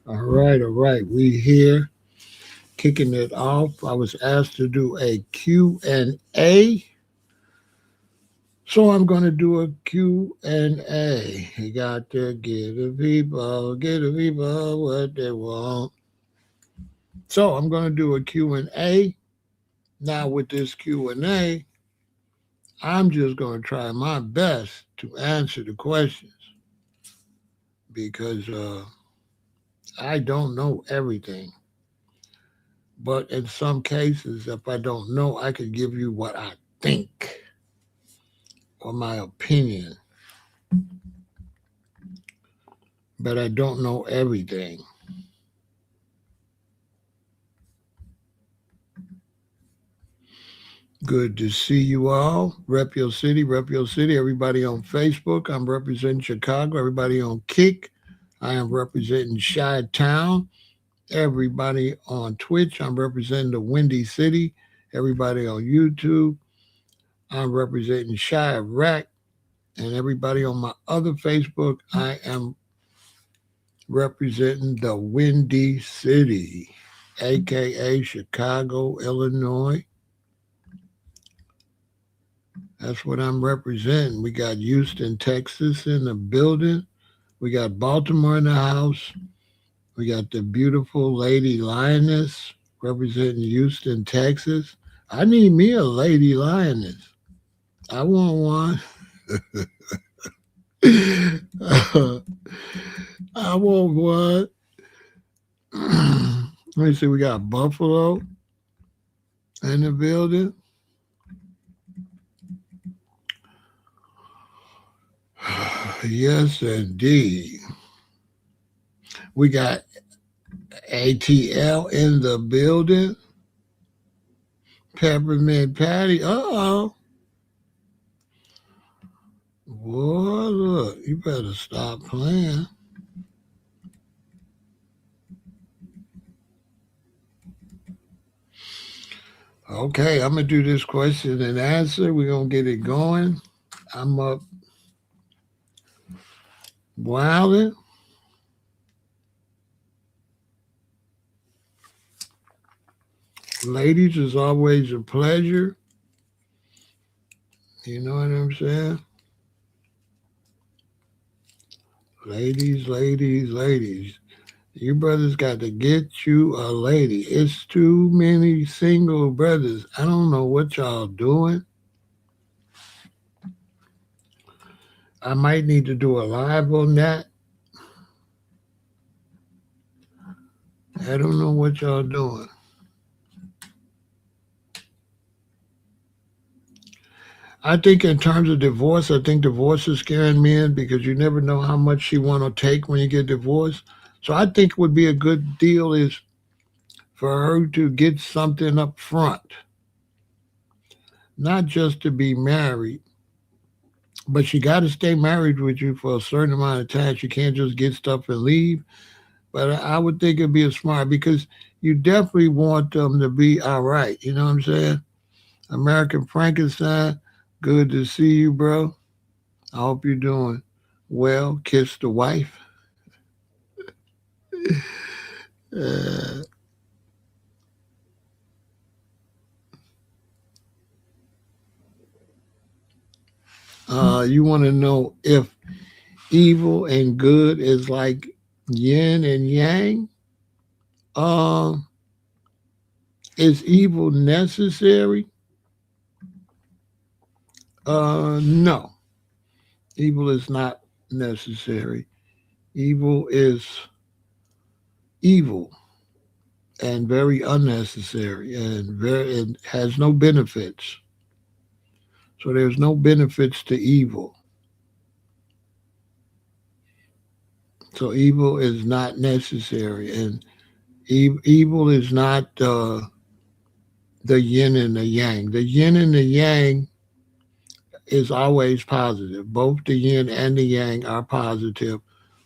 All right, all right. We here kicking it off. I was asked to do a Q&A, so I'm going to do a Q&A. You got to give the people what they want. So I'm going to do a Q&A. Now with this Q&A, I'm just going to try my best to answer the questions because I don't know everything. But in some cases, if I don't know, I could give you what I think or my opinion, but I don't know everything. Good to see you all. Rep your city, rep your city. Everybody on Facebook, I'm representing Chicago. Everybody on Kick, I am representing Chi Town. Everybody on Twitch, I'm representing the Windy City. Everybody on YouTube, I'm representing Chirac. And everybody on my other Facebook, I am representing the Windy City, aka Chicago, Illinois. That's what I'm representing. We got Houston, Texas in the building. We got Baltimore in the house. We got the beautiful Lady Lioness representing Houston, Texas. I need me a Lady Lioness. I want one. I want one. Let me see. We got Buffalo in the building. Yes, indeed. We got ATL in the building. Peppermint Patty. Uh-oh. Boy, look, you better stop playing. Okay, I'm going to do this question and answer. We're going to get it going. I'm up wilding. Ladies, it's always a pleasure. You know what I'm saying? Ladies, ladies, ladies. You brothers got to get you a lady. It's too many single brothers. I don't know what y'all doing. I might need to do a live on that. I don't know what y'all doing. I think in terms of divorce, I think divorce is scaring men because you never know how much you want to take when you get divorced. So I think would be a good deal is for her to get something up front, not just to be married, but she got to stay married with you for a certain amount of time. She can't just get stuff and leave. But I would think it'd be a smart because you definitely want them to be all right. You know what I'm saying? American Frankenstein, good to see you, bro. I hope you're doing well. Kiss the wife. Uh, you want to know if evil and good is like yin and yang? Um, is evil necessary? No, evil is not necessary. Evil is evil and very unnecessary and very it has no benefits. So there's no benefits to evil. So evil is not necessary, and evil is not the yin and the yang. The yin and the yang is always positive. Both the yin and the yang are positive.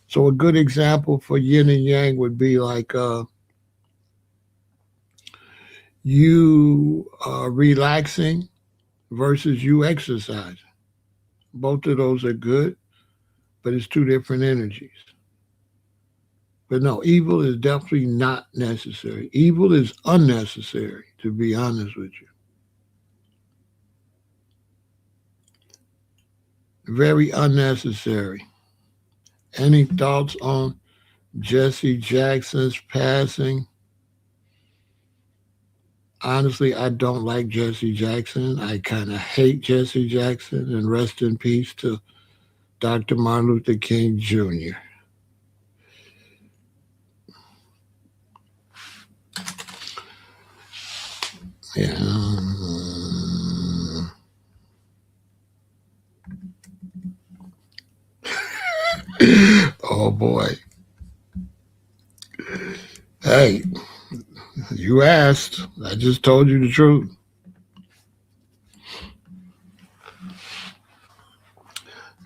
So a good example for yin and yang would be like you relaxing versus you exercising. Both of those are good, but it's two different energies. But no, evil is definitely not necessary. Evil is unnecessary, to be honest with you. Very unnecessary. Any thoughts on Jesse Jackson's passing? Honestly, I don't like Jesse Jackson. I kind of hate Jesse Jackson. And rest in peace to Dr. Martin Luther King Jr. Yeah. Oh boy. Hey, you asked. I just told you the truth.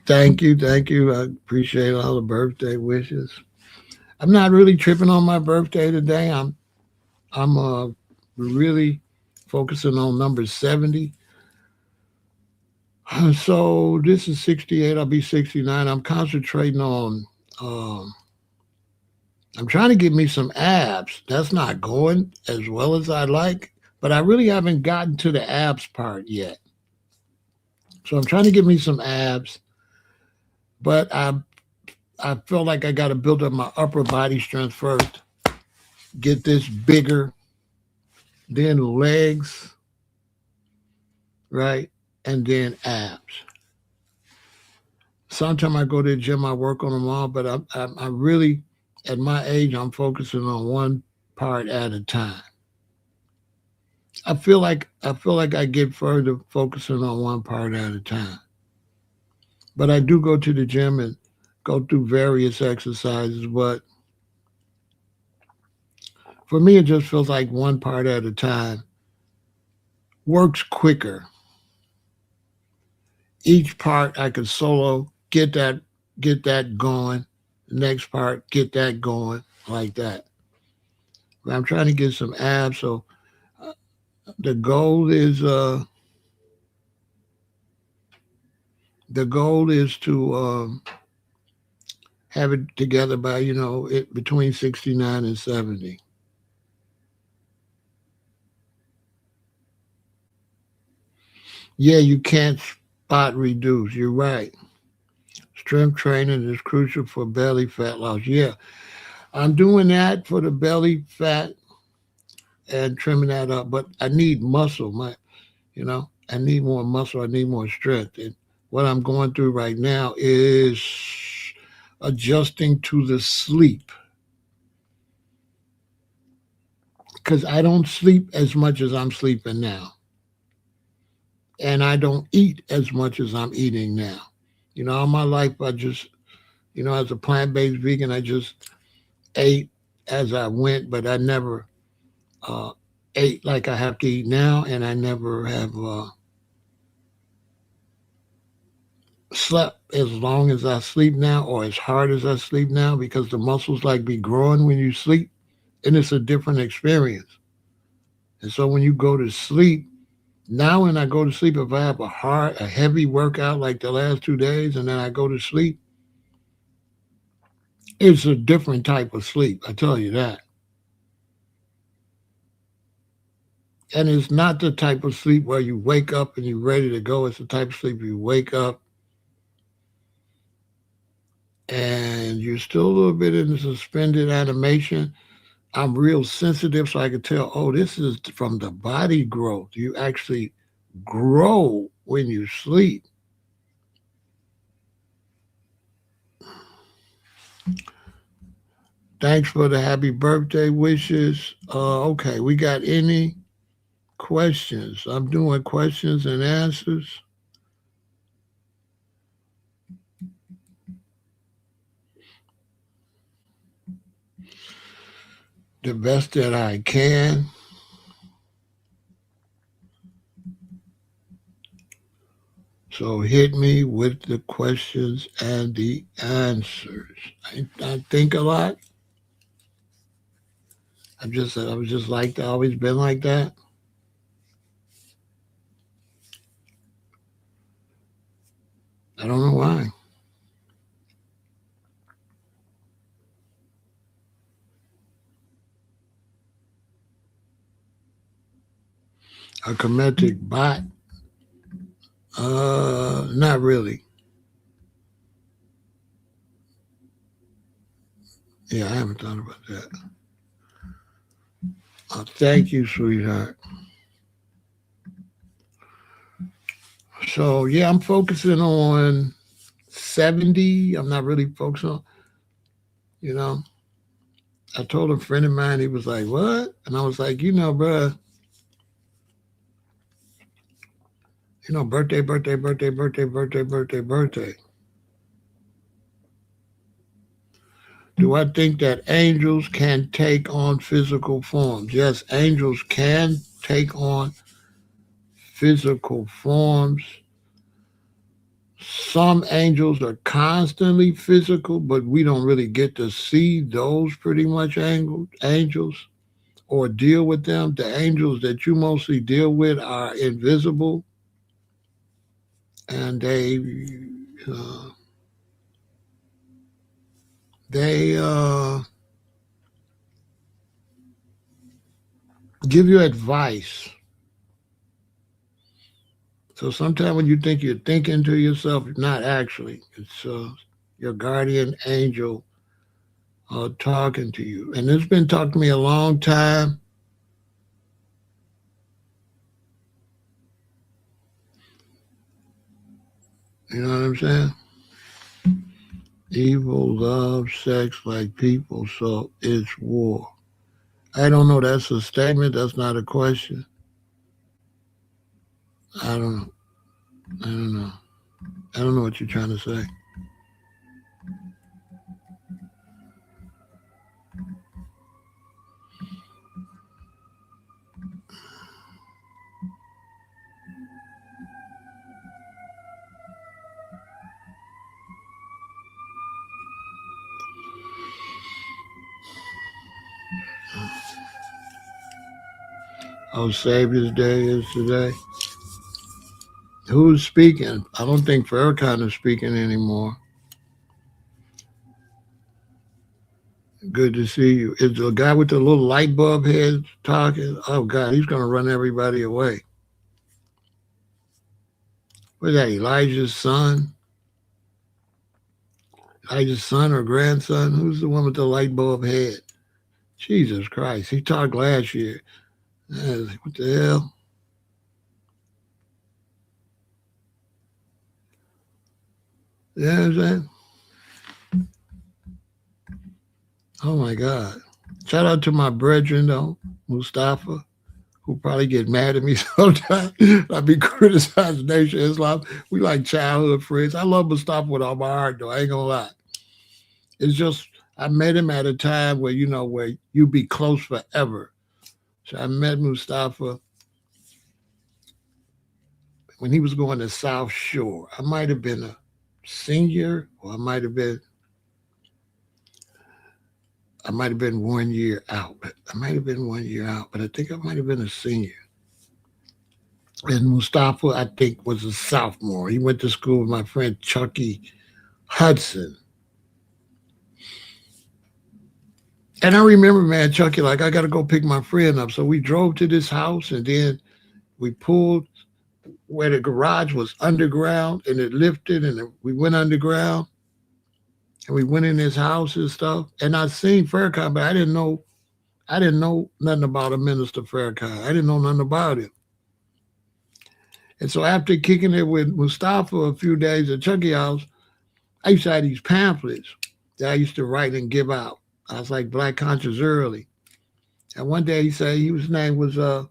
Thank you. Thank you. I appreciate all the birthday wishes. I'm not really tripping on my birthday today. I'm really focusing on number 70. So this is 68. I'll be 69. I'm concentrating on. Um, I'm trying to get me some abs. That's not going as well as I like, but I really haven't gotten to the abs part yet. So I'm trying to get me some abs, but I feel like I got to build up my upper body strength first. Get this bigger, then legs, right, and then abs. Sometimes I go to the gym, I work on them all, but I really, at my age, I'm focusing on one part at a time. I feel like I get further focusing on one part at a time. But I do go to the gym and go through various exercises. But for me, it just feels like one part at a time works quicker. Each part I could solo get that going. The next part get that going like that. But I'm trying to get some abs, so the goal is uh the goal is to have it together by it between 69 and 70. Yeah, you can't spot reduce. You're right. Strength training is crucial for belly fat loss. Yeah, I'm doing that for the belly fat and trimming that up, but I need muscle. I need more muscle. I need more strength. And what I'm going through right now is adjusting to the sleep because I don't sleep as much as I'm sleeping now, and I don't eat as much as I'm eating now. All my life I just, as a plant-based vegan, I just ate as I went, but I never uh, ate like I have to eat now, and I never have slept as long as I sleep now or as hard as I sleep now because the muscles like be growing when you sleep, and it's a different experience. And so when you go to sleep, now when I go to sleep, if I have a heavy workout like the last 2 days, and then I go to sleep, it's a different type of sleep. I tell you that. And it's not the type of sleep where you wake up and you're ready to go. It's the type of sleep you wake up and you're still a little bit in the suspended animation. I'm real sensitive, so I can tell, oh, this is from the body growth. You actually grow when you sleep. Thanks for the happy birthday wishes. Okay, we got any questions? I'm doing questions and answers the best that I can. So hit me with the questions and the answers. I think a lot. I was just like that, always been like that. I don't know why. A Kemetic bot? Not really. Yeah, I haven't thought about that. Thank you, sweetheart. So yeah, I'm focusing on 70. I'm not really focusing on, you know. I told a friend of mine, he was like, "What?" And I was like, bruh, birthday, birthday, birthday, birthday, birthday, birthday, birthday. Do I think that angels can take on physical forms? Yes, angels can take on physical forms. Some angels are constantly physical, but we don't really get to see those pretty much angels or deal with them. The angels that you mostly deal with are invisible, and uh, they give you advice. So sometimes when you think you're thinking to yourself, not actually. It's your guardian angel talking to you. And it's been talking to me a long time. You know what I'm saying? Evil loves sex like people, so it's war. I don't know. That's a statement. That's not a question. I don't know. I don't know. I don't know what you're trying to say. Oh, Savior's Day is today. Who's speaking? I don't think Farrakhan is speaking anymore. Good to see you. Is the guy with the little light bulb head talking? Oh God, he's gonna run everybody away. What's that? Elijah's son? Elijah's son or grandson? Who's the one with the light bulb head? Jesus Christ! He talked last year. What the hell? Yeah, you know what I'm saying? Oh my God! Shout out to my brethren though, Mustafa, who probably get mad at me sometimes. I be criticizing Nation of Islam. We like childhood friends. I love Mustafa with all my heart though. I ain't gonna lie. It's just I met him at a time where where you be close forever. So I met Mustafa when he was going to South Shore. I might have been a senior, or I might have been 1 year out. I might have been 1 year out, but I think I might have been a senior. And Mustafa, I think, was a sophomore. He went to school with my friend Chucky Hudson. And I remember, man, Chucky, like, I got to go pick my friend up. So we drove to this house, and then we pulled where the garage was underground, and it lifted, and we went underground, and we went in his house and stuff. And I seen Farrakhan, but I didn't know nothing about a minister Farrakhan. I didn't know nothing about him. And so after kicking it with Mustafa a few days at Chucky House, I used to have these pamphlets that I used to write and give out. I was like Black Conscious Early. And one day he said his name was that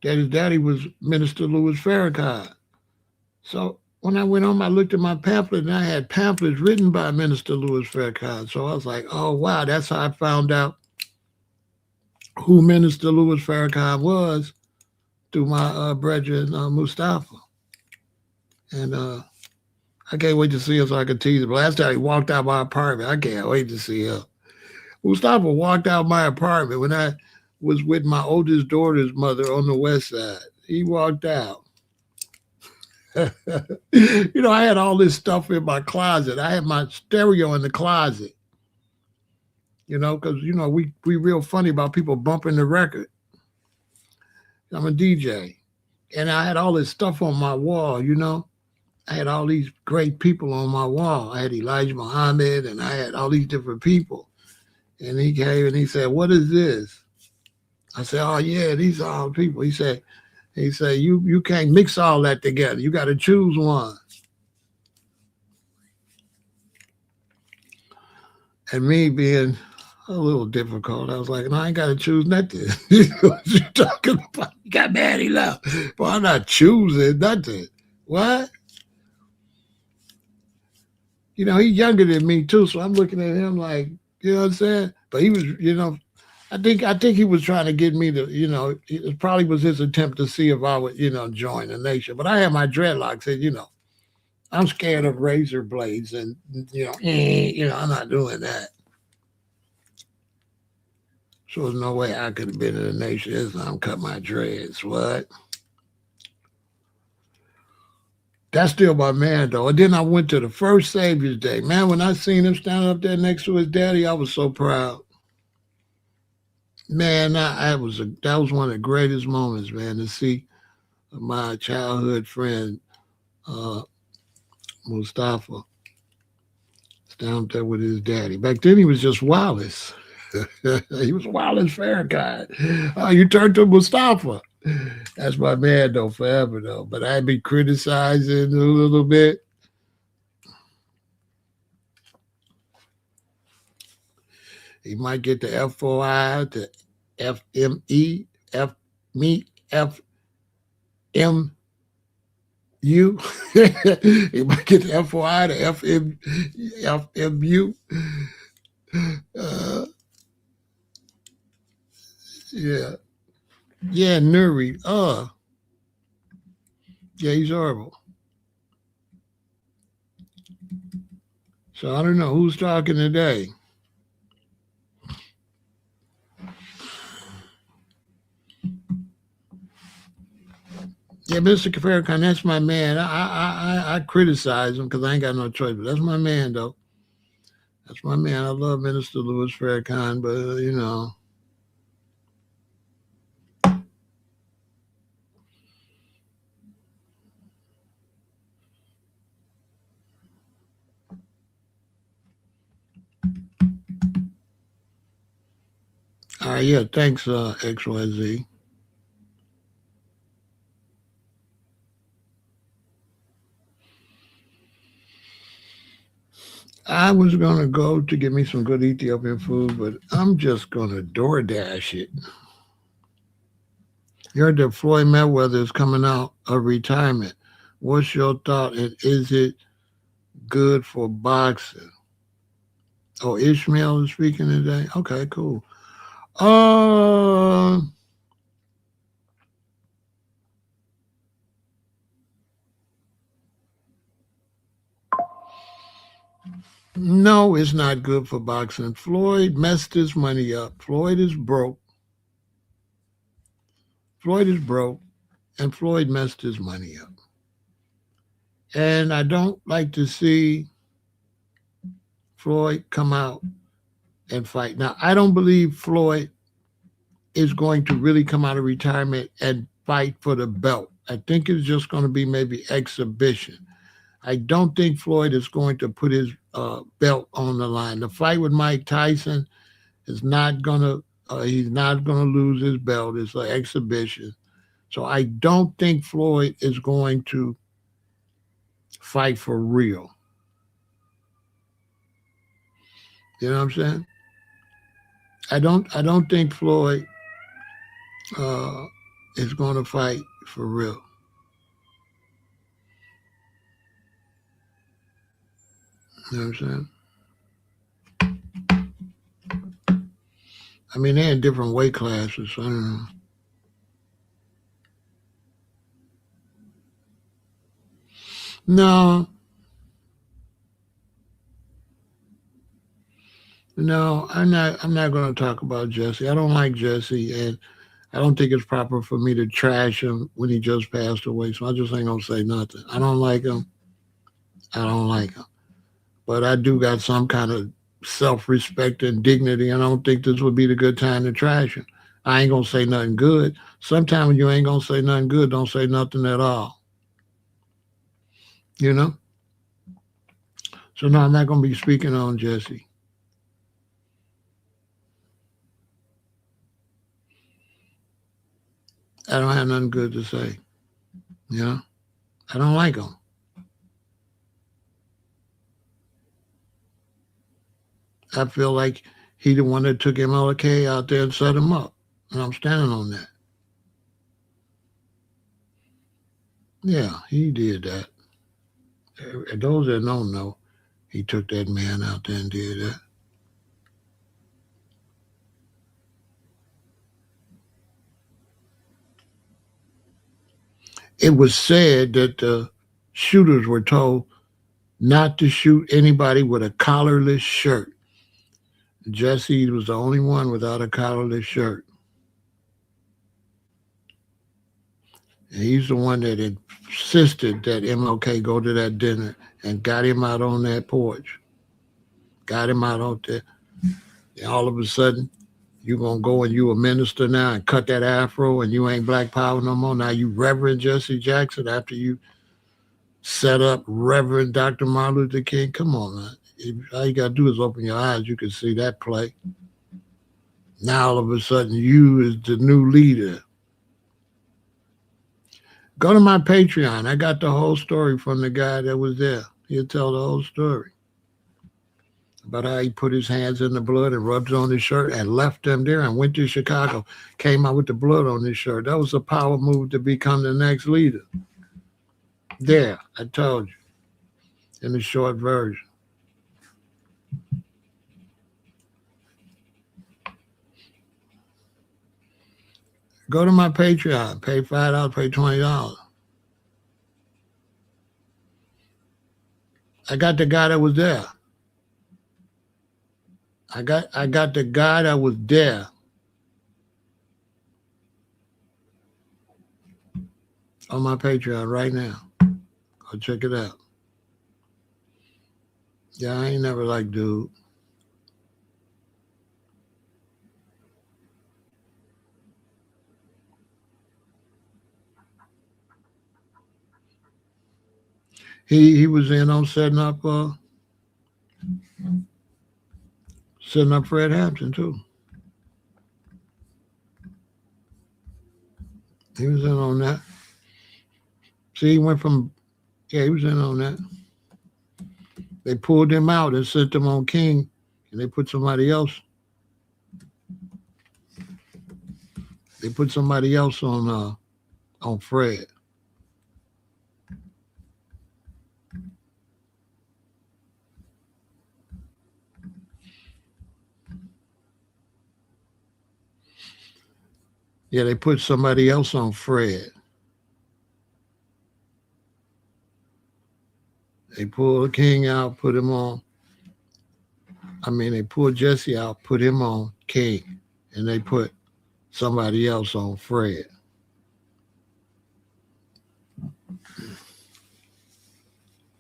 his daddy was Minister Louis Farrakhan. So when I went home, I looked at my pamphlet and I had pamphlets written by Minister Louis Farrakhan. So I was like, oh wow, that's how I found out who Minister Louis Farrakhan was through my brethren Mustafa. And I can't wait to see him so I can tease him. Last time he walked out my apartment, I can't wait to see him. Mustafa walked out my apartment when I was with my oldest daughter's mother on the west side. He walked out. I had all this stuff in my closet. I had my stereo in the closet, because we real funny about people bumping the record. I'm a DJ. And I had all this stuff on my wall, you know. I had all these great people on my wall. I had Elijah Muhammad and I had all these different people. And he came and he said, "What is this?" I said, "Oh yeah, these are all people." He said, you can't mix all that together. You gotta choose one. And me being a little difficult, I was like, "No, I ain't gotta choose nothing." What you talking about? He got mad, he left. Well, I'm not choosing nothing. What? He's younger than me too, so I'm looking at him like, you know what I'm saying? But he was, I think he was trying to get me to, it probably was his attempt to see if I would, join the nation. But I had my dreadlocks, and I'm scared of razor blades, and I'm not doing that. So there's no way I could have been in the nation this time, cut my dreads. What? That's still my man though. And then I went to the first Savior's Day. Man, when I seen him standing up there next to his daddy, I was so proud. Man, that was one of the greatest moments, man, to see my childhood friend uh, Mustafa stand up there with his daddy. Back then, he was just Wallace. He was Wallace Farrakhan. Oh, you turned to Mustafa. That's my man though, forever though. But I'd be criticizing a little bit. He might get the FOI, the FME, F me, FM you. He might get the FOI, the FMU. Uh, yeah. Yeah, Nuri. Yeah, he's horrible. So I don't know who's talking today. Yeah, Mr. Farrakhan, that's my man. I criticize him because I ain't got no choice, but that's my man though. That's my man. I love Minister Louis Farrakhan, but all right, yeah, thanks, XYZ. I was gonna go to get me some good Ethiopian food, but I'm just gonna DoorDash it. You heard that Floyd Mayweather is coming out of retirement. What's your thought? And is it good for boxing? Oh, Ishmael is speaking today. Okay, cool. Uh, no, it's not good for boxing. Floyd messed his money up. Floyd is broke. Floyd is broke, and Floyd messed his money up. And I don't like to see Floyd come out and fight. Now, I don't believe Floyd is going to really come out of retirement and fight for the belt. I think it's just going to be maybe exhibition. I don't think Floyd is going to put his belt on the line. The fight with Mike Tyson is not going to. He's not going to lose his belt. It's an exhibition. So I don't think Floyd is going to fight for real. You know what I'm saying? I don't think Floyd uh, is going to fight for real. You know what I'm saying? I mean, they're in different weight classes. So I don't know. No, no, I'm not. I'm not going to talk about Jesse. I don't like Jesse, and I don't think it's proper for me to trash him when he just passed away. So I just ain't gonna say nothing. I don't like him. I don't like him. But I do got some kind of self-respect and dignity, and I don't think this would be the good time to trash him. I ain't gonna say nothing good. Sometimes you ain't gonna say nothing good, don't say nothing at all. You know? So no, I'm not gonna be speaking on Jesse. I don't have nothing good to say. You know? I don't like him. I feel like he the one that took MLK out there and set him up. And I'm standing on that. Yeah, he did that. Those that don't know, he took that man out there and did that. It was said that the shooters were told not to shoot anybody with a collarless shirt. Jesse was the only one without a collarless shirt. And he's the one that insisted that MLK go to that dinner and got him out on that porch. Got him out on there. And all of a sudden, you gonna go and you a minister now and cut that afro and you ain't black power no more. Now you Reverend Jesse Jackson after you set up Reverend Dr. Martin Luther King. Come on, man. All you gotta do is open your eyes. You can see that play. Now all of a sudden you is the new leader. Go to my Patreon. I got the whole story from the guy that was there. He'll tell the whole story about how he put his hands in the blood and rubbed it on his shirt and left them there and went to Chicago, came out with the blood on his shirt. That was a power move to become the next leader. There, I told you in the short version. Go to my Patreon. Pay $5, pay $20. I got the guy that was there. I got the guy that was there on my Patreon right now. Go check it out. Yeah, I ain't never liked dude. He was in on setting up Fred Hampton too. He was in on that. See, he went from he was in on that. They pulled him out and sent him on King, and they put somebody else. They put somebody else on Fred. Yeah, they put somebody else on Fred. They pulled King out, put him on. I mean, they pulled Jesse out, put him on King, and they put somebody else on Fred.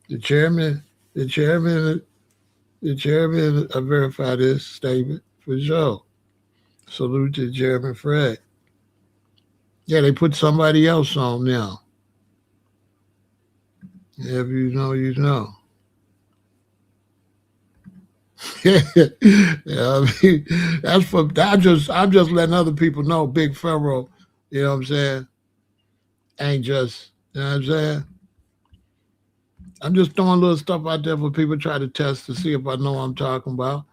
The chairman, the chairman, the chairman verified this statement for sure. Salute to Chairman Fred. Yeah, they put somebody else on now. If you know, you know. Yeah, I mean, that's for. I'm just letting other people know. Big Pharaoh, you know what I'm saying? Ain't just, you know what I'm saying? I'm just throwing little stuff out there for people to try to test to see if I know what I'm talking about.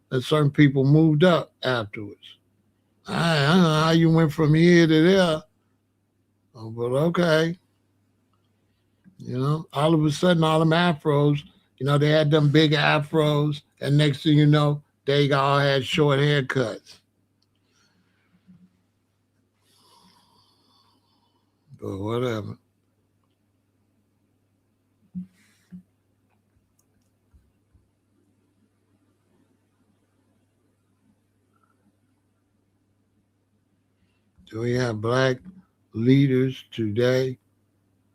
That certain people moved up afterwards. I don't know how you went from here to there, but okay. All of a sudden, all them afros, they had them big afros, and next thing you know, they all had short haircuts. But whatever. Do we have black leaders today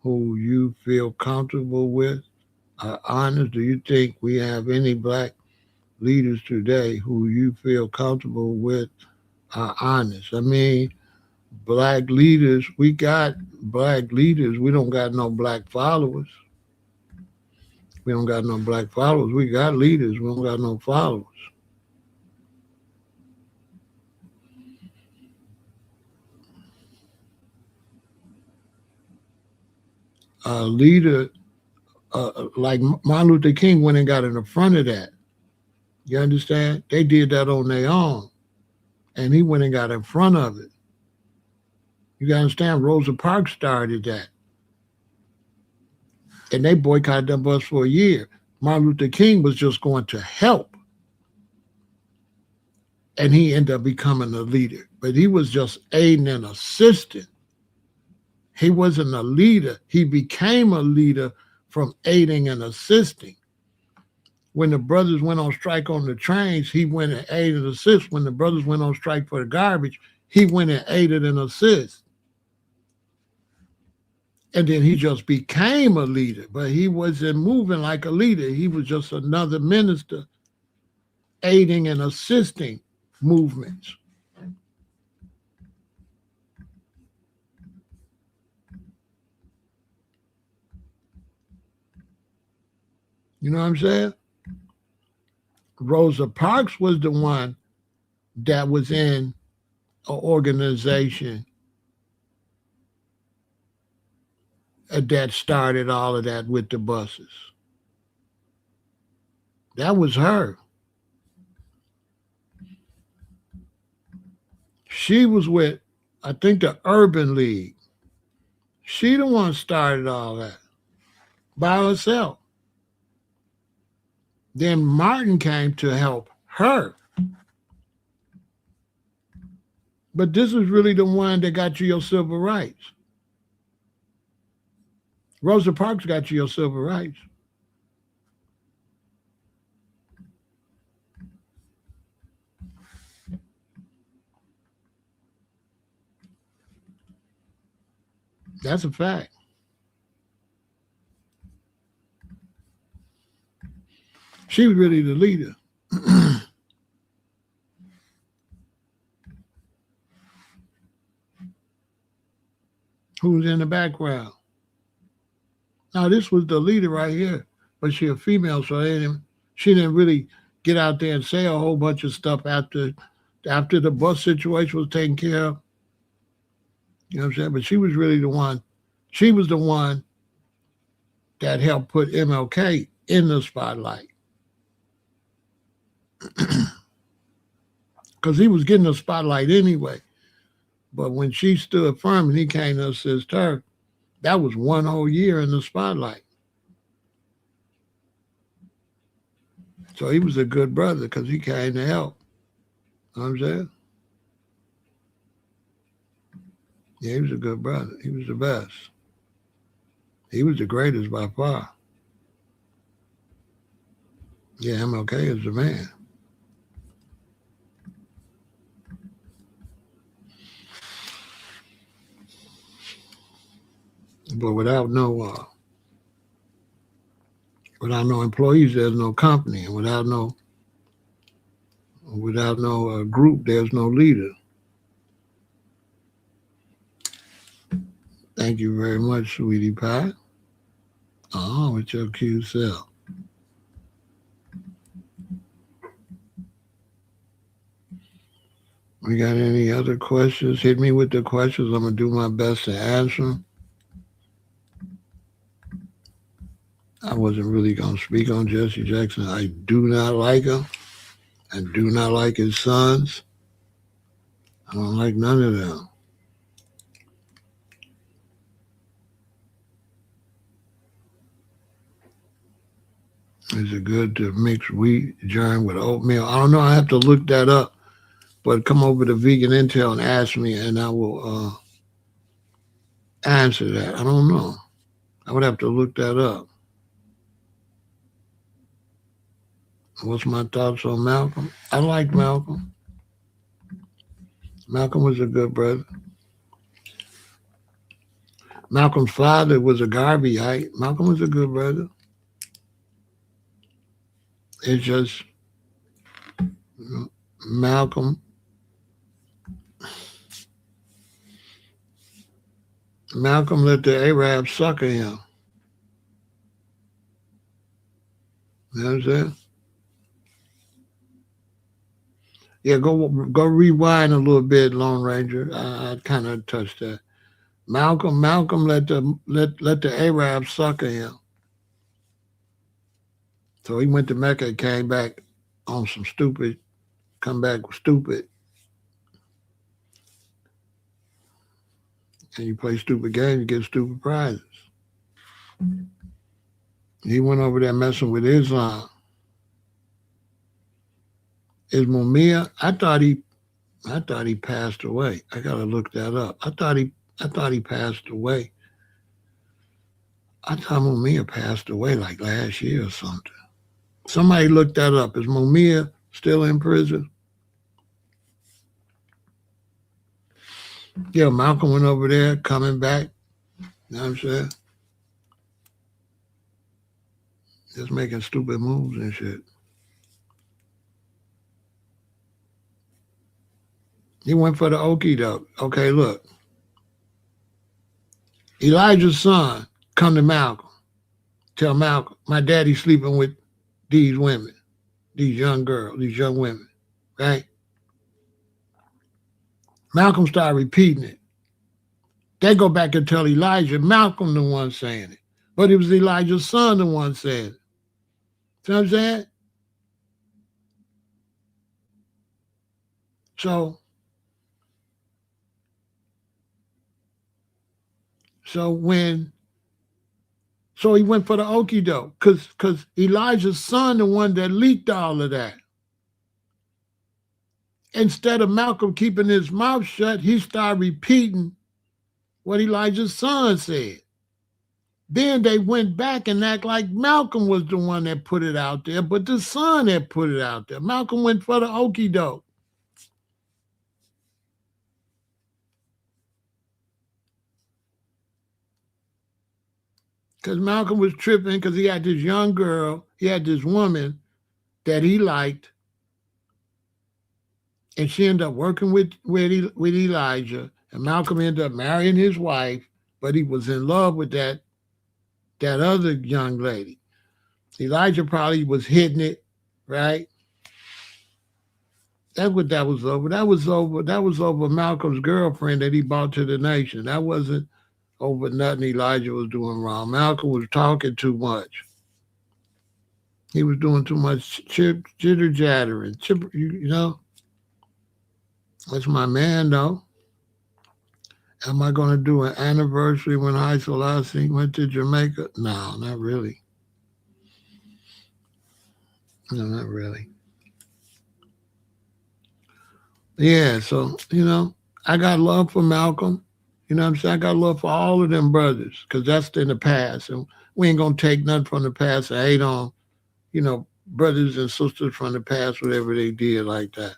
who you feel comfortable with? Honest, do you think we have any black leaders today who you feel comfortable with are honest. I mean, black leaders, we got black leaders. We don't got no black followers. We don't got no black followers. We got leaders. We don't got no followers. A leader, like Martin Luther King went and got in the front of that. You understand? They did that on their own. And he went and got in front of it. You got to understand? Rosa Parks started that. And they boycotted them bus for a year. Martin Luther King was just going to help. And he ended up becoming a leader. But he was just aiding and assisting. He wasn't a leader. He became a leader from aiding and assisting. When the brothers went on strike on the trains, he went and aided and assisted. When the brothers went on strike for the garbage, he went and aided and assisted. And then he just became a leader, but he wasn't moving like a leader. He was just another minister aiding and assisting movements. You know what I'm saying? Rosa Parks was the one that was in an organization that started all of that with the buses. That was her. She was with, I think, the Urban League. She the one started all that by herself. Then Martin came to help her. But this is really the one that got you your civil rights. Rosa Parks got you your civil rights. That's a fact. She was really the leader. Who was in the background? Now this was the leader right here, but she a female, so she didn't really get out there and say a whole bunch of stuff after the bus situation was taken care of. You know what I'm saying? But she was really the one. She was the one that helped put MLK in the spotlight. Because he was getting the spotlight anyway. But when she stood firm and he came to assist her, that was one whole year in the spotlight. So he was a good brother because he came to help. You know what I'm saying? Yeah, he was a good brother. He was the best. He was the greatest by far. Yeah, MLK is the man. But without no employees, there's no company, and without no group, there's no leader. Thank you very much, sweetie pie. Oh, with your cute self. We got any other questions? Hit me with the questions. I'm gonna do my best to answer them. I wasn't really gonna speak on Jesse Jackson. I do not like him. I do not like his sons. I don't like none of them. Is it good to mix wheat germ with oatmeal? I don't know. I have to look that up. But come over to Vegan Intel and ask me, and I will answer that. I don't know. I would have to look that up. What's my thoughts on Malcolm? I like Malcolm. Malcolm was a good brother. Malcolm's father was a Garveyite. Malcolm was a good brother. It's just Malcolm Malcolm let the Arabs sucker him. You know what I'm saying? Yeah, go rewind a little bit, Lone Ranger. I kind of touched that. Malcolm let the Arabs sucker him. So he went to Mecca and came back on some stupid, come back stupid, and you play stupid games, you get stupid prizes. He went over there messing with Islam. Is Mumia? I thought he passed away. I gotta look that up. I thought he passed away. I thought Mumia passed away like last year or something. Somebody look that up. Is Mumia still in prison? Yeah, Malcolm went over there, coming back. You know what I'm saying? Just making stupid moves and shit. He went for the okie doke. Okay, look. Elijah's son come to Malcolm. Tell Malcolm, my daddy's sleeping with these women, these young girls, these young women, right? Malcolm started repeating it. They go back and tell Elijah, Malcolm the one saying it. But it was Elijah's son the one saying it. See what I'm saying? So when so he went for the okie doke, because Elijah's son the one that leaked all of that. Instead of Malcolm keeping his mouth shut, he started repeating what Elijah's son said. Then they went back and act like Malcolm was the one that put it out there, but the son had put it out there. Malcolm went for the okie doke. Because Malcolm was tripping because he had this young girl, he had this woman that he liked, and she ended up working with Elijah, and Malcolm ended up marrying his wife, but he was in love with that other young lady. Elijah probably was hitting it, right? That's what that was over. That was over Malcolm's girlfriend that he brought to the nation. That wasn't over nothing Elijah was doing wrong. Malcolm was talking too much. He was doing too much jitter jattering. You know? That's my man, though. Am I going to do an anniversary when Haile Selassie went to Jamaica? No, not really. No, not really. Yeah, so, I got love for Malcolm. You know what I'm saying? I got love for all of them brothers because that's in the past. And we ain't going to take nothing from the past and hate on, brothers and sisters from the past, whatever they did like that.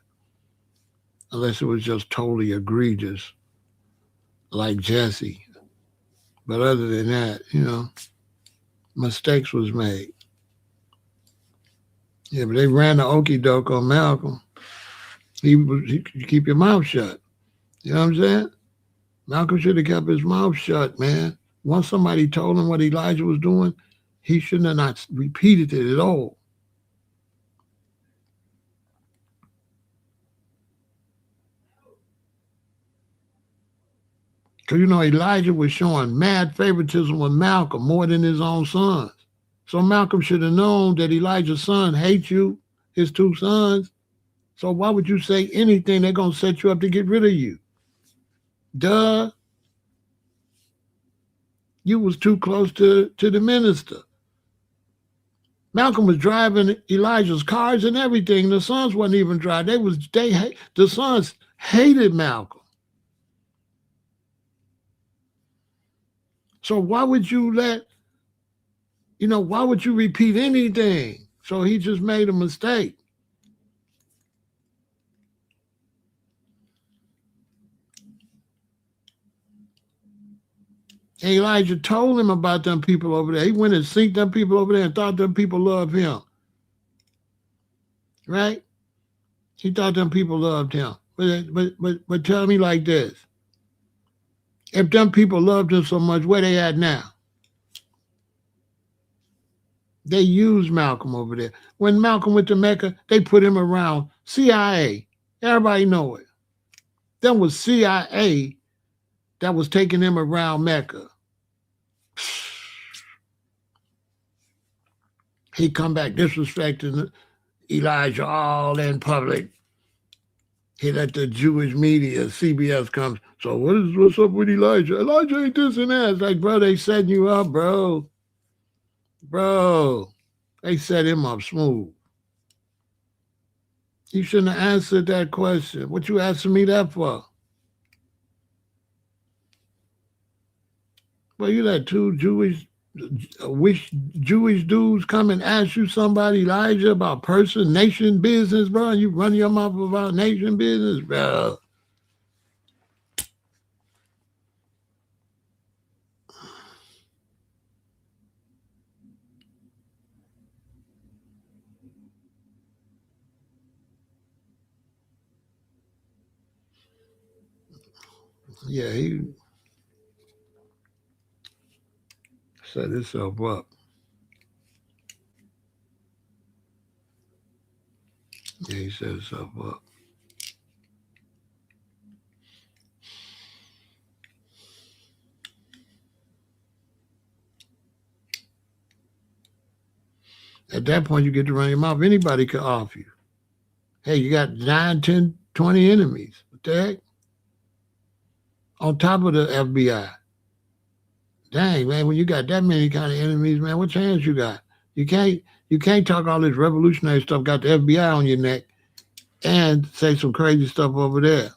Unless it was just totally egregious, like Jesse. But other than that, mistakes was made. Yeah, but they ran the okie doke on Malcolm. He keep your mouth shut. You know what I'm saying? Malcolm should have kept his mouth shut, man. Once somebody told him what Elijah was doing, he shouldn't have not repeated it at all. Because, Elijah was showing mad favoritism with Malcolm more than his own sons. So Malcolm should have known that Elijah's son hates you, his two sons. So why would you say anything they're going to set you up to get rid of you? Duh. You was too close to the minister. Malcolm was driving Elijah's cars and everything. The sons wasn't even driving. The sons hated Malcolm. So why would you why would you repeat anything? So he just made a mistake. And Elijah told him about them people over there. He went and synced them people over there and thought them people loved him. Right? He thought them people loved him. But tell me like this. If them people loved him so much, where they at now? They used Malcolm over there. When Malcolm went to Mecca, they put him around CIA. Everybody know it. That was CIA that was taking him around Mecca. He come back disrespecting Elijah all in public. He let the Jewish media, CBS comes. So what's up with Elijah? Elijah ain't this and that. It's like, bro, they setting you up, bro. Bro, they set him up smooth. You shouldn't have answered that question. What you asking me that for? Well, you let two Jewish dudes come and ask you somebody, Elijah, about person, nation business, bro, and you run your mouth about nation business, bro. Yeah, he set himself up. Yeah, he set himself up. At that point, you get to run your mouth. Anybody could off you. Hey, you got 9, 10, 20 enemies. What the heck? On top of the FBI. Dang, man, when you got that many kind of enemies, man, what chance you got? You can't you can't talk all this revolutionary stuff, got the FBI on your neck, and say some crazy stuff over there.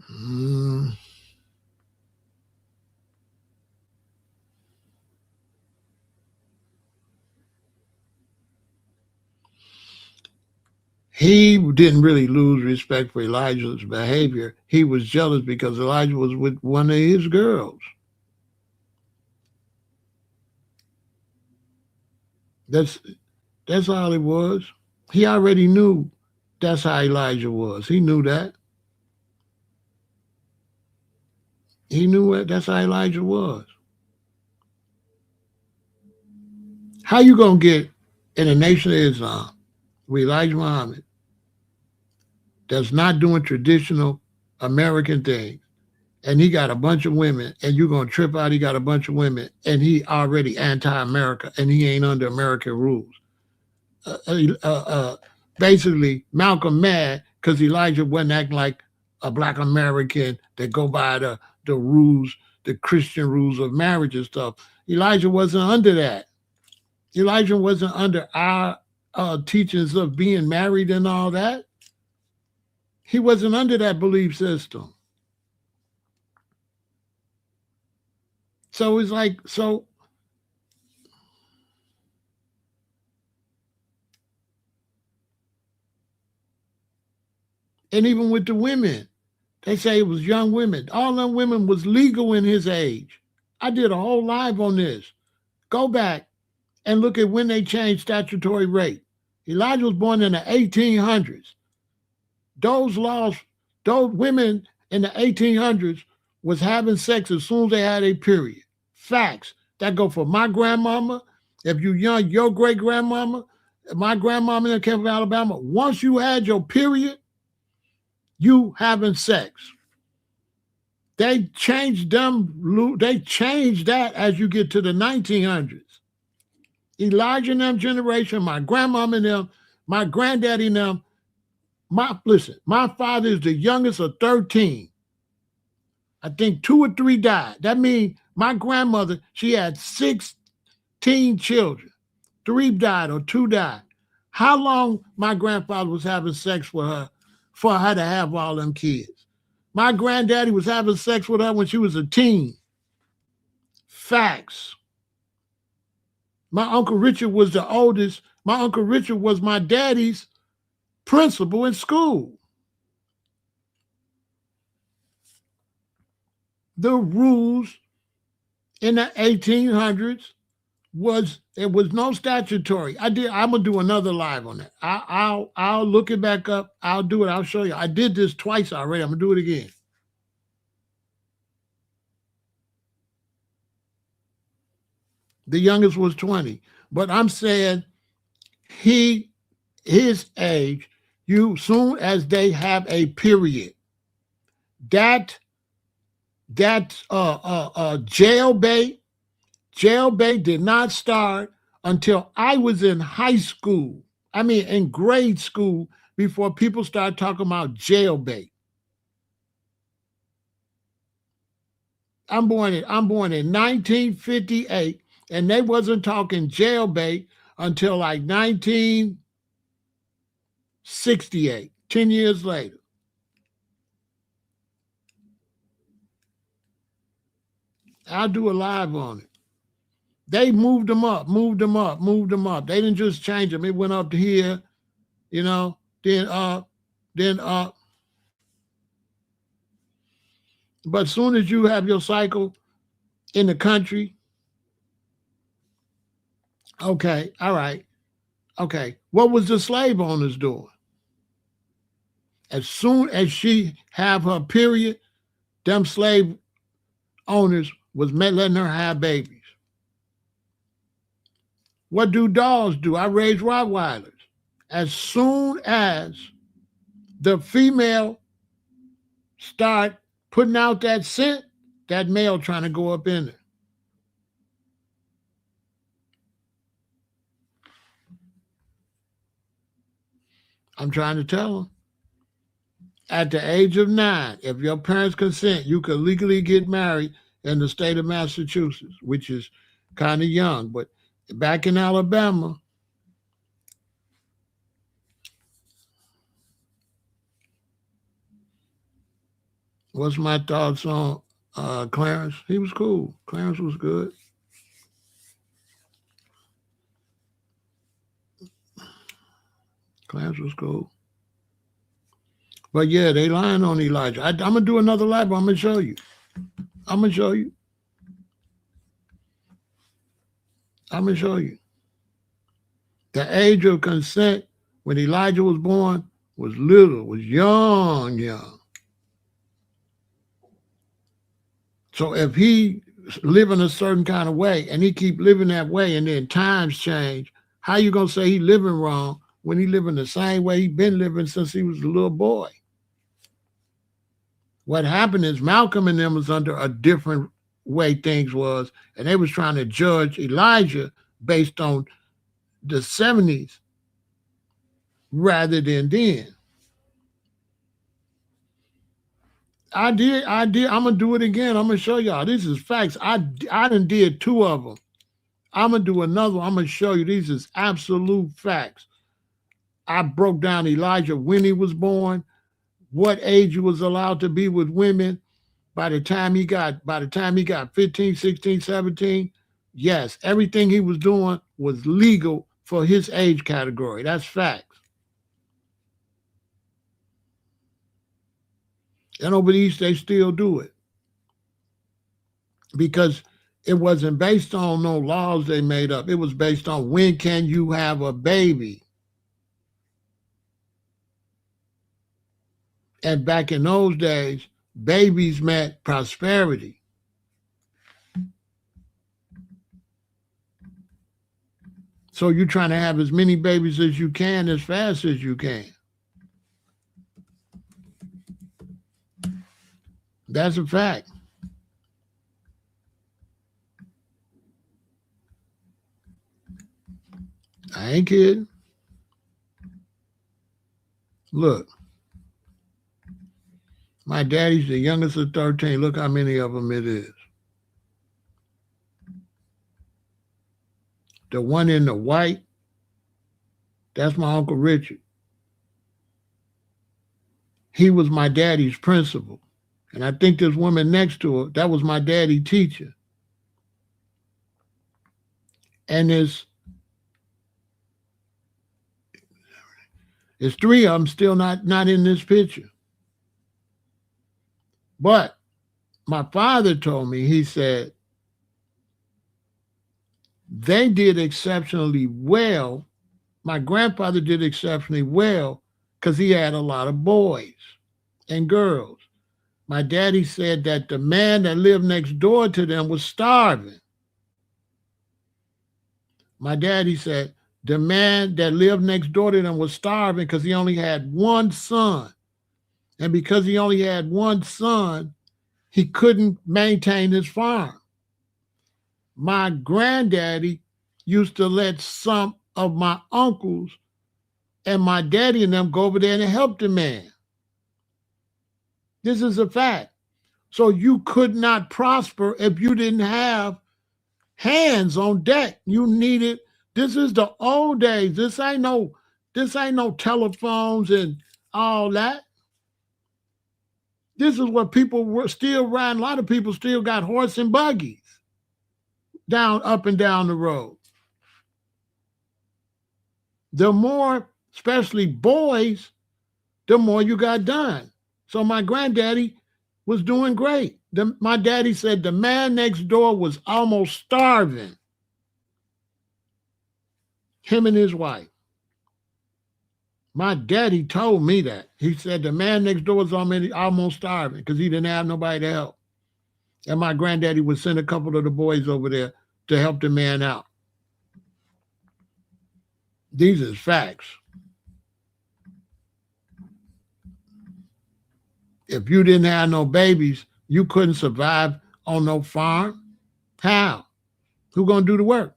Mm, he didn't really lose respect for Elijah's behavior. He was jealous because Elijah was with one of his girls. That's that's all it was. He already knew that's how Elijah was. He knew that. He knew what that's how Elijah was. How you gonna get in the Nation of Islam with Elijah Muhammad that's not doing traditional American things, and he got a bunch of women, and you're gonna trip out? He got a bunch of women, and he already anti-America, and he ain't under American rules. Uh, uh, uh, uh, Basically, Malcolm mad because Elijah wasn't acting like a black American that go by the rules, the Christian rules of marriage and stuff. Elijah wasn't under that. Elijah wasn't under our teachings of being married and all that. He wasn't under that belief system. So it's like, so, and even with the women, they say it was young women. All them women was legal in his age. I did a whole live on this. Go back and look at when they changed statutory rape. Elijah was born in the 1800s. Those laws, those women in the 1800s was having sex as soon as they had a period. Facts. That go for my grandmama. If you young, your great grandmama, my grandmama that came from Alabama. Once you had your period, you having sex. They changed them. They changed that as you get to the 1900s. Elijah and them generation, my grandmama and them, my granddaddy and them. My father is the youngest of 13. I think 2 or 3 died. That means my grandmother, she had 16 children. 3 died or 2 died. How long my grandfather was having sex with her for her to have all them kids? My granddaddy was having sex with her when she was a teen. Facts. My Uncle Richard was the oldest. My Uncle Richard was my daddy's principal in school. The rules in the 1800s There was no statutory. I'm gonna do another live on that. I'll look it back up. I'll do it. I'll show you. I did this twice already. I'm gonna do it again. The youngest was 20. But I'm saying his age, you soon as they have a period, that jailbait did not start until I was in high school. I mean, in grade school, before people started talking about jailbait. I'm born in 1958, and they wasn't talking jailbait until like 1968, 10 years later. I'll do a live on it. They moved them up. They didn't just change them. It went up to here, then up, then up. But as soon as you have your cycle in the country, okay, all right, okay. What was the slave owners doing? As soon as she have her period, them slave owners was letting her have babies. What do dogs do? I raise Rottweilers. As soon as the female start putting out that scent, that male trying to go up in there. I'm trying to tell them. At the age of 9, if your parents consent, you could legally get married in the state of Massachusetts, which is kind of young. But back in Alabama, what's my thoughts on Clarence? He was cool. Clarence was good. Clarence was cool. But yeah, they lying on Elijah. I'm gonna do another live. I'm gonna show you. I'm gonna show you. I'm gonna show you. The age of consent when Elijah was born was little, was young. So if he living a certain kind of way and he keep living that way and then times change, how you gonna say he living wrong when he living the same way he been living since he was a little boy? What happened is Malcolm and them was under a different way things was, and they was trying to judge Elijah based on the 70s rather than then. I did. I'm gonna do it again. I'm gonna show y'all. This is facts. I done did 2 of them. I'm gonna do another one. I'm gonna show you. These is absolute facts. I broke down Elijah when he was born, what age he was allowed to be with women. By the time he got 15, 16, 17, yes, everything he was doing was legal for his age category. That's facts. And over the East, they still do it because it wasn't based on no laws they made up. It was based on when can you have a baby. And back in those days, babies meant prosperity. So you're trying to have as many babies as you can as fast as you can. That's a fact. I ain't kidding. Look, my daddy's the youngest of 13. Look how many of them it is. The one in the white, that's my Uncle Richard. He was my daddy's principal. And I think this woman next to her, that was my daddy teacher. And there's 3 of them still not in this picture. But my father told me, he said, They did exceptionally well. My grandfather did exceptionally well because he had a lot of boys and girls. My daddy said that the man that lived next door to them was starving. My daddy said the man that lived next door to them was starving because he only had one son. And because he only had one son, he couldn't maintain his farm. My granddaddy used to let some of my uncles and my daddy and them go over there and help the man. This is a fact. So you could not prosper if you didn't have hands on deck. You needed, this is the old days. This ain't no telephones and all that. This is what people were still riding. A lot of people still got horse and buggies up and down the road. The more, especially boys, the more you got done. So my granddaddy was doing great. My daddy said the man next door was almost starving, him and his wife. My daddy told me that. He said the man next door was almost starving because he didn't have nobody to help. And my granddaddy would send a couple of the boys over there to help the man out. These are facts. If you didn't have no babies, you couldn't survive on no farm. How? Who gonna do the work?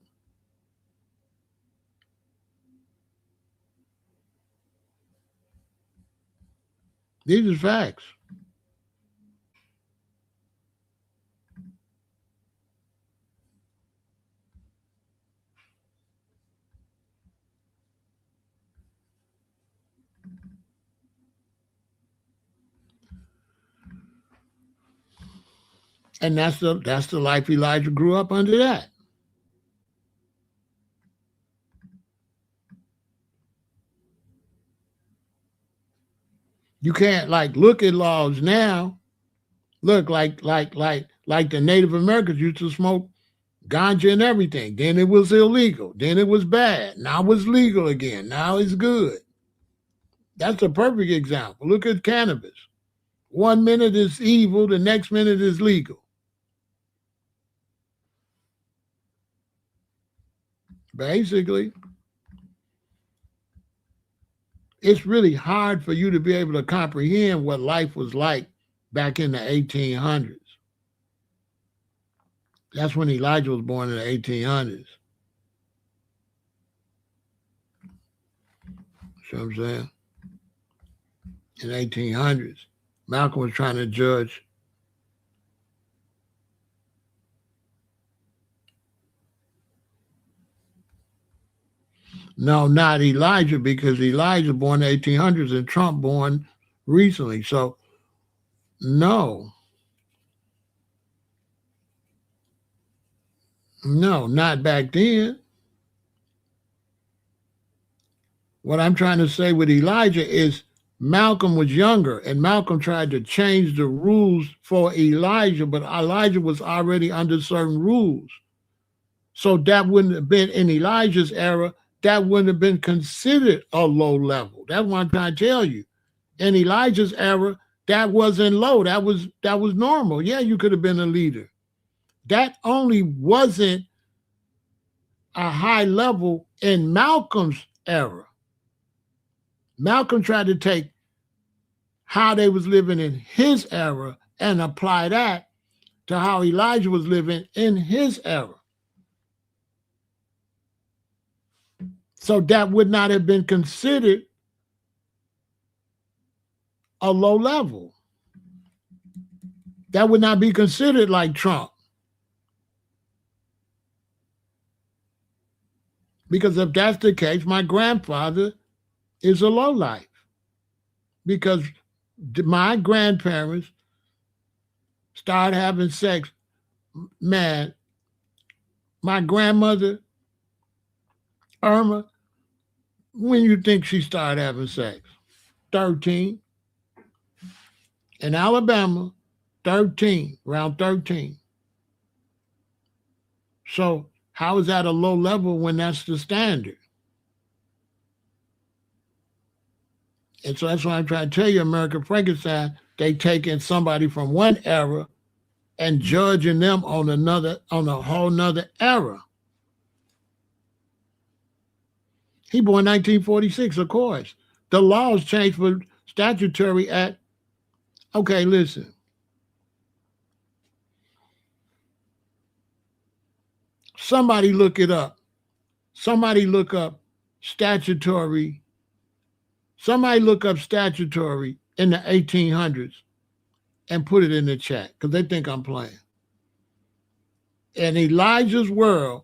These are facts. And that's the life Elijah grew up under that. You can't look at laws now. Look like the Native Americans used to smoke ganja and everything. Then it was illegal. Then it was bad. Now it's legal again. Now it's good. That's a perfect example. Look at cannabis. 1 minute is evil, the next minute is legal. Basically, it's really hard for you to be able to comprehend what life was like back in the 1800s. That's when Elijah was born in the 1800s. See what I'm saying? In the 1800s. Malcolm was trying to judge. No, not Elijah, because Elijah born in the 1800s and Trump born recently. So, no, not back then. What I'm trying to say with Elijah is Malcolm was younger and Malcolm tried to change the rules for Elijah, but Elijah was already under certain rules. So that wouldn't have been in Elijah's era, that wouldn't have been considered a low level. That's what I'm trying to tell you. In Elijah's era, that wasn't low. That was normal. Yeah, you could have been a leader. That only wasn't a high level in Malcolm's era. Malcolm tried to take how they was living in his era and apply that to how Elijah was living in his era. So that would not have been considered a low level. That would not be considered like Trump. Because if that's the case, my grandfather is a lowlife. Because my grandparents started having sex. Man, my grandmother, Irma, when you think she started having sex? 13. In Alabama, 13, around 13. So How is that a low level when that's the standard? And so that's why I'm trying to tell you, American Frankenstein, they taking somebody from one era and judging them on a whole nother era. He born 1946, of course. The laws changed for statutory act. Okay, listen. Somebody look it up. Somebody look up statutory. Somebody look up statutory in the 1800s and put it in the chat because they think I'm playing. In Elijah's world,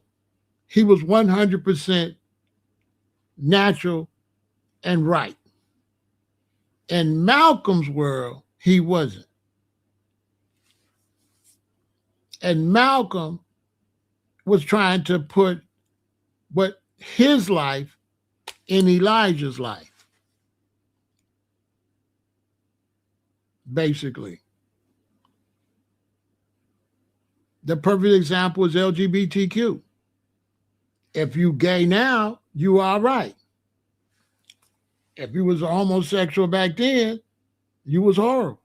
he was 100% natural and right. In Malcolm's world, he wasn't. And Malcolm was trying to put his life in Elijah's life, basically. The perfect example is LGBTQ. If you gay now, you are right. If you was a homosexual back then, you was horrible.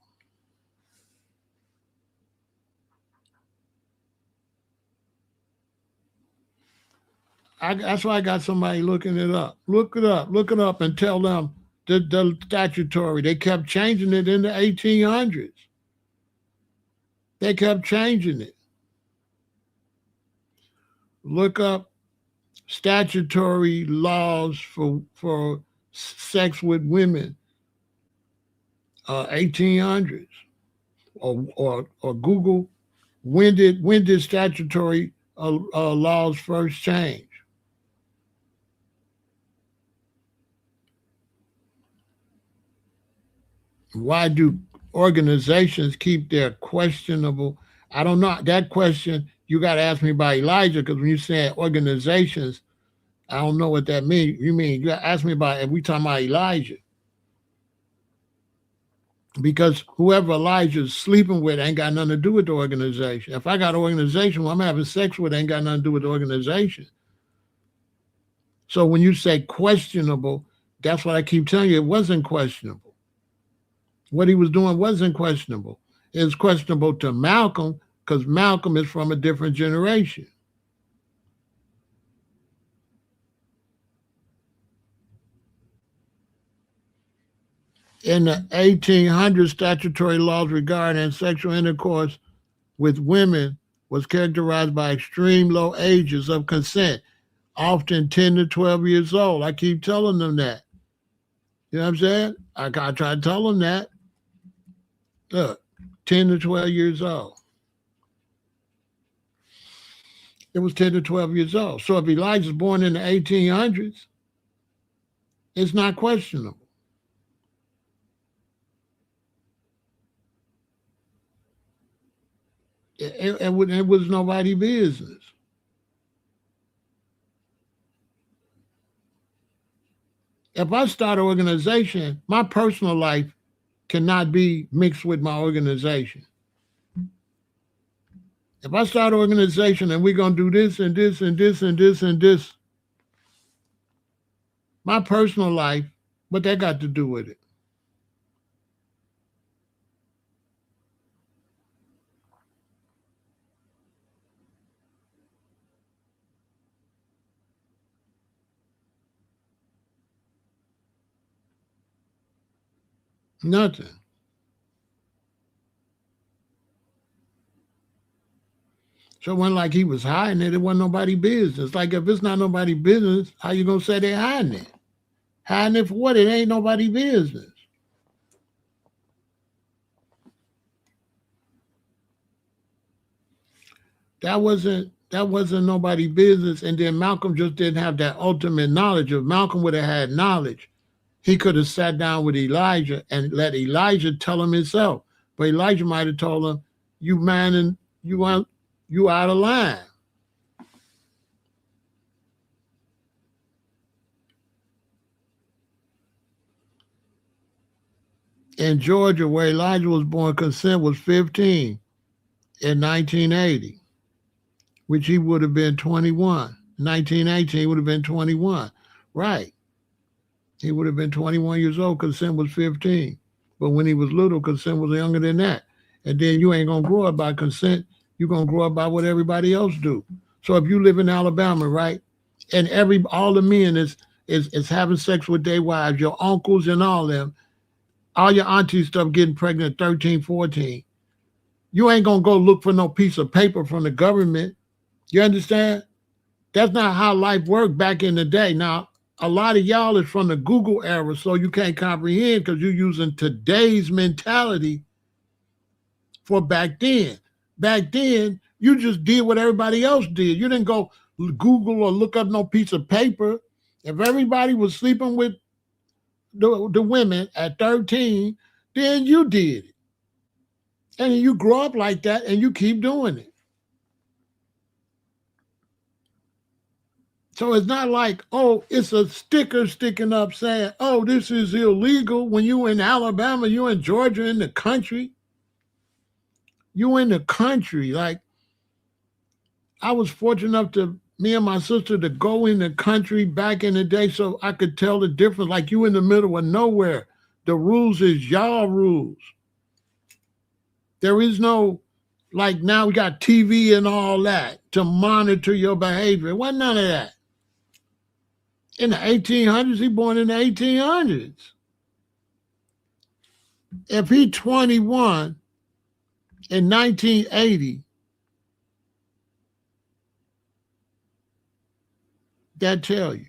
That's why I got somebody looking it up. Look it up and tell them the statutory. They kept changing it in the 1800s. They kept changing it. Look up statutory laws for sex with women, 1800s, or Google when did statutory laws first change? Why do organizations keep their questionable? I don't know. That question you got to ask me about Elijah, because when you say organizations, I don't know what that means. You mean you got to ask me about if we talking about Elijah? Because whoever Elijah's sleeping with ain't got nothing to do with the organization. If I got an organization who I'm having sex with, ain't got nothing to do with the organization. So when you say questionable, that's what I keep telling you. It wasn't questionable. What he was doing wasn't questionable. It was questionable to Malcolm because Malcolm is from a different generation. In the 1800s, statutory laws regarding sexual intercourse with women was characterized by extreme low ages of consent, often 10 to 12 years old. I keep telling them that. You know what I'm saying? I try to tell them that. Look, 10 to 12 years old. It was 10 to 12 years old. So if Elijah's born in the 1800s, it's not questionable. It was nobody's business. If I start an organization, my personal life cannot be mixed with my organization. If I start an organization and we're going to do this and this and this and this and this, my personal life, what that got to do with it? Nothing. So it wasn't like he was hiding it. It wasn't nobody's business. Like if it's not nobody's business, how you going to say they're hiding it? Hiding it for what? It ain't nobody's business. That wasn't nobody's business. And then Malcolm just didn't have that ultimate knowledge. If Malcolm would have had knowledge, he could have sat down with Elijah and let Elijah tell him himself. But Elijah might have told him, "You man, and you out of line." In Georgia, where Elijah was born, consent was 15 in 1980. which he would have been 21. 1918, he would have been 21. Right. He would have been 21 years old because Sin was 15. But when he was little, consent was younger than that. And then you ain't going to grow up by consent. You're going to grow up by what everybody else do. So if you live in Alabama, right, and all the men is having sex with their wives, your uncles and all them, all your aunties stuff getting pregnant at 13, 14, you ain't going to go look for no piece of paper from the government. You understand? That's not how life worked back in the day. Now, a lot of y'all is from the Google era, so you can't comprehend because you're using today's mentality for back then. Back then, you just did what everybody else did. You didn't go Google or look up no piece of paper. If everybody was sleeping with the women at 13, then you did it. And you grow up like that and you keep doing it. So it's not like, oh, it's a sticker sticking up saying, oh, this is illegal. When you in Alabama, you in Georgia, in the country. You in the country. Like, I was fortunate enough to, me and my sister, to go in the country back in the day so I could tell the difference. Like, you in the middle of nowhere. The rules is y'all rules. There is no, like, now we got TV and all that to monitor your behavior. It wasn't none of that. In the 1800s, he born in the 1800s. If he 21 in 1980, that tell you.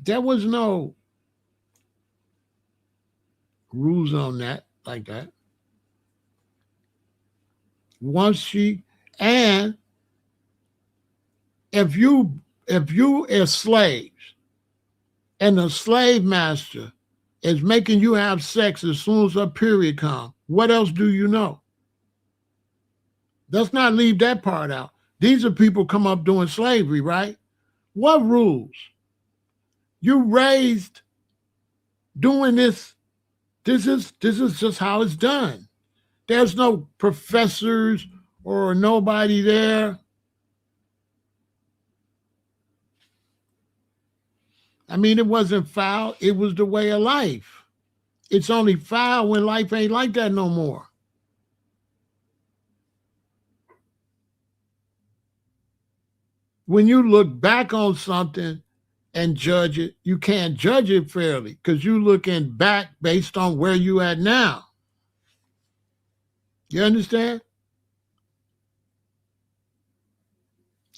There was no rules on that like that. Once she, and if you are slaves and the slave master is making you have sex as soon as a period comes, what else do you know? Let's not leave that part out. These are people come up doing slavery, right? What rules? You raised doing this. This is just how it's done. There's no professors or nobody there. I mean, it wasn't foul. It was the way of life. It's only foul when life ain't like that no more. When you look back on something and judge it, you can't judge it fairly because you're looking back based on where you at now. You understand?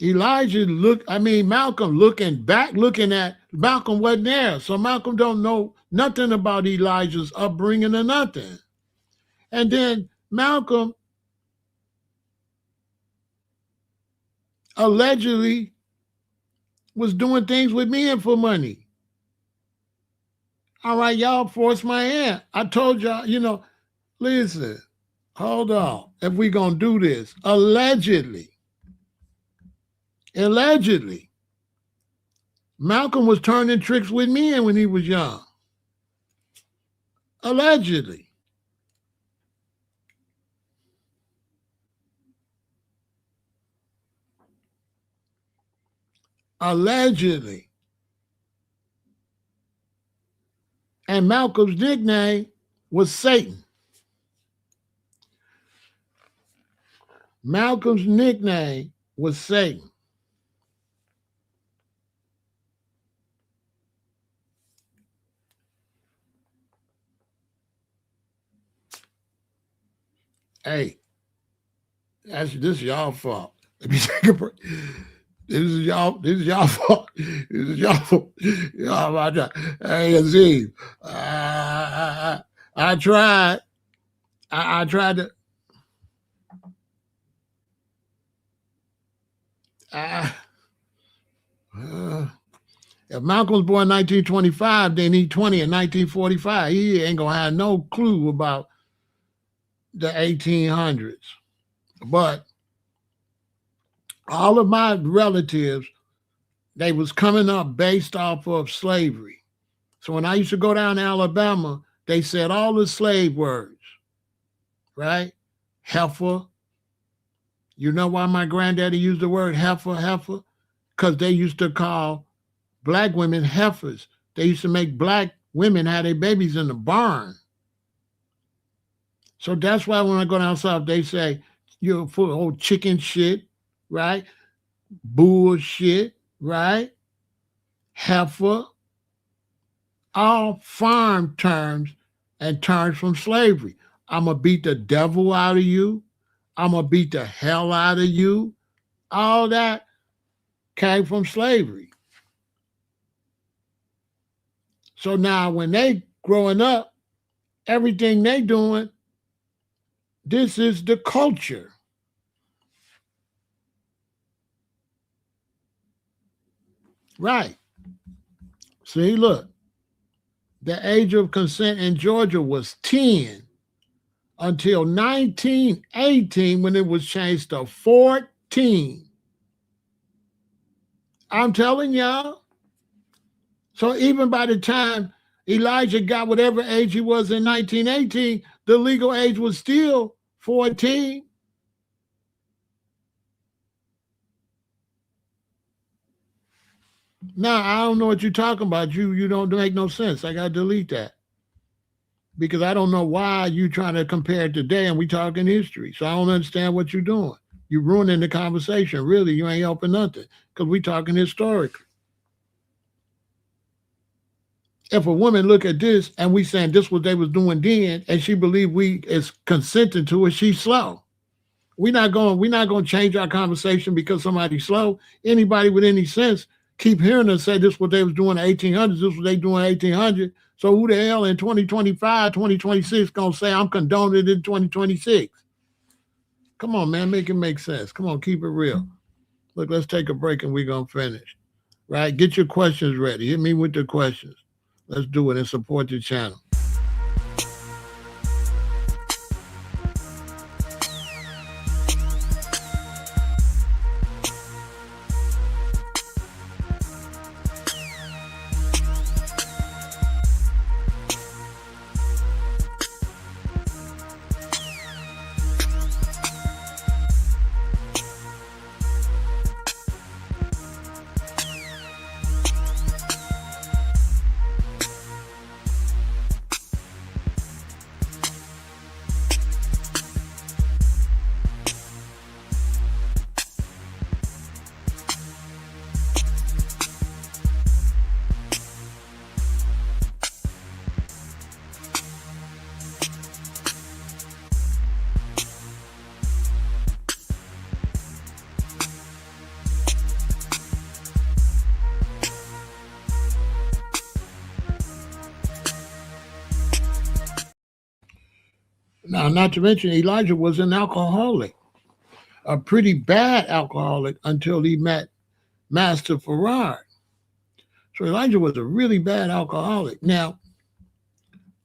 Malcolm looking back, Malcolm wasn't there. So Malcolm don't know nothing about Elijah's upbringing or nothing. And then Malcolm allegedly was doing things with men for money. All right, y'all forced my hand. I told y'all, listen, hold on. If we going to do this, allegedly, Malcolm was turning tricks with men when he was young. Allegedly. Allegedly. And Malcolm's nickname was Satan. Malcolm's nickname was Satan. Hey, this is y'all fault. Let me take a break. This is y'all fault. This is y'all fault. Hey, Aziz, I tried. I tried to. If Malcolm was born in 1925, then he 20 in 1945. He ain't gonna have no clue about the 1800s. But all of my relatives, they was coming up based off of slavery. So when I used to go down to Alabama, they said all the slave words, right? Heifer, You know why my granddaddy used the word heifer? Because they used to call black women heifers. They used to make black women have their babies in the barn. So that's why when I go down south, they say, you're full of old chicken shit, right? Bullshit, right? Heifer, all farm terms and terms from slavery. I'm going to beat the devil out of you. I'm going to beat the hell out of you. All that came from slavery. So now when they growing up, everything they doing, this is the culture. Right. See, look, the age of consent in Georgia was 10 until 1918 when it was changed to 14. I'm telling y'all. So even by the time Elijah got whatever age he was in 1918, the legal age was still 14. Now, I don't know what you're talking about. You don't make no sense. I got to delete that. Because I don't know why you trying to compare it today and we talking history. So I don't understand what you're doing. You're ruining the conversation. Really, you ain't helping nothing because we talking historically. If a woman look at this and we saying this what they was doing then, and she believe we is consenting to it, she's slow. We're not going to change our conversation because somebody's slow. Anybody with any sense keep hearing us say this what they was doing in the 1800s, this what they doing in 1800. So who the hell in 2025, 2026 going to say I'm condoning it in 2026? Come on, man, make it make sense. Come on, keep it real. Look, let's take a break and we're going to finish. Right? Get your questions ready. Hit me with the questions. Let's do it and support the channel. Now, not to mention, Elijah was an alcoholic, a pretty bad alcoholic until he met Master Pharaoh. So Elijah was a really bad alcoholic. Now,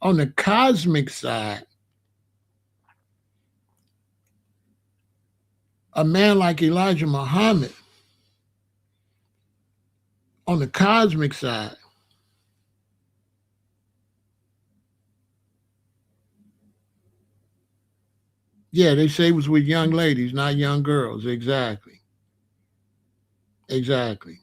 on the cosmic side, a man like Elijah Muhammad, on the cosmic side, yeah, they say it was with young ladies, not young girls. Exactly. Exactly.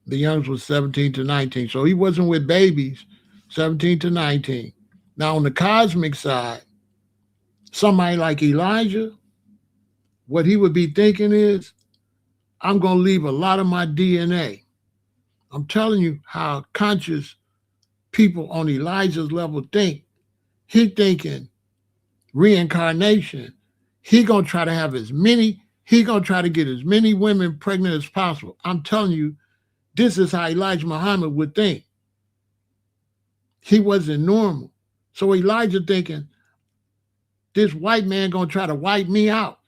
The youngs was 17 to 19. So he wasn't with babies, 17 to 19. Now, on the cosmic side, somebody like Elijah, what he would be thinking is, I'm going to leave a lot of my DNA. I'm telling you how conscious people on Elijah's level think. He thinking reincarnation. He going to try to have he going to try to get as many women pregnant as possible. I'm telling you, this is how Elijah Muhammad would think. He wasn't normal. So Elijah thinking, this white man going to try to wipe me out.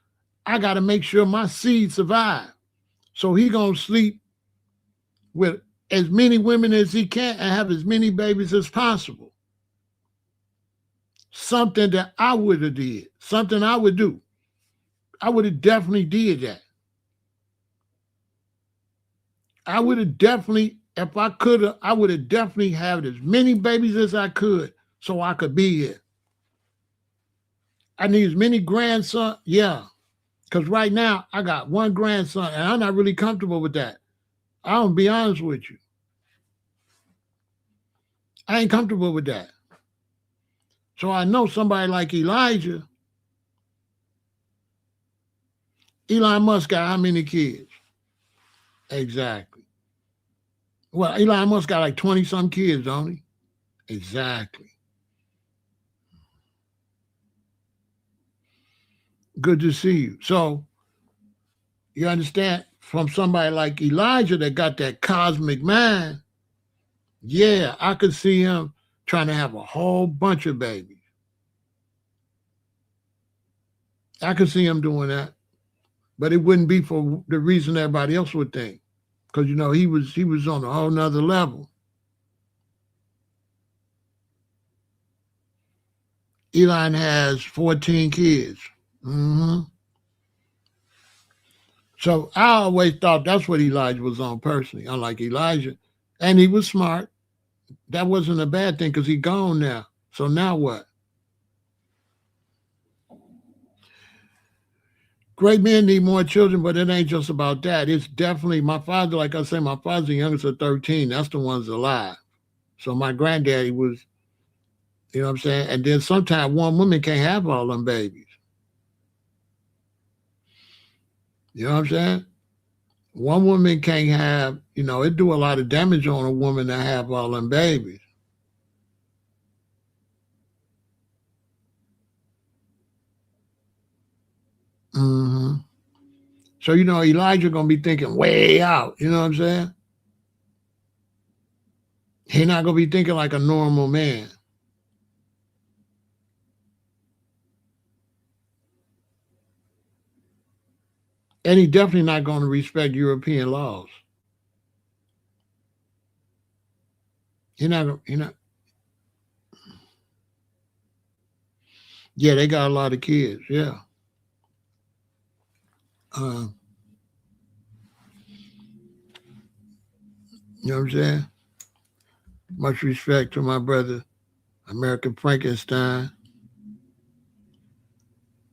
I got to make sure my seed survive. So he going to sleep with as many women as he can and have as many babies as possible. Something that I would have did, something I would do. I would have definitely did that. I would have definitely, if I could have, I would have definitely had as many babies as I could so I could be here. I need as many grandsons, yeah, Because right now, I got one grandson, and I'm not really comfortable with that. I'll be honest with you. I ain't comfortable with that. So I know somebody like Elijah, Elon Musk got how many kids? Exactly. Well, Elon Musk got like 20 some kids, don't he? Exactly. Good to see you. So you understand, from somebody like Elijah that got that cosmic mind, yeah, I could see him trying to have a whole bunch of babies. I could see him doing that, but it wouldn't be for the reason everybody else would think, because he was on a whole nother level. Elon has 14 kids. Hmm. So I always thought that's what Elijah was on personally, unlike Elijah, and he was smart. That wasn't a bad thing because he gone now. So now what? Great men need more children, but it ain't just about that. It's definitely my father. Like I say, my father's the youngest of 13. That's the ones alive. So my granddaddy was, you know what I'm saying? And then sometimes one woman can't have all them babies. You know what I'm saying? One woman can't have, it do a lot of damage on a woman to have all them babies. Hmm. So, Elijah gonna be thinking way out, you know what I'm saying? He not gonna be thinking like a normal man. And he definitely not gonna respect European laws. He not. Yeah, they got a lot of kids. Yeah. Uh, you know what I'm saying? Much respect to my brother, American Frankenstein,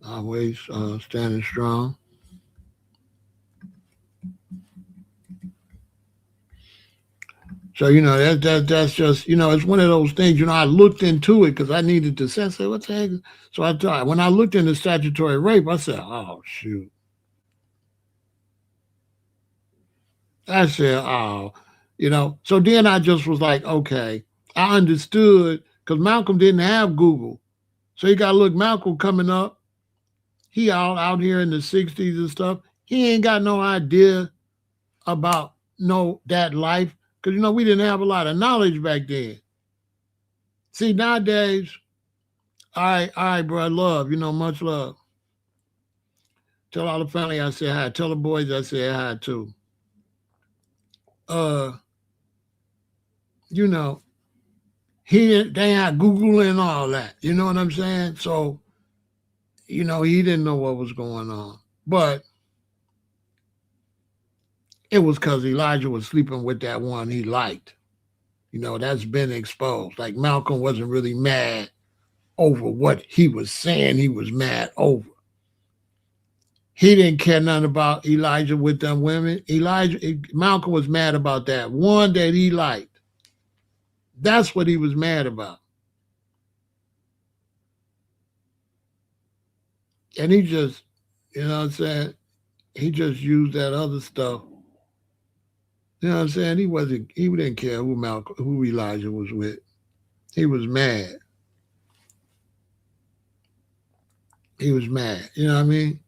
always standing strong. So that's just it's one of those things. I looked into it because I needed to say, what the heck? So I thought when I looked into statutory rape, I said, oh shoot. I said, oh, So then I just was like, okay, I understood because Malcolm didn't have Google, so you got to look Malcolm coming up. He all out here in the '60s and stuff. He ain't got no idea about that life because we didn't have a lot of knowledge back then. See, nowadays, all right, bro, love, much love. Tell all the family I said hi. Tell the boys I said hi too. Uh, you know, they had Google and all that. You know what I'm saying? So, he didn't know what was going on. But it was because Elijah was sleeping with that one he liked. That's been exposed. Like Malcolm wasn't really mad over what he was saying he was mad over. He didn't care nothing about Elijah with them women. Malcolm was mad about that one that he liked. That's what he was mad about. And he just, you know what I'm saying? He just used that other stuff. You know what I'm saying? He didn't care who Elijah was with. He was mad. He was mad. You know what I mean?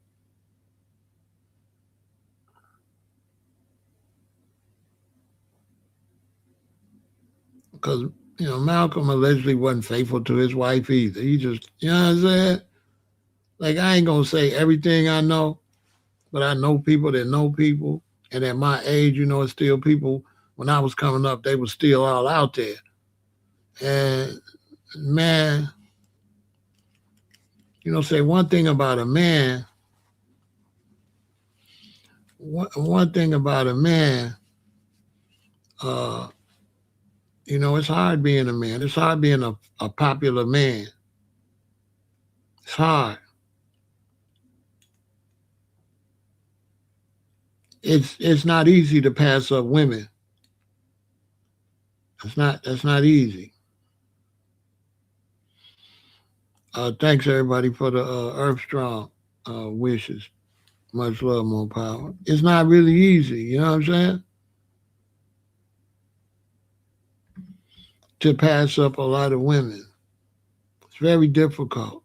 Because, Malcolm allegedly wasn't faithful to his wife either. He just, you know what I'm saying? Like, I ain't going to say everything I know, but I know people that know people. And at my age, it's still people, when I was coming up, they were still all out there. And man, say one thing about a man, one thing about a man, uh, it's hard being a man. It's hard being a popular man. It's hard. It's not easy to pass up women. That's not easy. Thanks everybody for the Earth Strong wishes. Much love, more power. It's not really easy, you know what I'm saying? To pass up a lot of women. It's very difficult.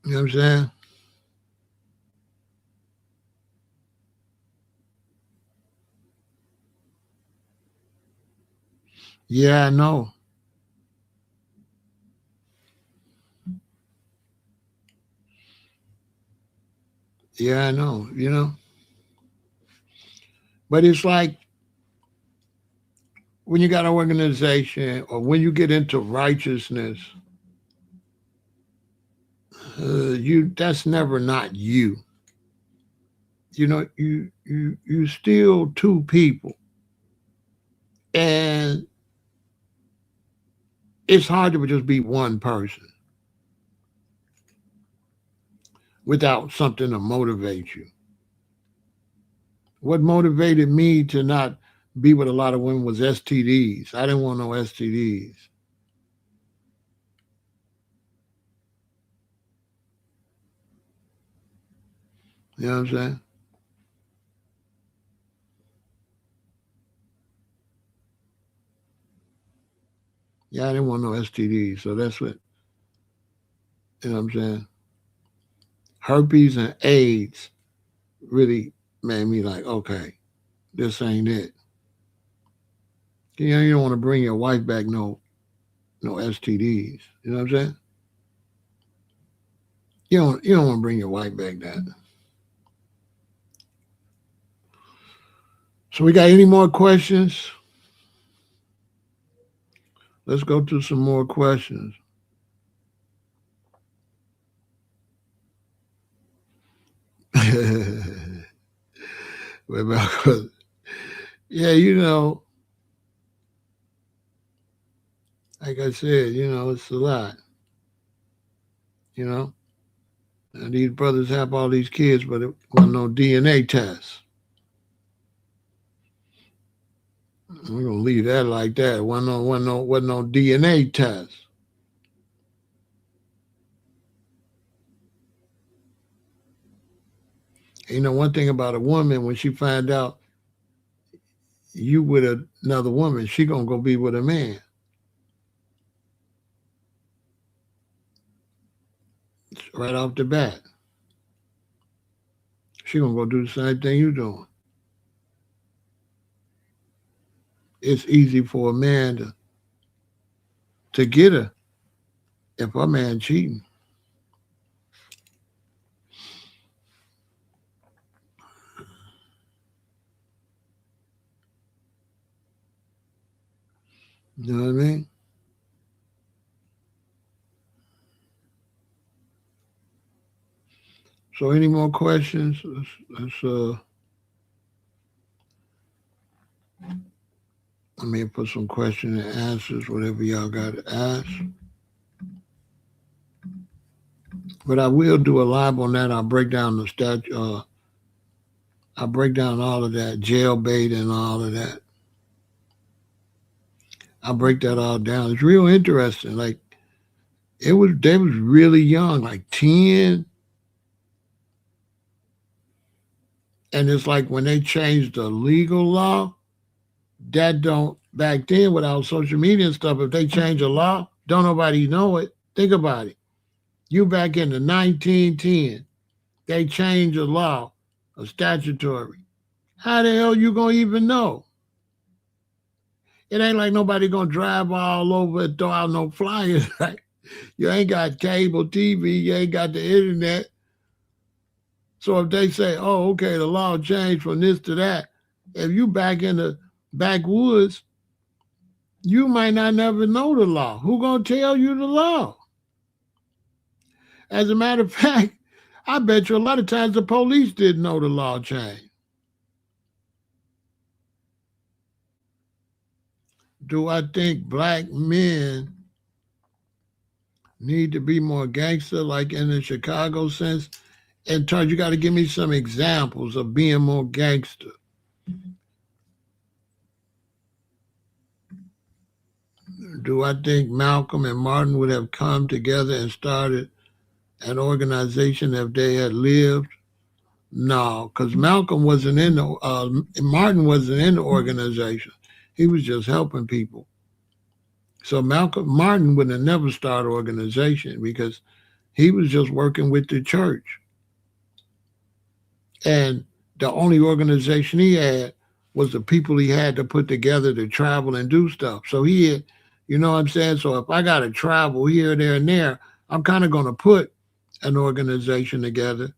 You know what I'm saying? Yeah, I know. Yeah, I know. You know, but it's like when you got an organization or when you get into righteousness, you that's never not you. You know, you still two people, and it's hard to just be one person without something to motivate you. What motivated me to not be with a lot of women was STDs. I didn't want no STDs. You know what I'm saying? Yeah, I didn't want no STDs. So that's what, you know what I'm saying? Herpes and AIDS really made me like, okay, this ain't it. You know, you don't want to bring your wife back no STDs. You know what I'm saying? You don't want to bring your wife back that. So we got any more questions? Let's go to some more questions. Yeah, you know, like I said, you know, it's a lot. You know, and these brothers have all these kids, but it wasn't no DNA test. We're gonna leave that like that. Wasn't no DNA test. You know, one thing about a woman when she find out you with another woman, she gonna go be with a man right off the bat. She gonna go do the same thing you doing. It's easy for a man to get her if a man cheating. You know what I mean? So, any more questions? Let me put some question and answers, whatever y'all got to ask. But I will do a live on that. I'll break down the statue. I'll break down all of that, jailbait and all of that. I'll break that all down. It's real interesting. Like they was really young, like 10. And it's like when they changed the legal law, that don't back then without social media and stuff, if they change a law, don't nobody know it. Think about it. You back in the 1910, they changed a law, a statutory. How the hell you gonna even know? It ain't like nobody gonna drive all over and throw out no flyers. Like you ain't got cable TV, you ain't got the internet. So if they say, "Oh, okay, the law changed from this to that," if you back in the backwoods, you might not never know the law. Who gonna tell you the law? As a matter of fact, I bet you a lot of times the police didn't know the law changed. Do I think black men need to be more gangster, like in the Chicago sense? And Todd, you got to give me some examples of being more gangster. Do I think Malcolm and Martin would have come together and started an organization if they had lived? No, because Malcolm wasn't in the, Martin wasn't in the organization. He was just helping people. So Martin would have never started an organization because he was just working with the church. And the only organization he had was the people he had to put together to travel and do stuff. So he had, you know what I'm saying? So if I got to travel here, there, and there, I'm kind of going to put an organization together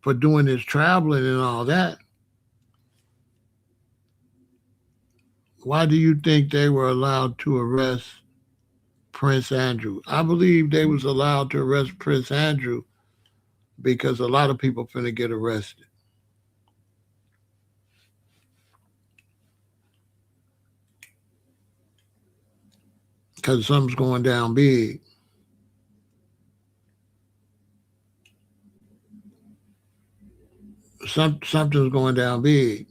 for doing this traveling and all that. Why do you think they were allowed to arrest Prince Andrew? I believe they was allowed to arrest Prince Andrew because a lot of people finna get arrested. Because something's going down big. Something's going down big.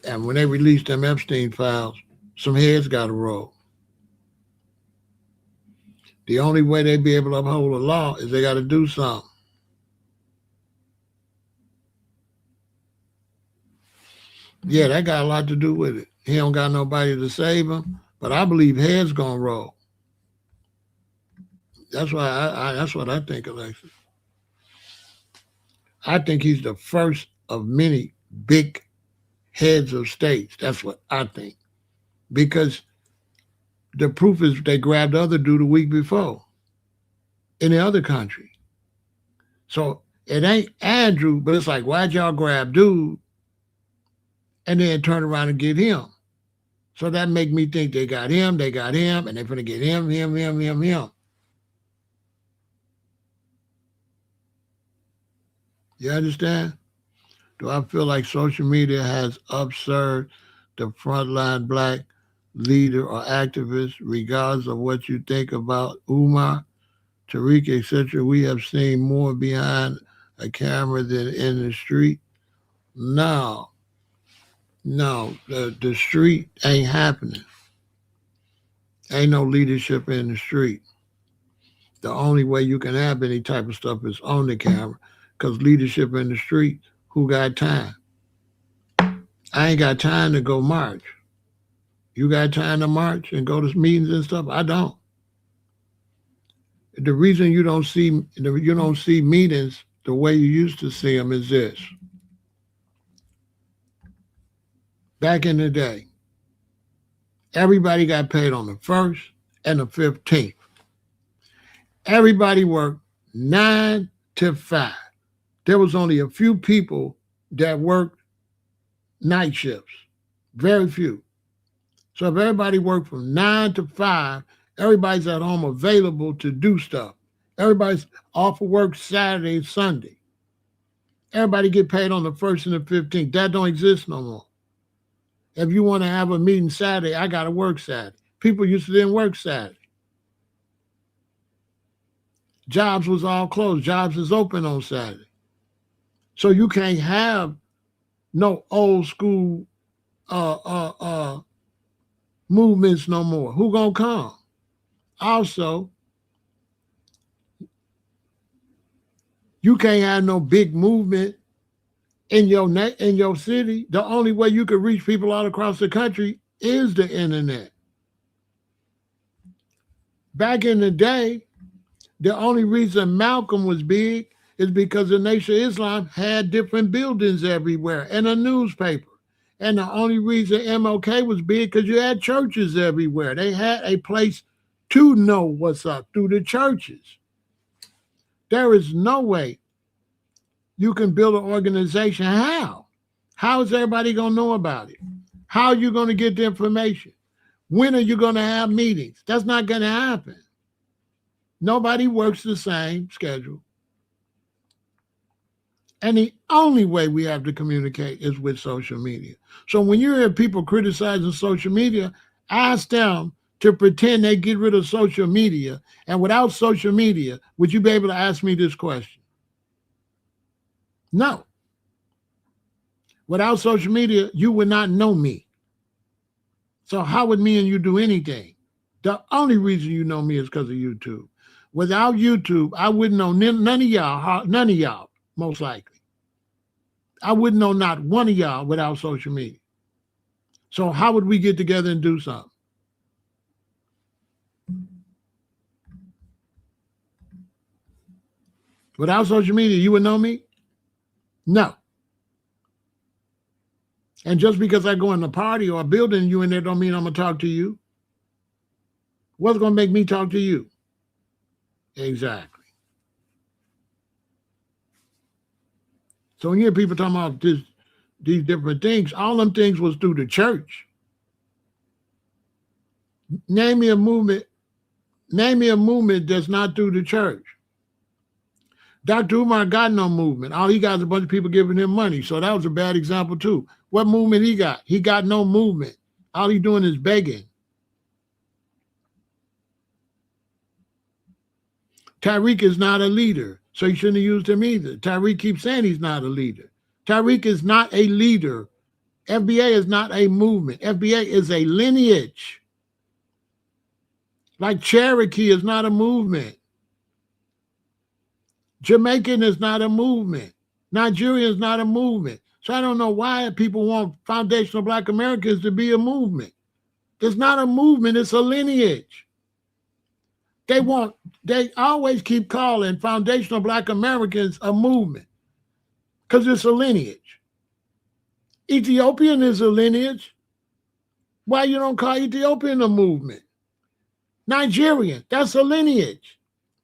And when they release them Epstein files, some heads got to roll. The only way they be able to uphold the law is they got to do something. Yeah, that got a lot to do with it. He don't got nobody to save him, but I believe heads gonna roll. That's why that's what I think, Alexis. I think he's the first of many big heads of states. That's what I think. Because the proof is they grabbed the other dude a week before in the other country. So it ain't Andrew, but it's like, why'd y'all grab dude and then turn around and get him? So that make me think they got him, and they're finna get him. You understand? Do I feel like social media has absurd the frontline black leader or activist, regardless of what you think about Umar, Tariq, etc.? We have seen more behind a camera than in the street. No, the street ain't happening. Ain't no leadership in the street. The only way you can have any type of stuff is on the camera, because leadership in the street, who got time? I ain't got time to go march. You got time to march and go to meetings and stuff? I don't. The reason you don't see meetings the way you used to see them is this. Back in the day, everybody got paid on the 1st and the 15th. Everybody worked 9 to 5. There was only a few people that worked night shifts. Very few. So if everybody worked from 9 to 5, everybody's at home available to do stuff. Everybody's off of work Saturday and Sunday. Everybody get paid on the 1st and the 15th. That don't exist no more. If you want to have a meeting Saturday, I got to work Saturday. People used to then work Saturday. Jobs was all closed. Jobs is open on Saturday. So you can't have no old school movements no more. Who gonna come? Also, you can't have no big movement in your city. The only way you can reach people all across the country is the internet. Back in the day, the only reason Malcolm was big is because the Nation of Islam had different buildings everywhere and a newspaper. And the only reason MLK was big because you had churches everywhere. They had a place to know what's up through the churches. There is no way you can build an organization. How? How is everybody going to know about it? How are you going to get the information? When are you going to have meetings? That's not going to happen. Nobody works the same schedule. And the only way we have to communicate is with social media. So when you hear people criticizing social media, ask them to pretend they get rid of social media. And without social media, would you be able to ask me this question? No. Without social media, you would not know me. So how would me and you do anything? The only reason you know me is because of YouTube. Without YouTube, I wouldn't know none of y'all, most likely. I wouldn't know not one of y'all without social media. So how would we get together and do something? Without social media, you would know me? No. And just because I go in a party or a building, you in there don't mean I'm going to talk to you. What's going to make me talk to you? Exactly. So when you hear people talking about these different things, all them things was through the church. Name me a movement that's not through the church. Dr. Umar got no movement. All he got is a bunch of people giving him money. So that was a bad example too. What movement he got? He got no movement. All he doing is begging. Tariq is not a leader, so you shouldn't have used him either. Tariq keeps saying he's not a leader. Tariq is not a leader. FBA is not a movement. FBA is a lineage. Like Cherokee is not a movement. Jamaican is not a movement. Nigerian is not a movement. So I don't know why people want foundational Black Americans to be a movement. It's not a movement, it's a lineage. They always keep calling foundational Black Americans a movement because it's a lineage. Ethiopian is a lineage. Why you don't call Ethiopian a movement? Nigerian, that's a lineage.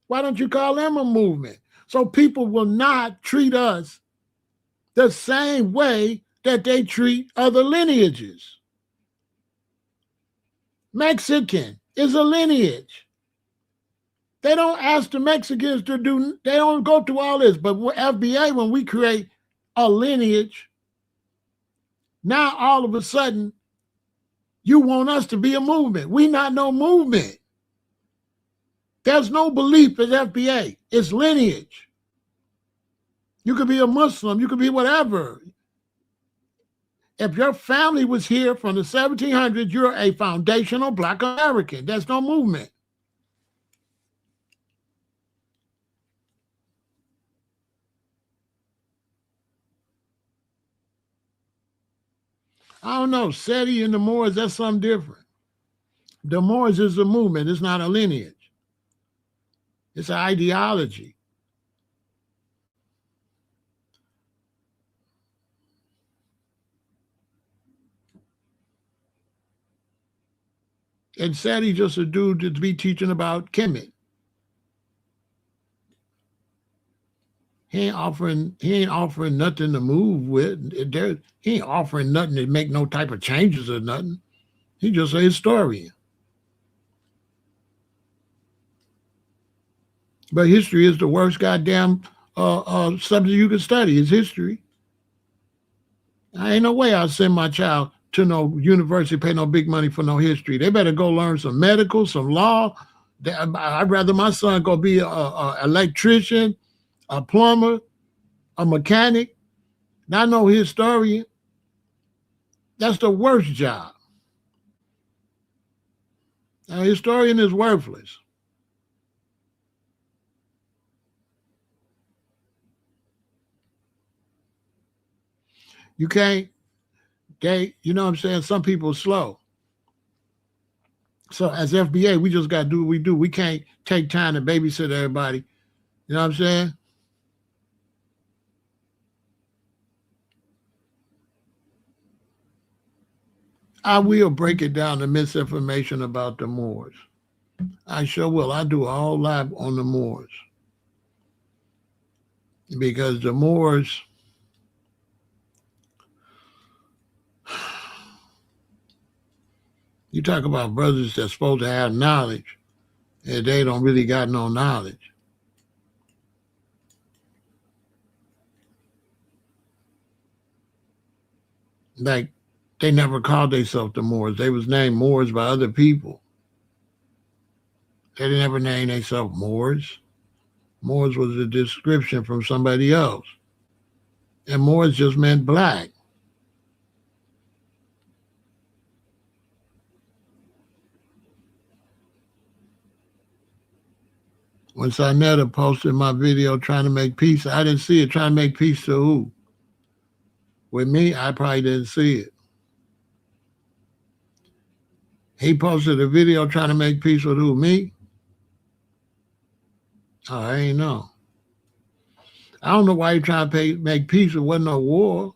Why don't you call them a movement? So people will not treat us the same way that they treat other lineages. Mexican is a lineage. They don't ask the Mexicans to do, they don't go through all this. But with FBA, when we create a lineage, now all of a sudden, you want us to be a movement. We not no movement. There's no belief in FBA. It's lineage. You could be a Muslim. You could be whatever. If your family was here from the 1700s, you're a foundational Black American. There's no movement. I don't know. SETI and the Moors, that's something different. The Moors is a movement. It's not a lineage. It's an ideology. And SETI just a dude to be teaching about Kemet. He ain't offering nothing to move with. He ain't offering nothing to make no type of changes or nothing. He just a historian. But history is the worst goddamn subject you can study is history. I ain't no way I'll send my child to no university, pay no big money for no history. They better go learn some medical, some law. I'd rather my son go be a electrician, a plumber, a mechanic, not no historian. That's the worst job. A historian is worthless. You can't, you know what I'm saying? Some people are slow. So as FBA, we just got to do what we do. We can't take time to babysit everybody. You know what I'm saying? I will break it down, the misinformation about the Moors. I sure will. I do a whole lot on the Moors. Because the Moors, you talk about brothers that's supposed to have knowledge, and they don't really got no knowledge. Like, they never called themselves the Moors. They was named Moors by other people. They never named themselves Moors. Moors was a description from somebody else. And Moors just meant black. When Sinetta posted my video trying to make peace, I didn't see it. Trying to make peace to who? With me, I probably didn't see it. He posted a video trying to make peace with who? Me? Oh, I ain't know. I don't know why you trying to make peace. It wasn't no war.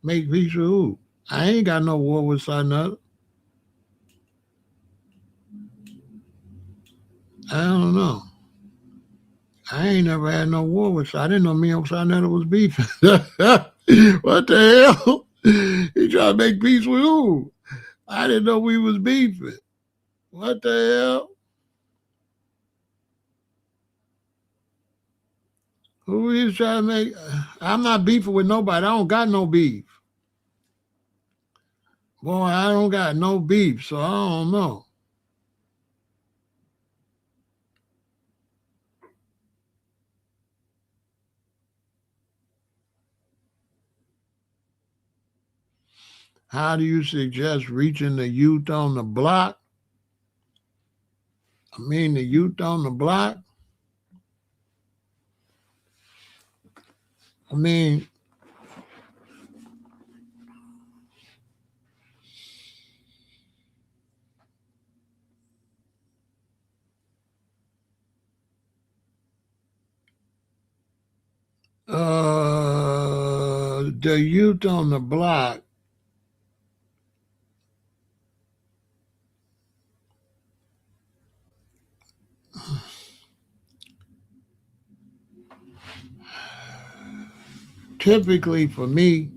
Make peace with who? I ain't got no war with Sinetta. I don't know. I ain't never had no war with. I didn't know me and Sinetta was beefing. What the hell? He trying to make peace with who? I didn't know we was beefing. What the hell? Who is trying to make? I'm not beefing with nobody. I don't got no beef. Boy, I don't got no beef, so I don't know. How do you suggest reaching the youth on the block? I mean, the youth on the block? I mean, the youth on the block, typically for me,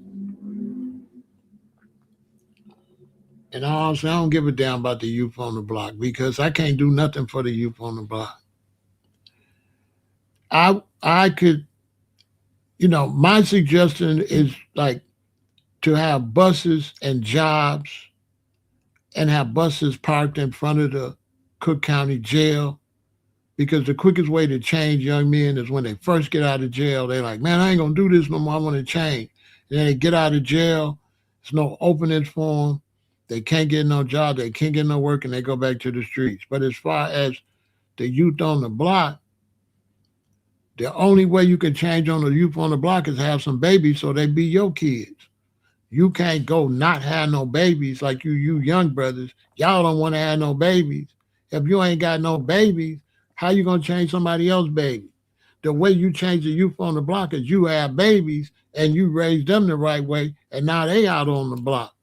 and honestly, I don't give a damn about the youth on the block because I can't do nothing for the youth on the block. I could, my suggestion is like to have buses and jobs and have buses parked in front of the Cook County Jail because the quickest way to change young men is when they first get out of jail. They're like, man, I ain't gonna do this no more. I want to change. And then they get out of jail. There's no openings for them. They can't get no job. They can't get no work, and they go back to the streets. But as far as the youth on the block, the only way you can change on the youth on the block is have some babies so they be your kids. You can't go not have no babies like you young brothers. Y'all don't want to have no babies. If you ain't got no babies, how you gonna change somebody else's baby? The way you change the youth on the block is you have babies and you raise them the right way, and now they out on the block.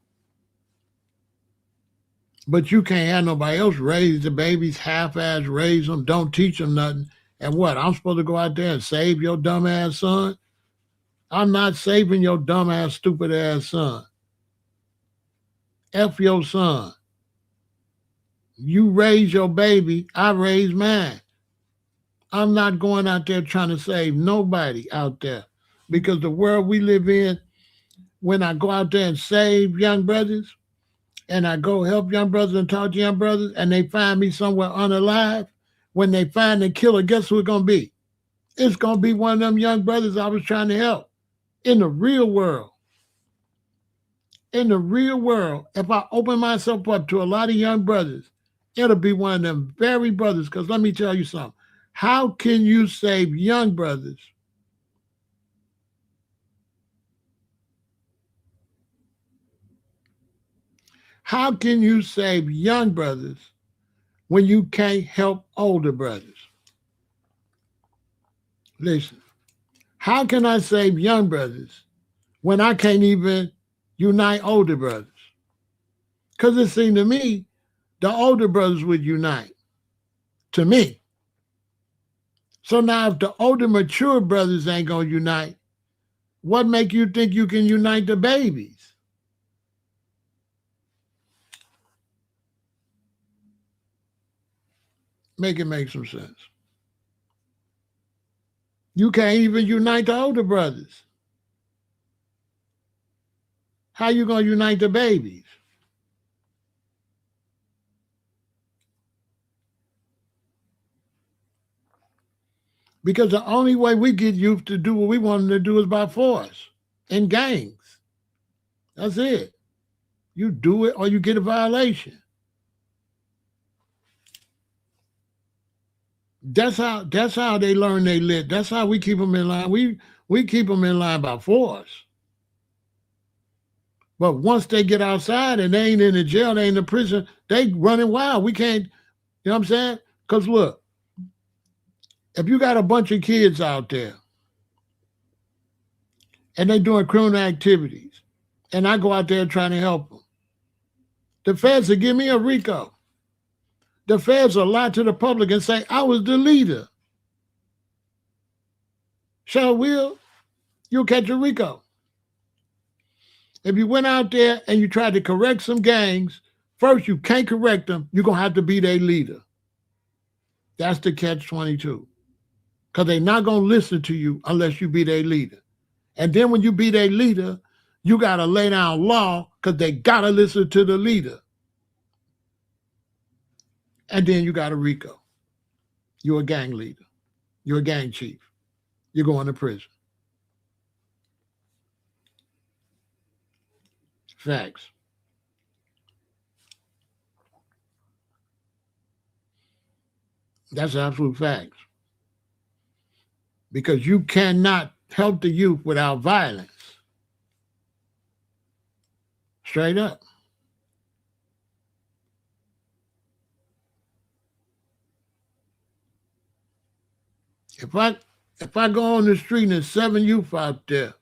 But you can't have nobody else raise the babies, half-ass raise them, don't teach them nothing. And what? I'm supposed to go out there and save your dumb ass son? I'm not saving your dumb ass, stupid ass son. F your son. You raise your baby, I raise mine. I'm not going out there trying to save nobody out there because the world we live in, when I go out there and save young brothers and I go help young brothers and talk to young brothers and they find me somewhere unalive, when they find the killer, guess who it's going to be? It's going to be one of them young brothers I was trying to help in the real world. In the real world, if I open myself up to a lot of young brothers, it'll be one of them very brothers. Because let me tell you something. How can you save young brothers? How can you save young brothers when you can't help older brothers? Listen, how can I save young brothers when I can't even unite older brothers? Because it seemed to me the older brothers would unite. To me. So now if the older mature brothers ain't gonna unite, what make you think you can unite the babies? Make it make some sense. You can't even unite the older brothers. How you going to unite the babies? Because the only way we get youth to do what we want them to do is by force in gangs. That's it. You do it or you get a violation. That's how they learn they lit. That's how we keep them in line. We keep them in line by force. But once they get outside and they ain't in the jail, they ain't in the prison, they running wild. We can't, you know what I'm saying? Because look, if you got a bunch of kids out there and they doing criminal activities, and I go out there trying to help them, the feds will give me a RICO. The feds will lie to the public and say, I was the leader. Shall will, you'll catch a RICO. If you went out there and you tried to correct some gangs, first you can't correct them, you're going to have to be their leader. That's the catch-22. Because they're not going to listen to you unless you be their leader. And then when you be their leader, you got to lay down law because they got to listen to the leader. And then you got a RICO. You're a gang leader. You're a gang chief. You're going to prison. Facts. That's absolute facts. Because you cannot help the youth without violence. Straight up. If I go on the street and there's 7 youth out there,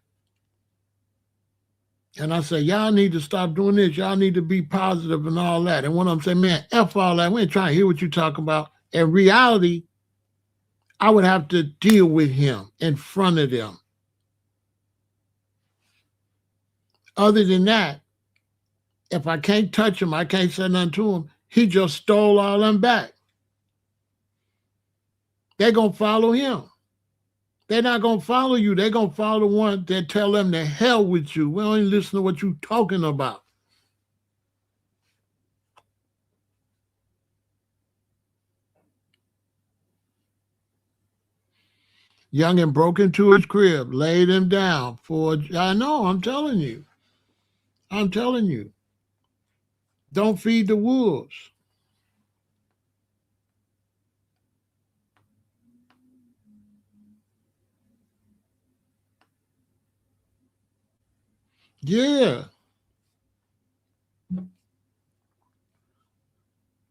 and I say, y'all need to stop doing this, y'all need to be positive and all that. And one of them say, man, F all that. We ain't trying to hear what you talking about. In reality, I would have to deal with him in front of them. Other than that, if I can't touch him, I can't say nothing to him, he just stole all them back. They're going to follow him. They're not going to follow you. They're going to follow the one that tell them to hell with you. We don't even listen to what you talking about. Youngin broke into his crib, laid him down for, I know, I'm telling you. I'm telling you. Don't feed the wolves. Yeah.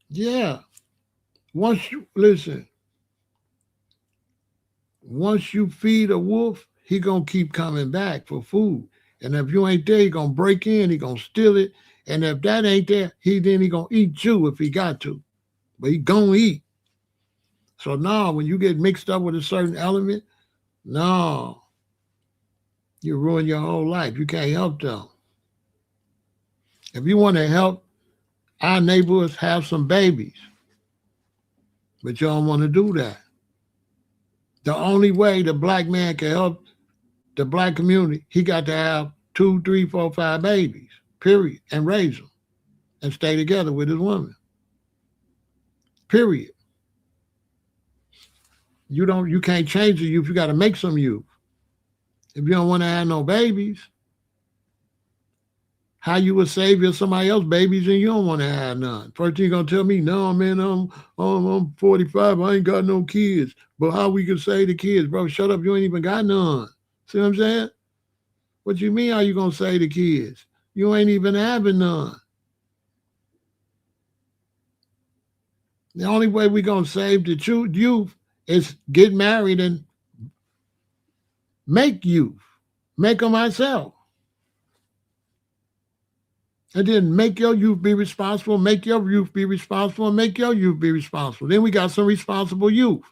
Yeah. Once you feed a wolf, he gonna keep coming back for food. And if you ain't there, he gonna break in, he gonna steal it. And if that ain't there, he gonna eat you if he got to. But he gonna eat. So now when you get mixed up with a certain element, no, you ruin your whole life. You can't help them. If you want to help our neighborhoods have some babies, but you don't want to do that. The only way the black man can help the black community, he got to have 2, 3, 4, 5 babies, period, and raise them and stay together with his woman. Period. You can't change the youth. You got to make some youth. If you don't want to have no babies, how you would save your somebody else's babies and you don't want to have none? First thing you're gonna tell me, no, man, I'm 45, I ain't got no kids. But how we can save the kids, bro? Shut up, you ain't even got none. See what I'm saying? What you mean? How you gonna save the kids? You ain't even having none. The only way we gonna save the youth is get married and make youth, make them ourselves. And then make your youth be responsible, make your youth be responsible, and make your youth be responsible. Then we got some responsible youth.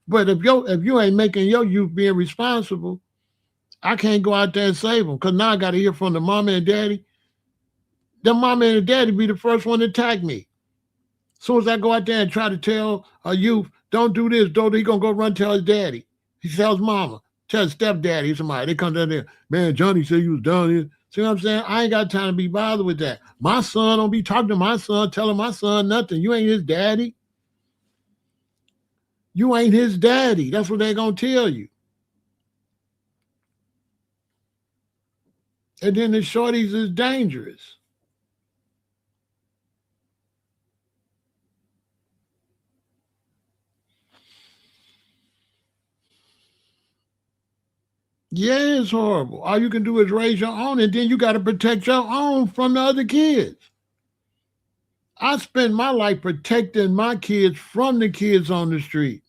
But if you ain't making your youth being responsible, I can't go out there and save them. Because now I got to hear from the mama and daddy. The mama and the daddy be the first one to attack me. As soon as I go out there and try to tell a youth, don't do this, don't, he going to go run tell his daddy. He tells mama, tell his stepdaddy, somebody. They come down there, man, Johnny said you was down here See what I'm saying? I ain't got time to be bothered with that. My son don't be talking to my son, telling my son nothing. You ain't his daddy. You ain't his daddy. That's what they're going to tell you. And then the shorties is dangerous. Yeah, it's horrible. All you can do is raise your own, and then you got to protect your own from the other kids. I spend my life protecting my kids from the kids on the street.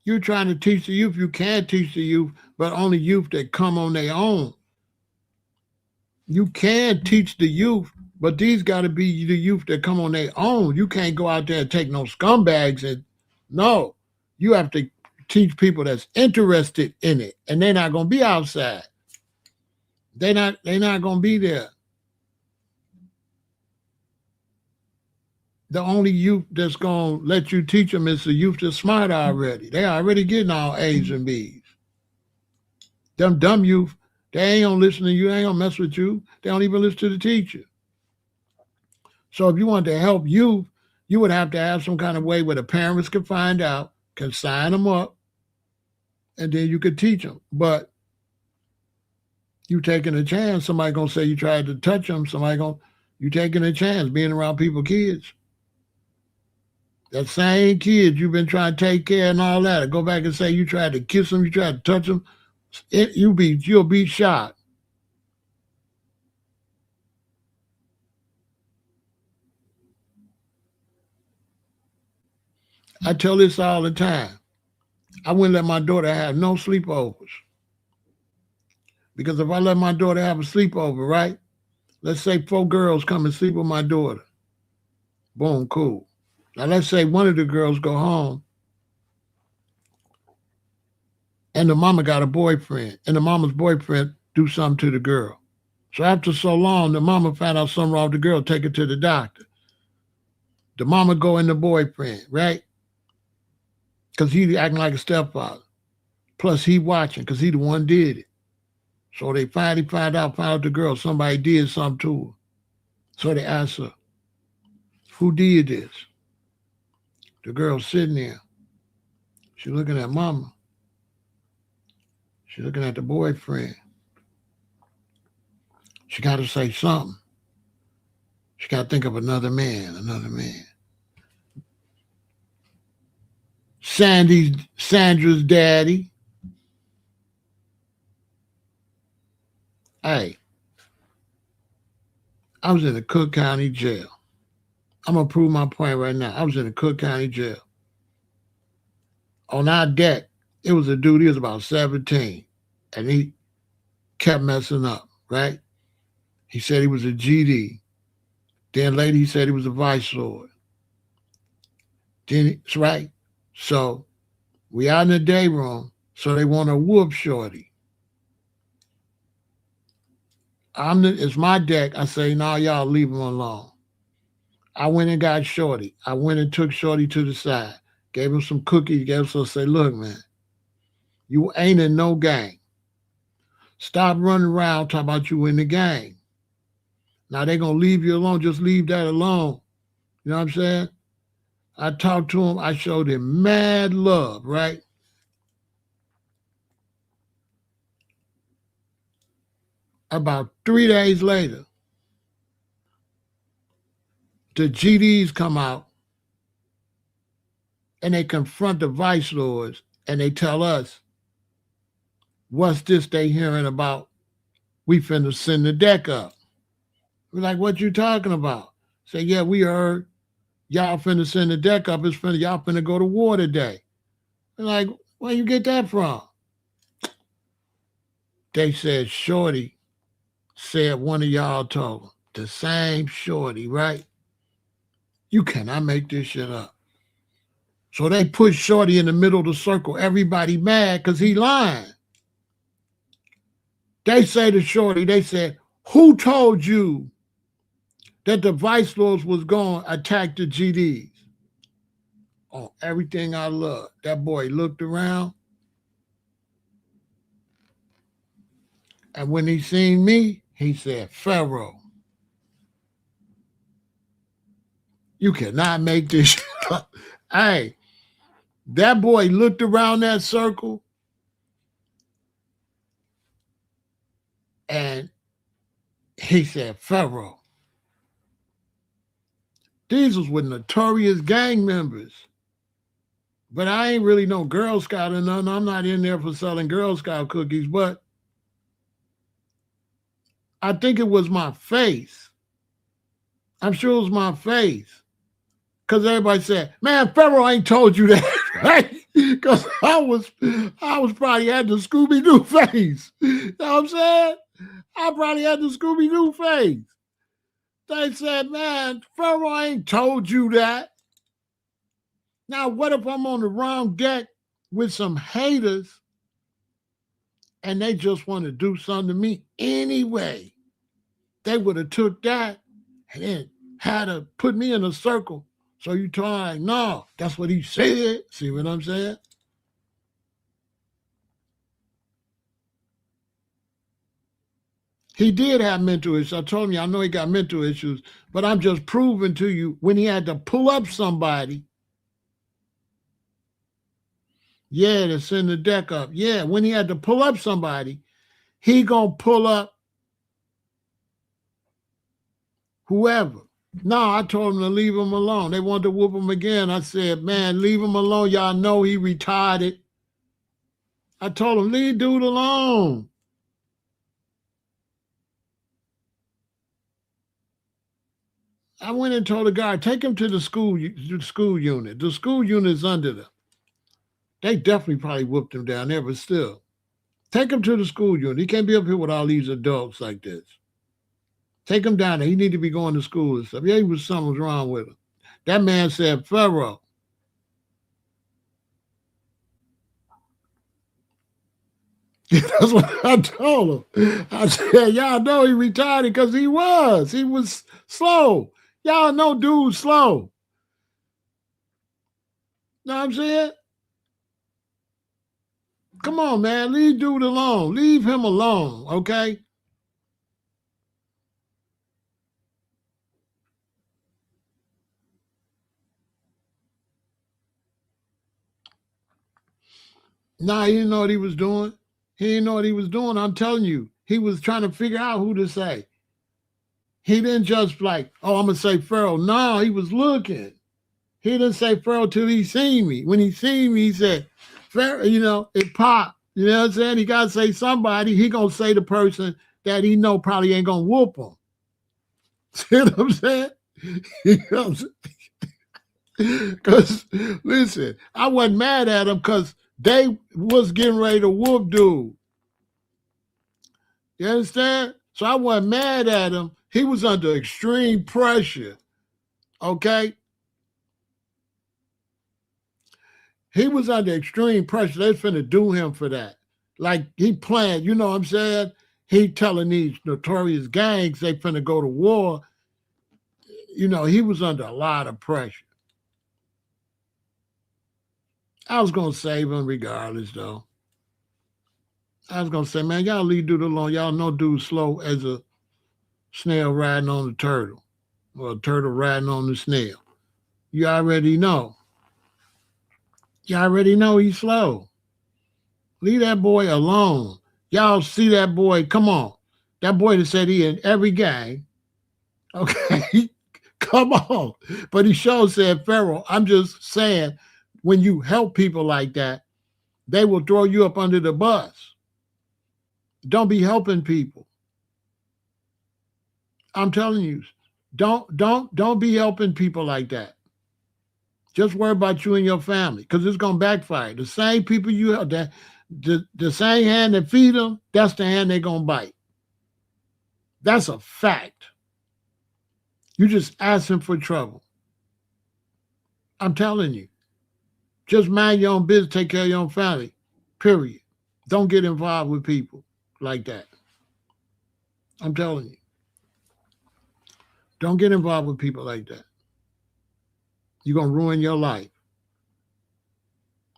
You're trying to teach the youth. You can teach the youth, but only youth that come on their own. You can teach the youth, but these got to be the youth that come on their own. You can't go out there and take no scumbags. And no, you have to teach people that's interested in it, and they're not going to be outside. They're not going to be there. The only youth that's going to let you teach them is the youth that's smart already. They already getting all A's and B's. Them dumb youth, they ain't going to listen to you. They ain't going to mess with you. They don't even listen to the teacher. So if you want to help youth, you would have to have some kind of way where the parents can find out, can sign them up, and then you could teach them. But you taking a chance, somebody going to say you tried to touch them. You taking a chance being around people, kids. That same kid you've been trying to take care and all that, go back and say you tried to kiss them, you tried to touch them, you'll be shot. I tell this all the time. I wouldn't let my daughter have no sleepovers. Because if I let my daughter have a sleepover, right? Let's say 4 girls come and sleep with my daughter. Boom, cool. Now let's say one of the girls go home and the mama got a boyfriend and the mama's boyfriend do something to the girl. So after so long, the mama found out something wrong with the girl, take her to the doctor. The mama go in the boyfriend, right? Because he acting like a stepfather. Plus he watching because he the one did it. So they finally found out the girl, somebody did something to her. So they asked her, who did this? The girl sitting there. She looking at mama. She looking at the boyfriend. She got to say something. She got to think of another man. Sandra's daddy. Hey, I was in the Cook County jail. I'm going to prove my point right now. I was in the Cook County jail. On our deck, it was a dude, he was about 17, and he kept messing up, right? He said he was a GD. Then later he said he was a vice lord. Then, right? So we out in the day room, so they want to whoop shorty. It's my deck. I say, no, y'all leave him alone. I went and got shorty. I went and took shorty to the side, gave him some cookies, say, look, man, you ain't in no gang. Stop running around talking about you in the gang. Now they're going to leave you alone. Just leave that alone. You know what I'm saying? I talked to him. I showed him mad love, right? About 3 days later, the GDs come out and they confront the vice lords and they tell us, what's this they hearing about? We finna send the deck up. We're like, what you talking about? Say, yeah, we heard y'all finna send the deck up. Y'all finna go to war today. We're like, where you get that from? They said, shorty said one of y'all told them. The same shorty, right? You cannot make this shit up. So they put shorty in the middle of the circle. Everybody mad because he lying. They say to shorty, they said, who told you that the vice lords was going to attack the GDs? on everything I love. That boy looked around, and when he seen me, he said, Pharaoh, you cannot make this shit up. Hey, that boy looked around that circle, and he said, Pharaoh, these was with notorious gang members. But I ain't really no Girl Scout or nothing. I'm not in there for selling Girl Scout cookies, but I think it was my face. I'm sure it was my face. Because everybody said, man, Pharaoh ain't told you that, right? Because I was probably had the Scooby-Doo face. You know what I'm saying? I probably had the Scooby-Doo face. They said, man, Pharaoh ain't told you that. Now, what if I'm on the wrong deck with some haters and they just want to do something to me anyway? They would have took that and then had to put me in a circle. So you told like, no, that's what he said. See what I'm saying? He did have mental issues. I told him, I know he got mental issues, but I'm just proving to you when he had to pull up somebody, yeah, to send the deck up. Yeah, when he had to pull up somebody, he gonna pull up whoever. No, I told him to leave him alone. They wanted to whoop him again. I said, man, leave him alone. Y'all know he retarded. I told him, leave dude alone. I went and told the guy, take him to the school unit. The school unit is under them. They definitely probably whooped him down there, but still. Take him to the school unit. He can't be up here with all these adults like this. Take him down there. He need to be going to school and stuff. Yeah, something was wrong with him. That man said, Pharaoh. That's what I told him. I said, y'all know he retarded because he was. He was slow. Y'all know dude's slow. Know what I'm saying? Come on, man. Leave dude alone. Leave him alone, okay? Nah, he didn't know what he was doing. He didn't know what he was doing. I'm telling you. He was trying to figure out who to say. He didn't just like, oh, I'm going to say Pharaoh. No, he was looking. He didn't say Pharaoh till he seen me. When he seen me, he said, Pharaoh, it popped. You know what I'm saying? He got to say somebody. He going to say the person that he know probably ain't going to whoop him. See what I'm saying? Because, listen, I wasn't mad at him because they was getting ready to whoop dude. You understand? So I wasn't mad at him. He was under extreme pressure. Okay? He was under extreme pressure. They finna do him for that. Like he planned, you know what I'm saying? He telling these notorious gangs they finna go to war. He was under a lot of pressure. I was gonna save him regardless, though. I was gonna say, man, y'all leave dude alone. Y'all know dude slow as a snail riding on a turtle, or a turtle riding on the snail. You already know. You already know he's slow. Leave that boy alone. Y'all see that boy? Come on. That boy that said he in every gang. Okay. Come on. But he sure said, Pharaoh, I'm just saying, when you help people like that, they will throw you up under the bus. Don't be helping people. I'm telling you, don't be helping people like that. Just worry about you and your family because it's gonna backfire. The same people you help, the same hand that feed them, that's the hand they're gonna bite. That's a fact. You just asking for trouble. I'm telling you. Just mind your own business, take care of your own family. Period. Don't get involved with people like that. I'm telling you. Don't get involved with people like that. You're gonna ruin your life.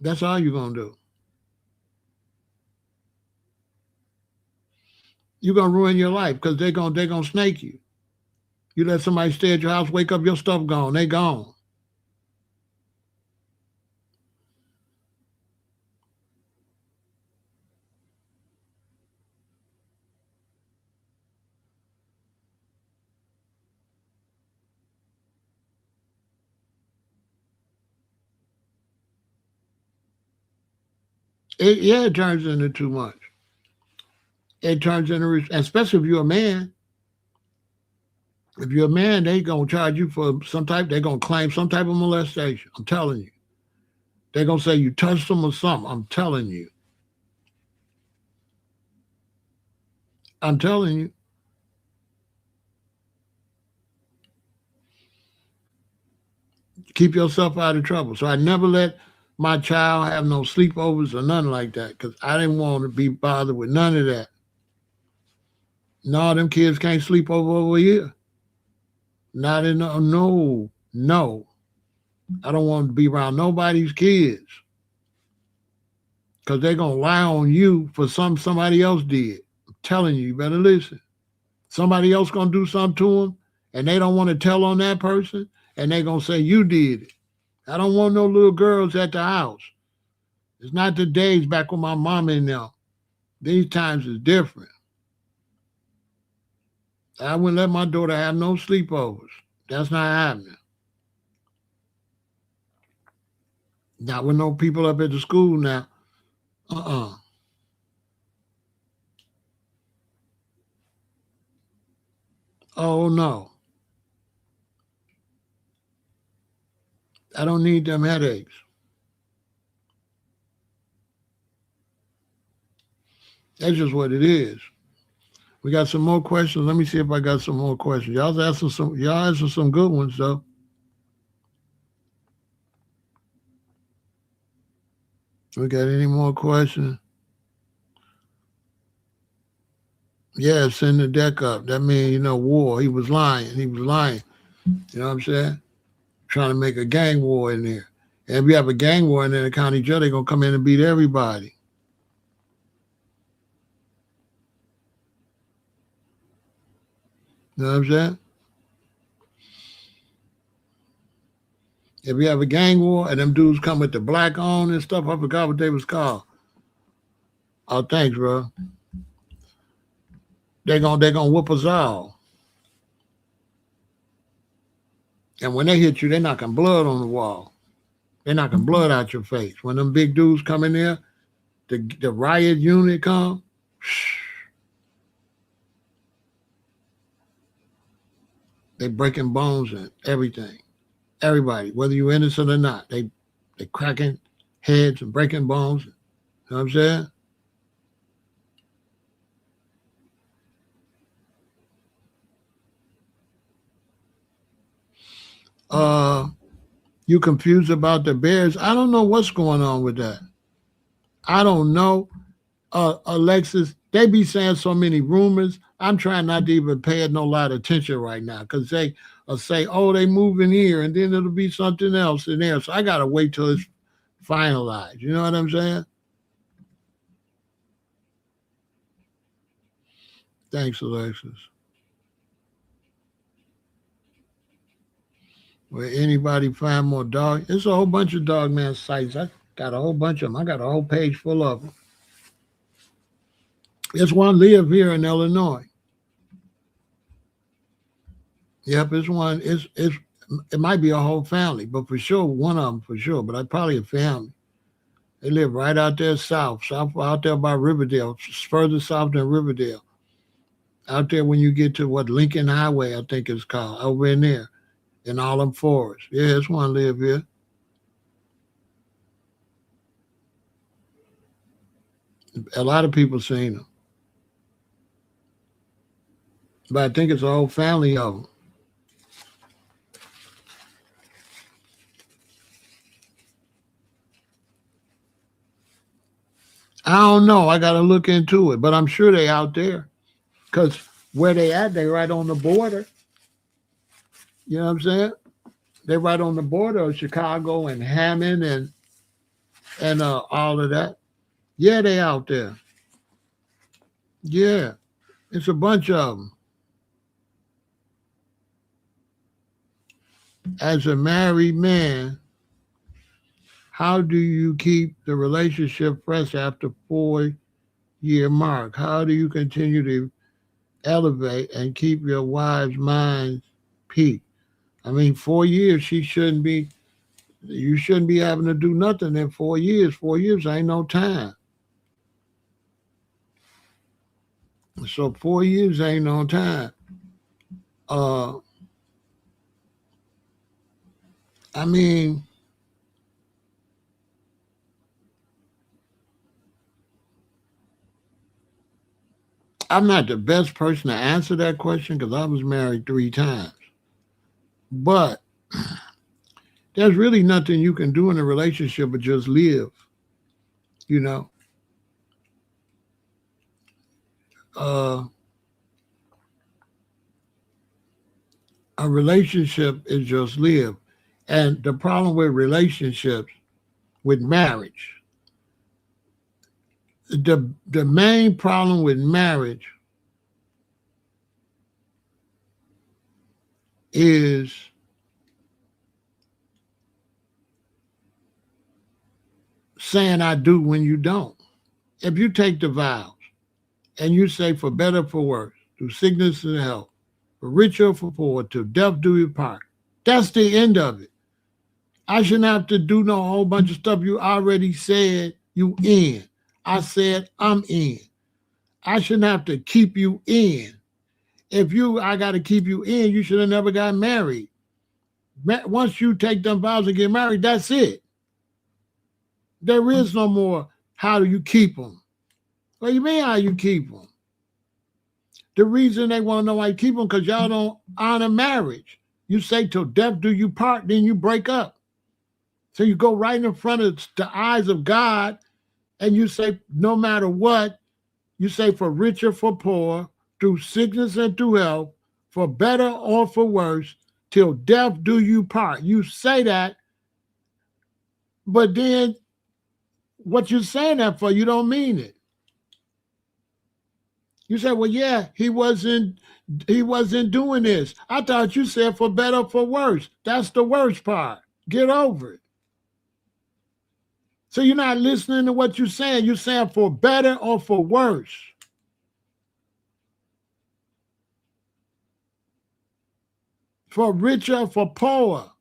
That's all you're gonna do. You're gonna ruin your life because they're gonna snake you. You let somebody stay at your house, wake up, your stuff gone. They gone. Yeah, it turns into too much. It turns into, especially if you're a man. If you're a man, they gonna charge you for some type. They're gonna claim some type of molestation. I'm telling you. They're gonna say you touched them or something. I'm telling you. I'm telling you. Keep yourself out of trouble. So I never let my child have no sleepovers or nothing like that because I didn't want to be bothered with none of that. No, them kids can't sleep over here. Not in no. I don't want to be around nobody's kids because they're gonna lie on you for somebody else did. I'm telling you, you better listen. Somebody else gonna do something to them, and they don't want to tell on that person, and they gonna say you did it. I don't want no little girls at the house. It's not the days back with my mama and them. These times is different. I wouldn't let my daughter have no sleepovers. That's not happening. Not with no people up at the school now. Uh-uh. Oh no. I don't need them headaches. That's just what it is. We got some more questions. Let me see if I got some more questions. Y'all answering some good ones though. We got any more questions? Yeah, send the deck up. That means, war. He was lying. He was lying. You know what I'm saying? Trying to make a gang war in there. And if you have a gang war in there, the county jail, they're going to come in and beat everybody. You know what I'm saying? If you have a gang war and them dudes come with the black on and stuff, I forgot what they was called. Oh, thanks, bro. They're gonna whoop us all. And when they hit you, they're knocking blood on the wall. They're knocking blood out your face. When them big dudes come in there, the riot unit come, they breaking bones and everything. Everybody, whether you're innocent or not, they cracking heads and breaking bones. You know what I'm saying? Uh, you confused about the Bears? I don't know what's going on with that. I don't know. Alexis, they be saying so many rumors. I'm trying not to even pay it no lot of attention right now because they say, oh, they moving here, and then it'll be something else in there. So I gotta wait till it's finalized. You know what I'm saying? Thanks, Alexis. Where anybody find more dog? It's a whole bunch of dog man sites. I got a whole bunch of them. I got a whole page full of them. There's one live here in Illinois. Yep, it's one. It might be a whole family, but for sure one of them for sure. But I probably a family. They live right out there south out there by Riverdale, further south than Riverdale. Out there when you get to what Lincoln Highway, I think it's called, over in there, in all them forests. Yeah, it's one live here. A lot of people seen them, but I think it's a whole family of them. I don't know. I got to look into it, but I'm sure they out there because where they at, they right on the border. You know what I'm saying? They right on the border of Chicago and Hammond and and all of that. Yeah, they out there. Yeah, it's a bunch of them. As a married man, how do you keep the relationship fresh after 4-year mark? How do you continue to elevate and keep your wife's mind peaked? I mean, 4 years, you shouldn't be having to do nothing in 4 years. 4 years ain't no time. So 4 years ain't no time. Uh, I mean, I'm not the best person to answer that question because I was married 3 times. But there's really nothing you can do in a relationship but just live. You know, uh, a relationship is just live. And the problem with relationships, with marriage, the main problem with marriage is saying I do when you don't. If you take the vows and you say for better for worse, through sickness and health, for richer or for poor, till death do you part. That's the end of it. I shouldn't have to do no whole bunch of stuff you already said you in. I said I'm in. I shouldn't have to keep you in. If I got to keep you in, you should have never got married. Once you take them vows and get married, that's it. There is no more how do you keep them. What do you mean how you keep them? The reason they want to know how you keep them because y'all don't honor marriage. You say till death do you part, then you break up. So you go right in front of the eyes of God and you say, no matter what, you say for richer, for poor, through sickness and through health, for better or for worse, till death do you part. You say that, but then what you're saying that for, you don't mean it. You say, well, yeah, he wasn't doing this. I thought you said for better or for worse. That's the worst part. Get over it. So you're not listening to what you're saying. You're saying for better or for worse. For richer, for poor.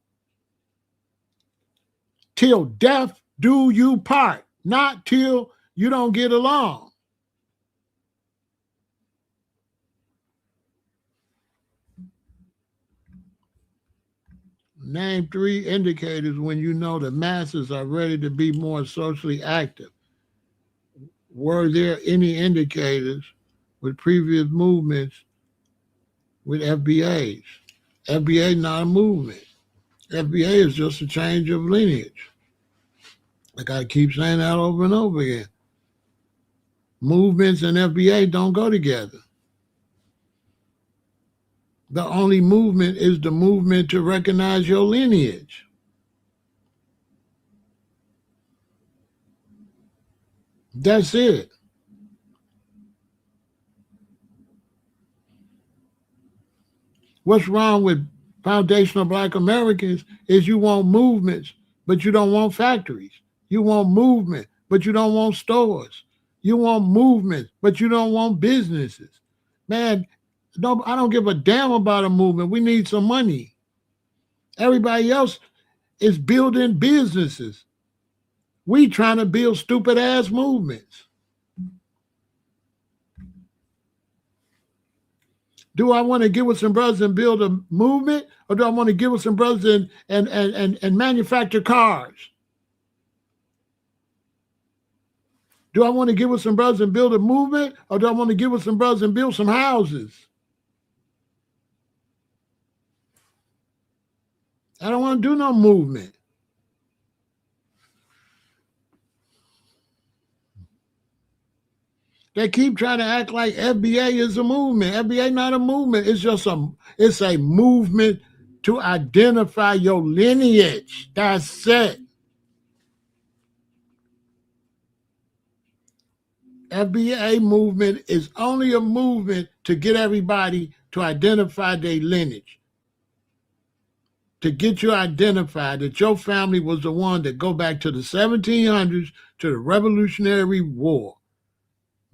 Till death do you part. Not till you don't get along. Name 3 indicators when you know the masses are ready to be more socially active. Were there any indicators with previous movements with FBAs? FBA is not a movement. FBA is just a change of lineage. Like I keep saying that over and over again. Movements and FBA don't go together. The only movement is the movement to recognize your lineage. That's it. What's wrong with foundational Black Americans is you want movements, but you don't want factories. You want movement, but you don't want stores. You want movement, but you don't want businesses. Man, no, I don't give a damn about a movement. We need some money. Everybody else is building businesses. We trying to build stupid ass movements. Do I want to get with some brothers and build a movement, or do I want to get with some brothers and manufacture cars? Do I want to get with some brothers and build a movement, or do I want to get with some brothers and build some houses? I don't want to do no movement. They keep trying to act like FBA is a movement. FBA not a movement. It's a movement to identify your lineage. That's it. FBA movement is only a movement to get everybody to identify their lineage, to get you identified that your family was the one that go back to the 1700s, to the Revolutionary War,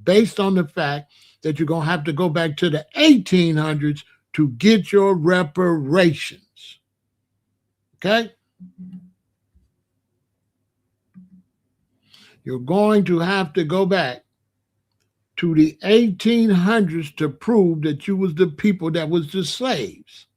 based on the fact that you're going to have to go back to the 1800s to get your reparations. Okay? You're going to have to go back to the 1800s to prove that you was the people that was the slaves.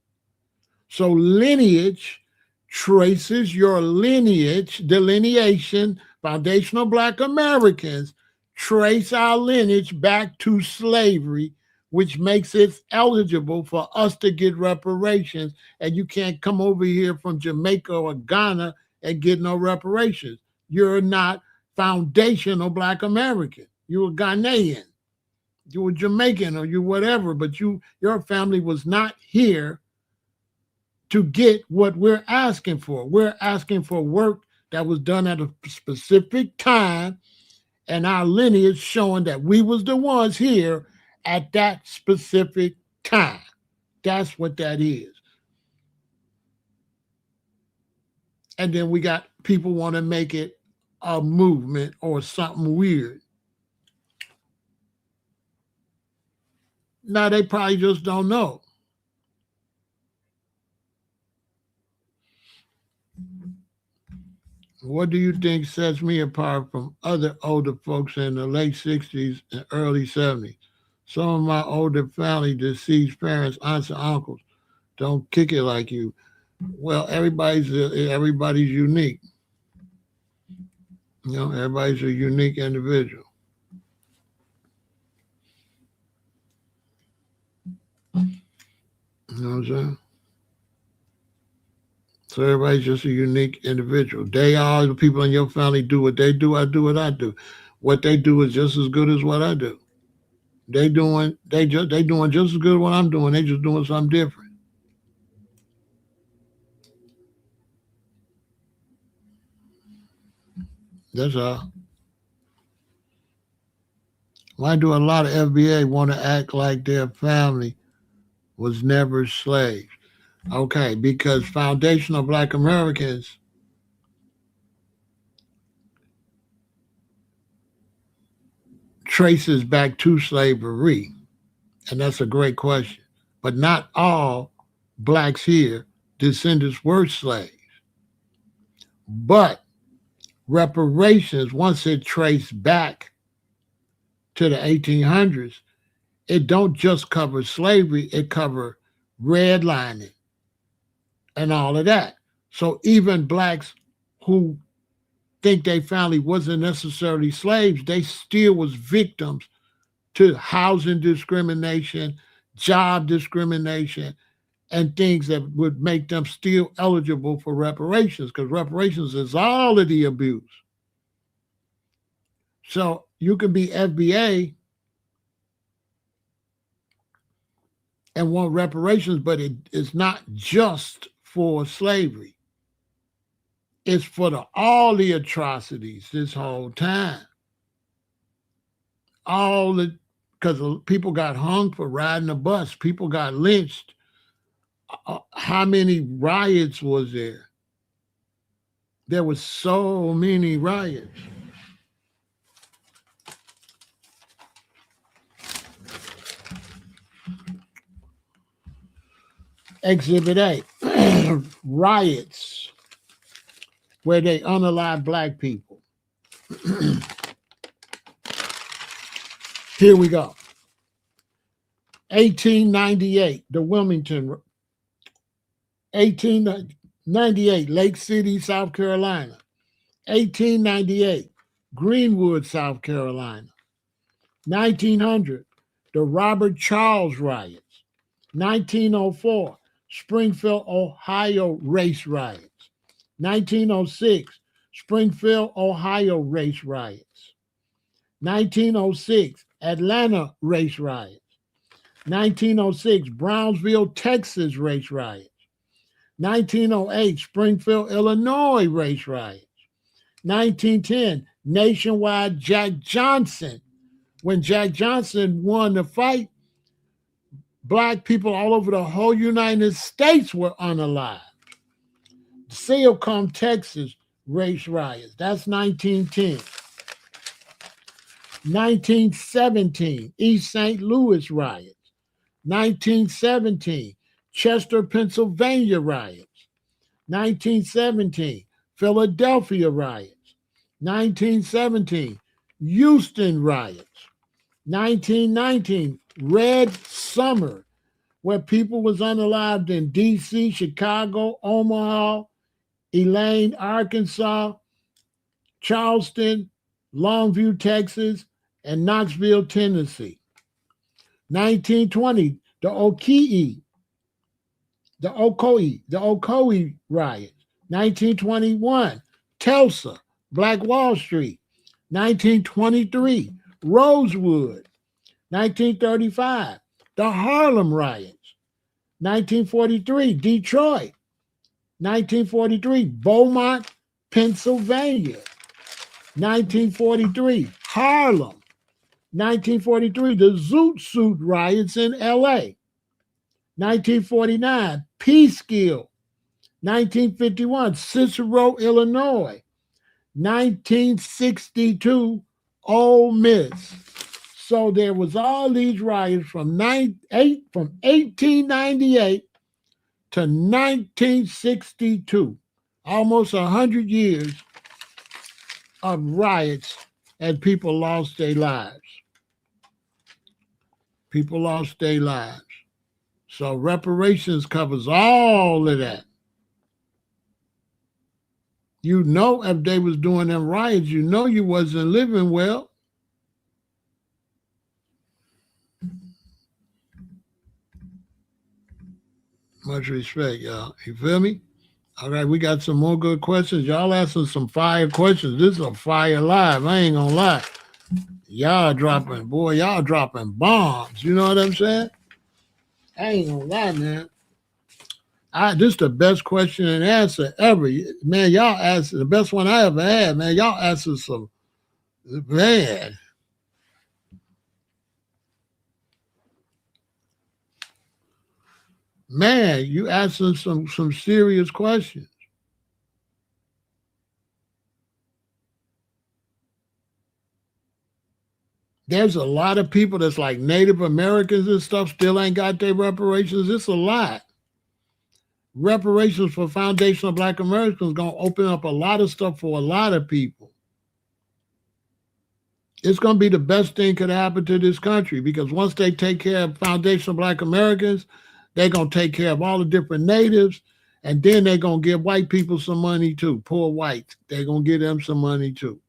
So lineage traces your lineage, delineation, foundational Black Americans trace our lineage back to slavery, which makes it eligible for us to get reparations. And you can't come over here from Jamaica or Ghana and get no reparations. You're not foundational Black American. You're a Ghanaian. You were Jamaican or you whatever, but your family was not here to get what we're asking for. We're asking for work that was done at a specific time, and our lineage showing that we was the ones here at that specific time. That's what that is. And then we got people want to make it a movement or something weird. Now, they probably just don't know. What do you think sets me apart from other older folks in the late 60s and early 70s? Some of my older family, deceased parents, aunts, and uncles, don't kick it like you. Well, everybody's unique. You know, everybody's a unique individual. You know what I'm saying? So everybody's just a unique individual. The people in your family do what they do, I do what I do. What they do is just as good as what I do. They doing just as good as what I'm doing. They just doing something different. That's all. Why do a lot of FBA want to act like their family was never slaves? Okay, because foundational Black Americans traces back to slavery. And that's a great question. But not all Blacks here, descendants, were slaves. But reparations, once it traced back to the 1800s, it don't just cover slavery, it cover redlining and all of that. So even Blacks who think their family wasn't necessarily slaves, they still was victims to housing discrimination, job discrimination, and things that would make them still eligible for reparations, because reparations is all of the abuse. So you can be FBA and want reparations, but it's not just for slavery. It's for all the atrocities this whole time. Because people got hung for riding a bus. People got lynched. How many riots was there? There was so many riots. Exhibit A, riots where they unalived Black people. Here we go. 1898, the Wilmington. 1898, Lake City, South Carolina. 1898, Greenwood, South Carolina. 1900, the Robert Charles riots. 1904, Springfield, Ohio race riots. 1906, Springfield, Ohio race riots. 1906, Atlanta race riots. 1906, Brownsville, Texas race riots. 1908, Springfield, Illinois race riots. 1910, nationwide Jack Johnson When Jack Johnson won the fight, black people all over the whole United States were unalive. Sealcom, Texas, race riots. That's 1910. 1917, East St. Louis riots. 1917, Chester, Pennsylvania riots. 1917, Philadelphia riots. 1917, Houston riots. 1919, Red Summer, where people was unalived in D.C., Chicago, Omaha, Elaine, Arkansas, Charleston, Longview, Texas, and Knoxville, Tennessee. 1920, the Ocoee riots. 1921, Tulsa, Black Wall Street. 1923, Rosewood. 1935, the Harlem riots. 1943, Detroit. 1943, Beaumont, Pennsylvania. 1943, Harlem. 1943, the Zoot Suit riots in L.A. 1949, Peekskill. 1951, Cicero, Illinois. 1962, Ole Miss. So there was all these riots from 1898 to 1962, almost 100 years of riots, and people lost their lives. People lost their lives. So reparations covers all of that. You know, if they was doing them riots, you know you wasn't living well. Much respect, y'all. You feel me? All right, we got some more good questions. Y'all asking some fire questions. This is a fire live. I ain't gonna lie. Y'all dropping bombs. You know what I'm saying? I ain't gonna lie, man. This is the best question and answer ever. Man, y'all asked the best one I ever had, man. Y'all answered some, man. Man, you asking some serious questions. There's a lot of people that's like Native Americans and stuff still ain't got their reparations. It's a lot. Reparations for foundational Black Americans going to open up a lot of stuff for a lot of people. It's going to be the best thing could happen to this country, because once they take care of foundational Black Americans, they're going to take care of all the different natives, and then they're going to give white people some money too, poor whites. They're going to give them some money too.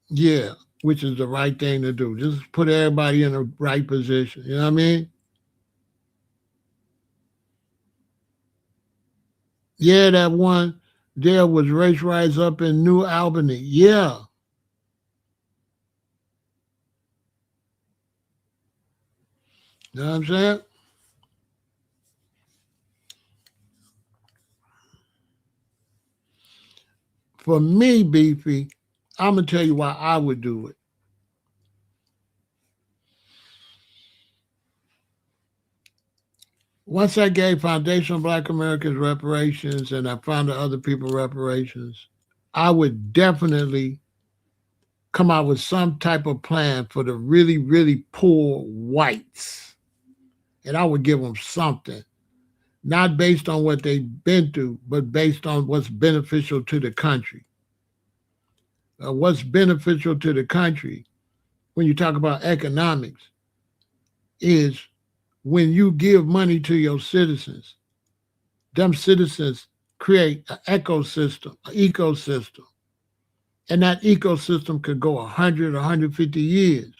Yeah, which is the right thing to do. Just put everybody in the right position. You know what I mean? Yeah, that one there was race riots up in New Albany. Yeah. You know what I'm saying? For me, Beefy, I'm going to tell you why I would do it. Once I gave foundational Black Americans reparations and I found other people reparations, I would definitely come out with some type of plan for the really, really poor whites. And I would give them something, not based on what they've been through, but based on what's beneficial to the country. What's beneficial to the country, when you talk about economics, is when you give money to your citizens, them citizens create an ecosystem. And that ecosystem could go 100, 150 years.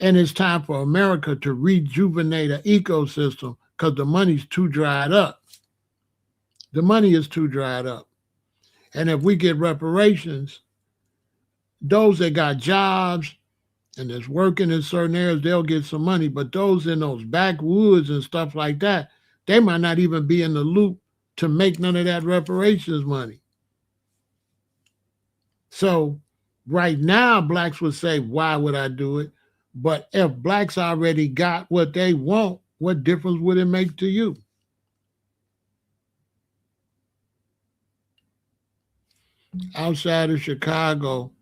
And it's time for America to rejuvenate an ecosystem, because the money's too dried up. The money is too dried up. And if we get reparations, those that got jobs and that's working in certain areas, they'll get some money. But those in those backwoods and stuff like that, they might not even be in the loop to make none of that reparations money. So right now, blacks would say, why would I do it? But if blacks already got what they want, what difference would it make to you? Outside of Chicago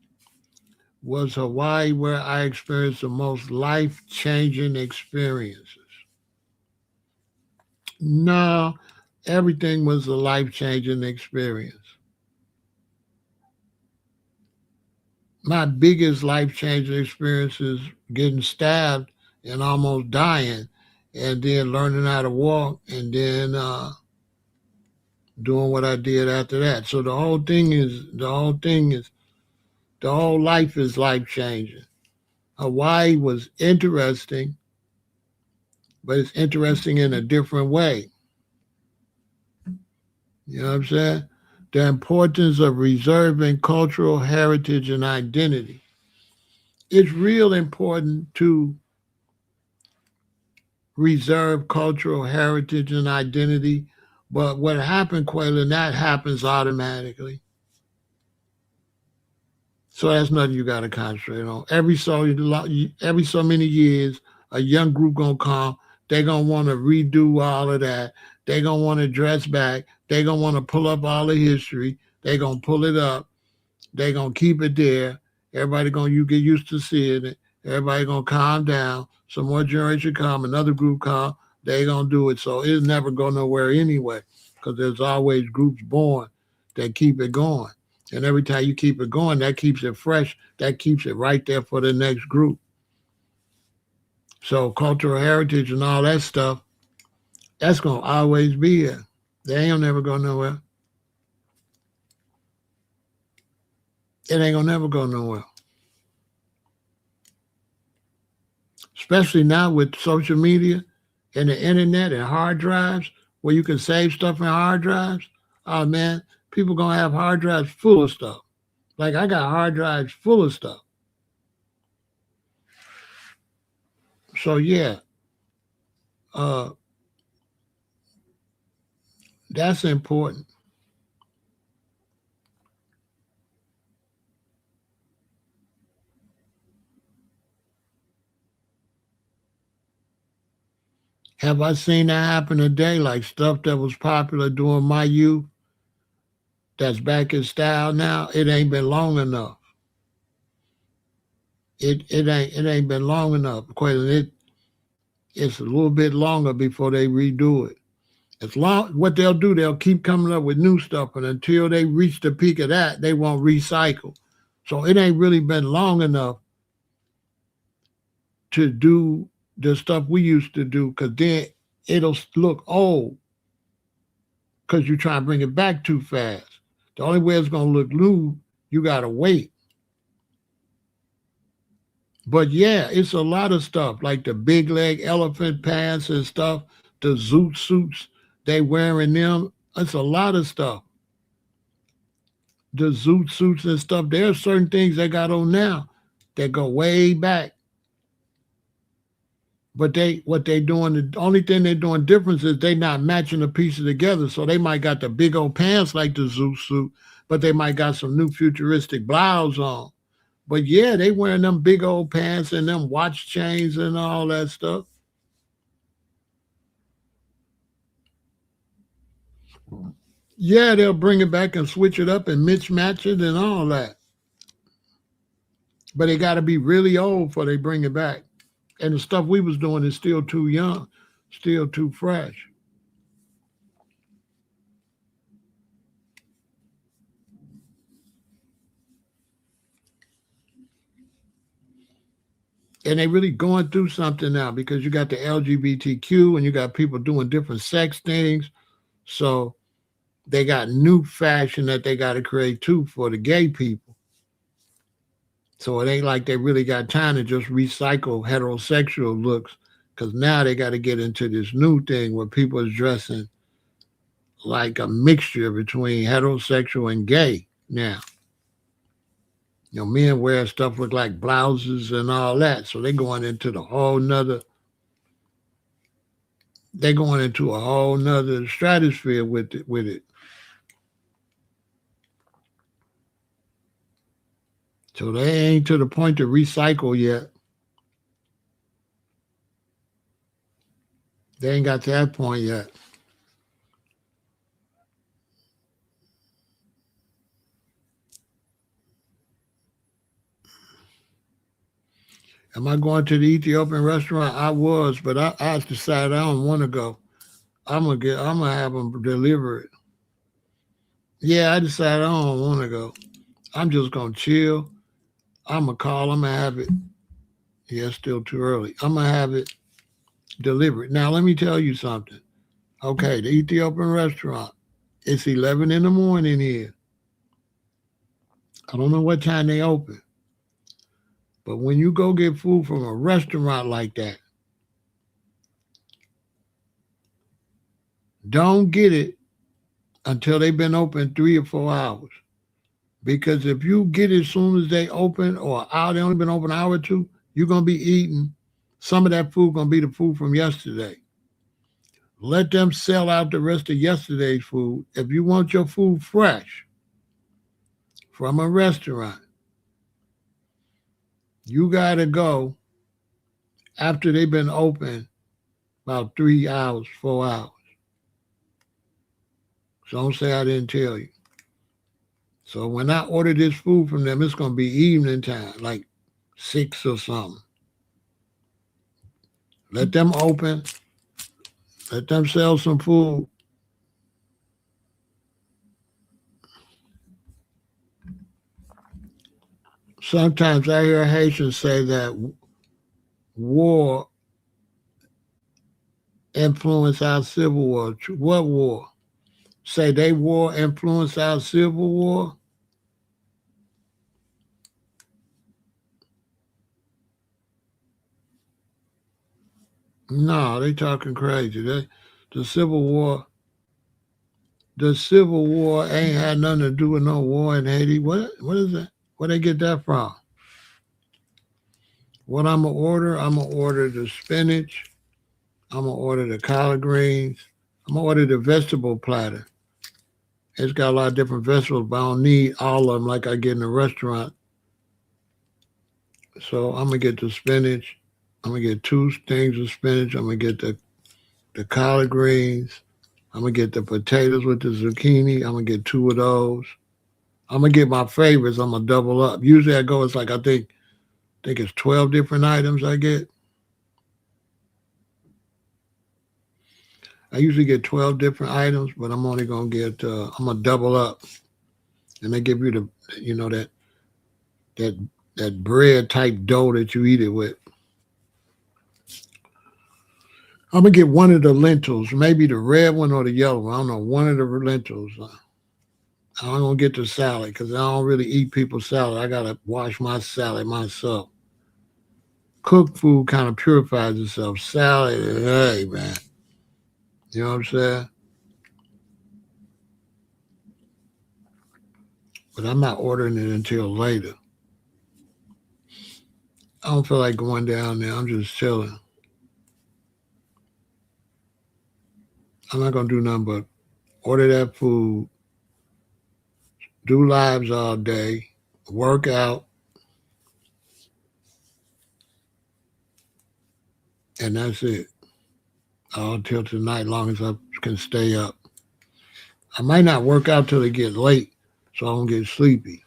was Hawaii, where I experienced the most life changing experiences. No, everything was a life changing experience. My biggest life changing experience is getting stabbed and almost dying, and then learning how to walk, and then doing what I did after that. So the whole life is life changing. Hawaii was interesting, but it's interesting in a different way. You know what I'm saying? The importance of reserving cultural heritage and identity. It's real important to reserve cultural heritage and identity, but what happened, Quayla, that happens automatically. So that's nothing you got to concentrate on. Every so many years, a young group gonna come. They gonna want to redo all of that. They gonna want to dress back. They gonna want to pull up all the history. They gonna pull it up. They gonna keep it there. Everybody gonna you get used to seeing it. Everybody gonna calm down. Some more generation come. Another group come. They gonna do it. So it's never go nowhere anyway, because there's always groups born that keep it going. And every time you keep it going, that keeps it fresh. That keeps it right there for the next group. So cultural heritage and all that stuff, that's gonna always be here. They ain't gonna never go nowhere. It ain't gonna never go nowhere. Especially now with social media and the internet and hard drives, where you can save stuff in hard drives. Oh man, people gonna have hard drives full of stuff. Like I got hard drives full of stuff. So yeah, uh, that's important. Have I seen that happen today? Like stuff that was popular during my youth that's back in style now. It ain't been long enough. It ain't been long enough. It's a little bit longer before they redo it. As long what they'll do, they'll keep coming up with new stuff, and until they reach the peak of that, they won't recycle. So it ain't really been long enough to do the stuff we used to do, because then it'll look old because you try to bring it back too fast. The only way it's gonna look new, you gotta wait. But yeah, it's a lot of stuff like the big leg elephant pants and stuff, the zoot suits they wearing them. It's a lot of stuff. The zoot suits and stuff. There are certain things they got on now that go way back. But they what they doing, the only thing they're doing difference is they not matching the pieces together. So they might got the big old pants like the zoot suit, but they might got some new futuristic blouse on. But yeah, they wearing them big old pants and them watch chains and all that stuff. Yeah, they'll bring it back and switch it up and mismatch it and all that. But they got to be really old before they bring it back. And the stuff we was doing is still too young, still too fresh. And they really going through something now because you got the LGBTQ and you got people doing different sex things. So they got new fashion that they got to create too for the gay people. So it ain't like they really got time to just recycle heterosexual looks, because now they got to get into this new thing where people is dressing like a mixture between heterosexual and gay now. You know, men wear stuff look like blouses and all that. So they're going into a whole nother stratosphere with it. So they ain't to the point to recycle yet. They ain't got to that point yet. Am I going to the Ethiopian restaurant? I was, but I decided I don't want to go. I'm gonna have them deliver it. Yeah, I decided I don't want to go. I'm just gonna chill. I'm gonna call. I'm gonna have it. Yeah, it's still too early. I'm gonna have it delivered. Now let me tell you something. Okay, the Ethiopian restaurant. It's 11 in the morning here. I don't know what time they open, but when you go get food from a restaurant like that, don't get it until they've been open 3 or 4 hours. Because if you get it as soon as they open or an hour, they only been open an hour or two, you're gonna be eating some of that food gonna be the food from yesterday. Let them sell out the rest of yesterday's food. If you want your food fresh from a restaurant, you gotta go after they've been open about 3 hours, 4 hours. So don't say I didn't tell you. So when I order this food from them, it's gonna be evening time, like 6 or something. Let them open. Let them sell some food. Sometimes I hear Haitians say that war influenced our civil war. What war? Say they war influenced our civil war? No, they talking crazy. The Civil War, the Civil War ain't had nothing to do with no war in Haiti. What is that? Where they get that from? What I'm gonna order the spinach. I'm gonna order the collard greens. I'm gonna order the vegetable platter. It's got a lot of different vegetables, but I don't need all of them like I get in a restaurant. So I'm gonna get the spinach. I'm gonna get 2 things of spinach. I'm gonna get the collard greens. I'm gonna get the potatoes with the zucchini. I'm gonna get 2 of those. I'm gonna get my favorites. I'm gonna double up. Usually I go. It's like I think it's 12 different items I get. I usually get 12 different items, but I'm only gonna get. I'm gonna double up, and they give you that that bread type dough that you eat it with. I'm gonna get one of the lentils, maybe the red one or the yellow one. I don't know. One of the lentils. I'm gonna get the salad because I don't really eat people's salad. I gotta wash my salad myself. Cooked food kind of purifies itself. Salad, hey man, you know what I'm saying? But I'm not ordering it until later. I don't feel like going down there. I'm just chilling. I'm not gonna do nothing but order that food, do lives all day, work out, and that's it. All till tonight, long as I can stay up. I might not work out till it gets late, so I don't get sleepy.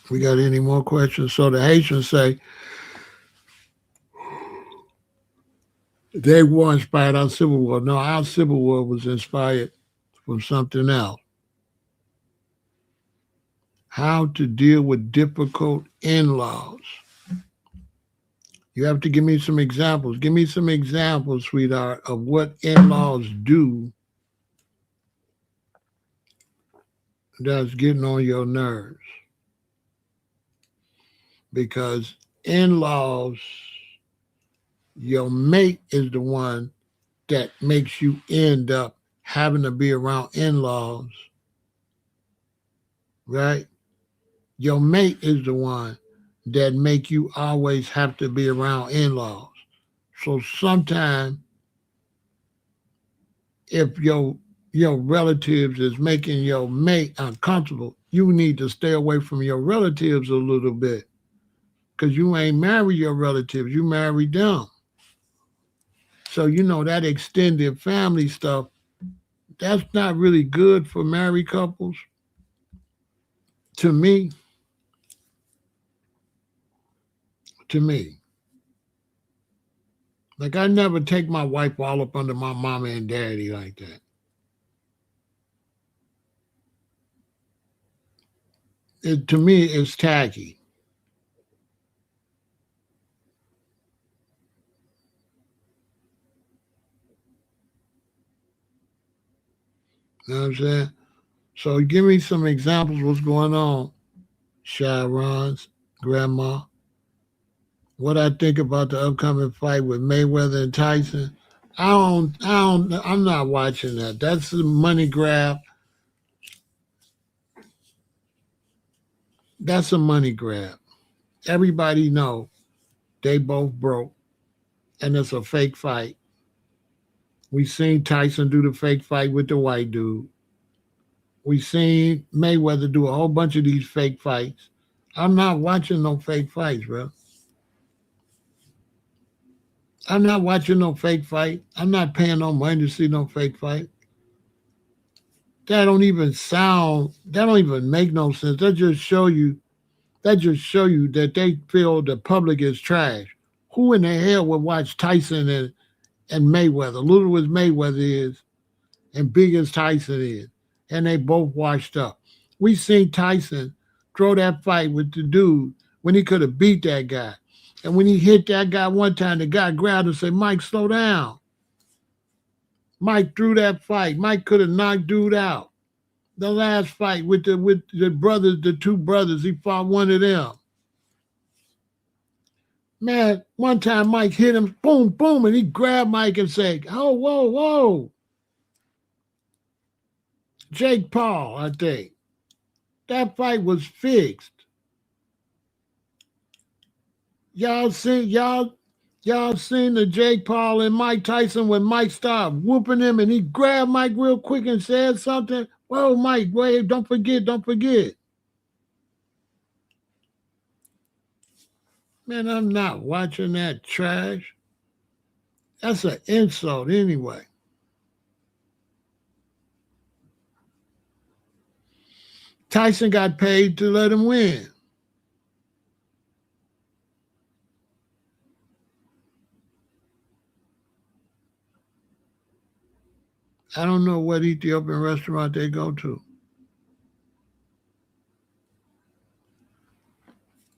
We got any more questions? So the Haitians say they were inspired our Civil War. No, our Civil War was inspired from something else. How to deal with difficult in-laws. You have to give me some examples. Give me some examples, sweetheart, of what in-laws do that's getting on your nerves. Because in-laws, your mate is the one that makes you end up having to be around in-laws, right? Your mate is the one that make you always have to be around in-laws. So sometimes if your relatives is making your mate uncomfortable, you need to stay away from your relatives a little bit. Because you ain't married your relatives, you married them. So that extended family stuff, that's not really good for married couples. To me, to me. Like I never take my wife all up under my mama and daddy like that. To me, it's tacky. You know what I'm saying? So give me some examples. What's going on, Sharon's grandma? What I think about the upcoming fight with Mayweather and Tyson? I'm not watching that. That's a money grab. That's a money grab. Everybody know they both broke, and it's a fake fight. We seen Tyson do the fake fight with the white dude. We seen Mayweather do a whole bunch of these fake fights. I'm not watching no fake fights, bro. I'm not watching no fake fight. I'm not paying no money to see no fake fight. That don't even sound. That don't even make no sense. That just show you. That just show you that they feel the public is trash. Who in the hell would watch Tyson and Mayweather? Little as Mayweather is, and big as Tyson is, and they both washed up. We seen Tyson throw that fight with the dude when he could have beat that guy. And when he hit that guy one time, the guy grabbed him and said, Mike, slow down. Mike threw that fight. Mike could have knocked dude out. The last fight with the brothers, the two brothers, he fought one of them. Man, one time Mike hit him, boom, boom, and he grabbed Mike and said, oh, whoa, whoa. Jake Paul, I think. That fight was fixed. Y'all seen the Jake Paul and Mike Tyson when Mike started whooping him and he grabbed Mike real quick and said something? Whoa, Mike, wait, don't forget, don't forget. Man, I'm not watching that trash. That's an insult anyway. Tyson got paid to let him win. I don't know what Ethiopian restaurant they go to.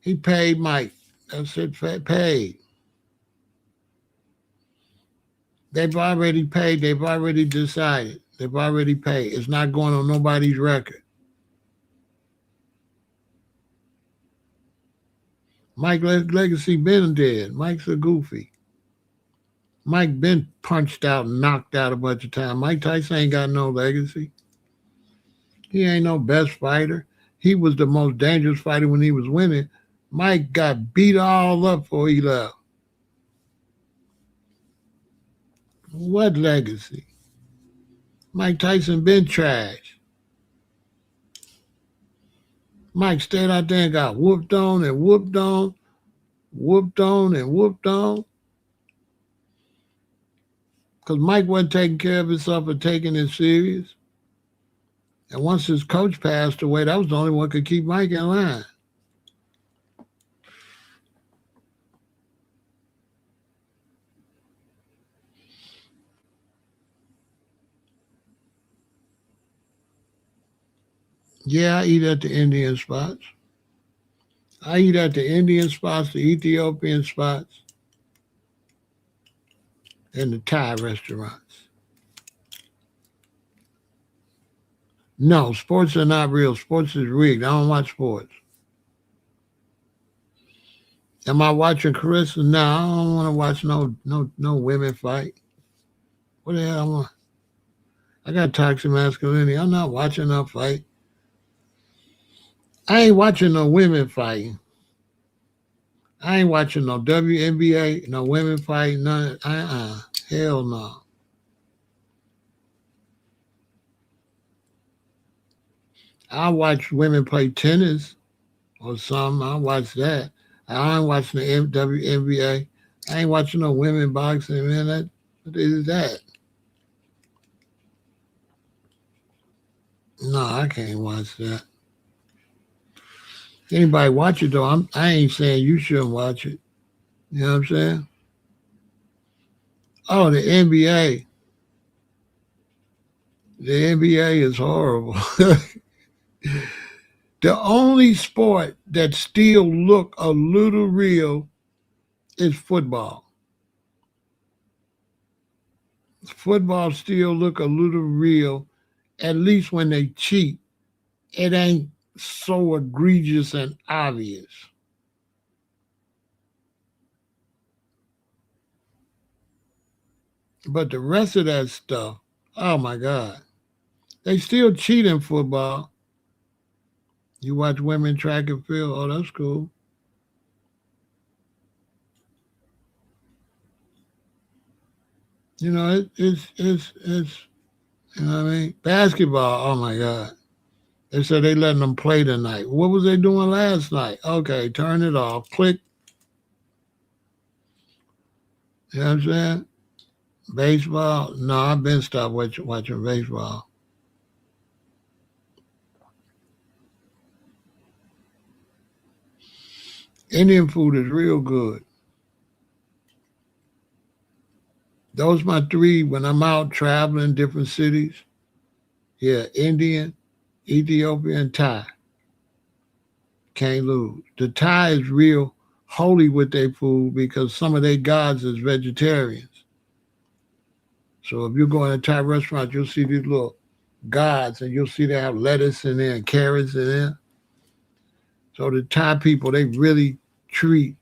He paid Mike. That's it, paid. They've already paid. They've already decided. They've already paid. It's not going on nobody's record. Mike Legacy been dead. Mike's a goofy. Mike been punched out and knocked out a bunch of times. Mike Tyson ain't got no legacy. He ain't no best fighter. He was the most dangerous fighter when he was winning. Mike got beat all up before he left. What legacy? Mike Tyson been trash. Mike stayed out there and got whooped on and whooped on, whooped on and whooped on. Because Mike wasn't taking care of himself and taking it serious. And once his coach passed away, that was the only one could keep Mike in line. Yeah, I eat at the Indian spots. I eat at the Indian spots, the Ethiopian spots, and the Thai restaurants. No, sports are not real. Sports is rigged. I don't watch sports. Am I watching Carissa? No, I don't want to watch no women fight. What the hell I want? I got toxic masculinity. I'm not watching no fight. I ain't watching no women fighting. I ain't watching no WNBA, no women fight, none. Hell no. I watch women play tennis or something. I watch that. I ain't watching the WNBA. I ain't watching no women boxing, man. What is that? No, I can't watch that. Anybody watch it though? I ain't saying you shouldn't watch it. You know what I'm saying? Oh, the NBA. The NBA is horrible. The only sport that still look a little real is football. Football still look a little real, at least when they cheat. It ain't so egregious and obvious. But the rest of that stuff, oh my God. They still cheat in football. You watch women track and field, oh, that's cool. You know, it's you know what I mean? Basketball, oh my God. They said they letting them play tonight. What was they doing last night? Okay, turn it off. Click. You know what I'm saying? Baseball? No, I've been stopped watching baseball. Indian food is real good. Those my three when I'm out traveling different cities. Yeah, Indian, Ethiopian, Thai. Can't lose. The Thai is real holy with their food because some of their gods is vegetarians. So if you go in a Thai restaurant, you'll see these little gods and you'll see they have lettuce in there and carrots in there. So the Thai people, they really treat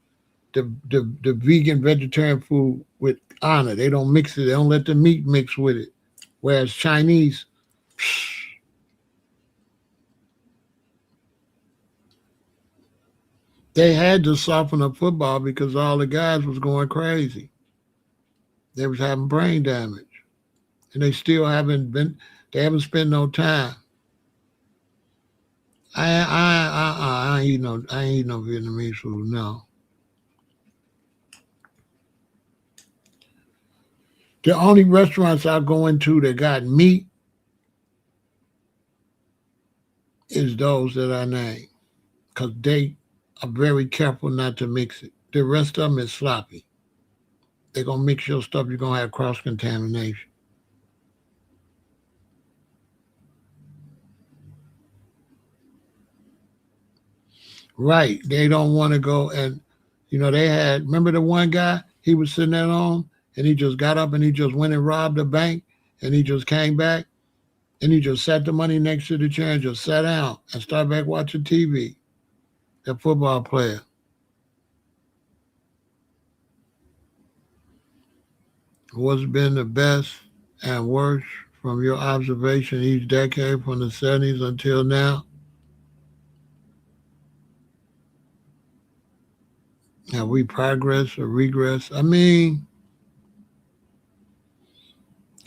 the vegan vegetarian food with honor. They don't mix it. They don't let the meat mix with it. Whereas Chinese, they had to soften up football because all the guys was going crazy. They was having brain damage, and they still haven't been. They haven't spent no time. I ain't eat no Vietnamese food. No, the only restaurants I go into that got meat is those that I name because they are very careful not to mix it. The rest of them is sloppy. They're gonna mix your stuff. You're gonna have cross contamination. Right. They don't want to go and they had remember the one guy, he was sitting at home and he just got up and he just went and robbed a bank and he just came back and he just sat the money next to the chair and just sat down and started back watching TV. The football player. What's been the best and worst from your observation each decade from the 70s until now? Have we progressed or regressed? I mean,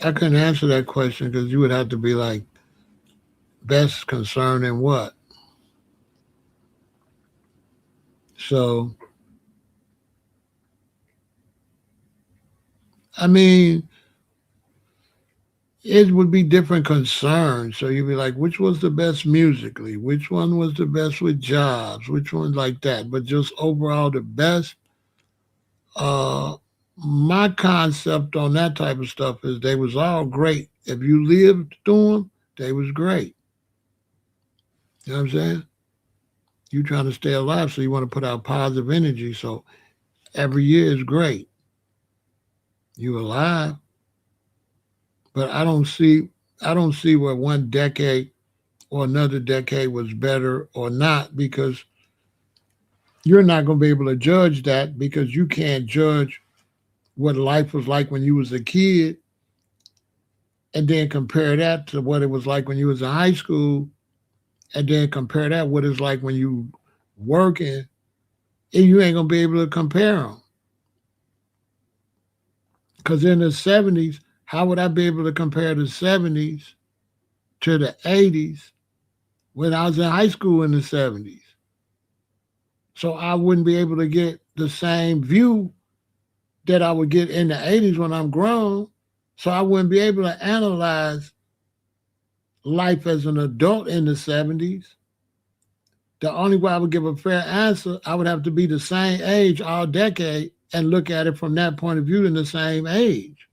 I couldn't answer that question because you would have to be like, best concern in what? So, I mean, it would be different concerns. So you'd be like, which was the best musically? Which one was the best with jobs? Which one like that? But just overall, the best. Uh, my concept on that type of stuff is they was all great. If you lived through them, they was great. You know what I'm saying? You trying to stay alive, so you want to put out positive energy. So every year is great. You alive, but I don't see where one decade or another decade was better or not because you're not going to be able to judge that because you can't judge what life was like when you was a kid and then compare that to what it was like when you was in high school and then compare that what it's like when you working and you ain't going to be able to compare them. Because in the 70s, how would I be able to compare the 70s to the 80s when I was in high school in the 70s? So I wouldn't be able to get the same view that I would get in the 80s when I'm grown. So I wouldn't be able to analyze life as an adult in the 70s. The only way I would give a fair answer, I would have to be the same age all decade and look at it from that point of view in the same age.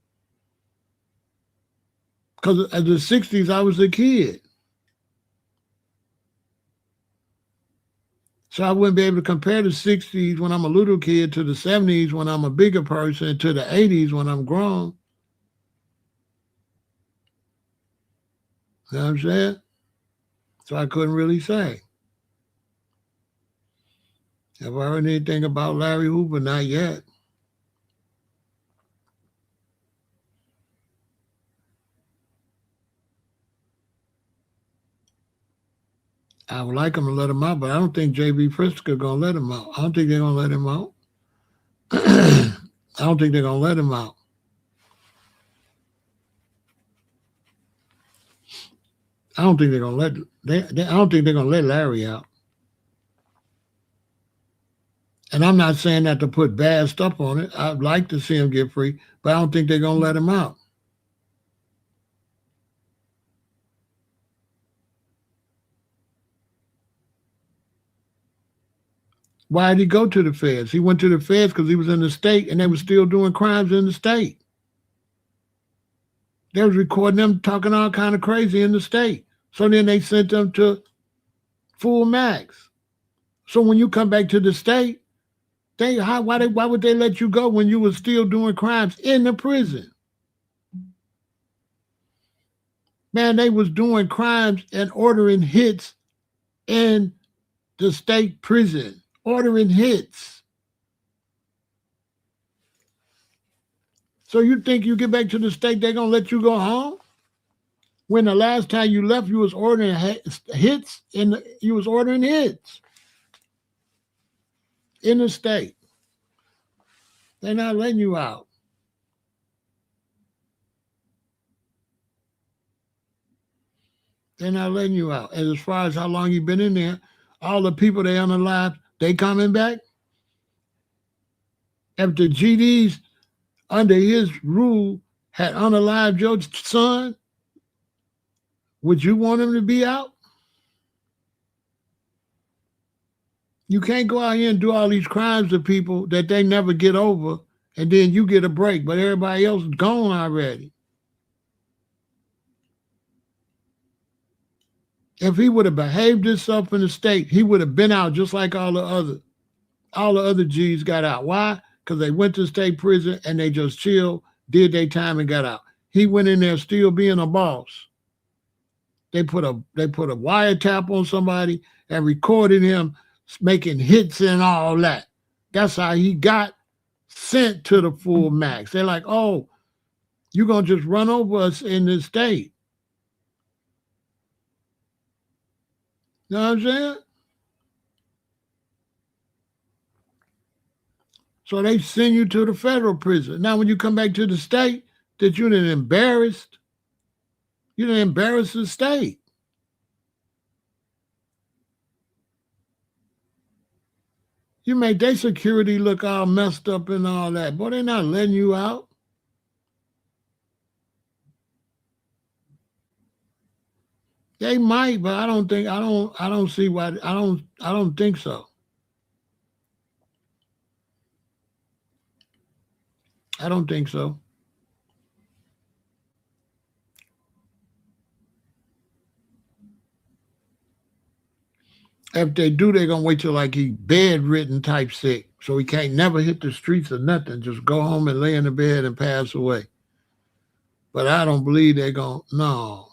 Because at the 60s, I was a kid. So I wouldn't be able to compare the 60s when I'm a little kid to the 70s when I'm a bigger person to the 80s when I'm grown. You know what I'm saying? So I couldn't really say. Have I heard anything about Larry Hoover? Not yet. I would like him to let him out, but I don't think J.B. Pritzker going to let him out. I don't think they're going to let him out. I don't think they're going to let him out. I don't think they're going to I don't think they're going to let Larry out. And I'm not saying that to put bad stuff on it. I'd like to see him get free, but I don't think they're going to let him out. Why did he go to the feds? He went to the feds because he was in the state and they were still doing crimes in the state. They was recording them talking all kind of crazy in the state. So then they sent them to full max. So when you come back to the state, why would they let you go when you were still doing crimes in the prison? Man, they was doing crimes and ordering hits in the state prison, ordering hits. So you think you get back to the state, they're going to let you go home? When the last time you left, you was ordering hits, you was ordering hits in the state. They're not letting you out. They're not letting you out. And as far as how long you've been in there, all the people they unalived, they coming back? If the GDs under his rule had unalived your son, would you want him to be out? You can't go out here and do all these crimes to people that they never get over, and then you get a break, but everybody else is gone already. If he would have behaved himself in the state, he would have been out just like all the other G's got out. Why? Because they went to state prison and they just chilled, did their time and got out. He went in there still being a boss. They put a wiretap on somebody and recorded him making hits and all that. That's how he got sent to the full max. They're like, oh, you're going to just run over us in this state. You know what I'm saying? So they send you to the federal prison. Now, when you come back to the state, that you done embarrassed, you done embarrassed the state. You make their security look all messed up and all that. Boy, they're not letting you out. They might, but I don't see why. I don't think so. I don't think so. If they do, they're gonna wait till like he bedridden type sick, so he can't never hit the streets or nothing. Just go home and lay in the bed and pass away. But I don't believe they're gonna. No.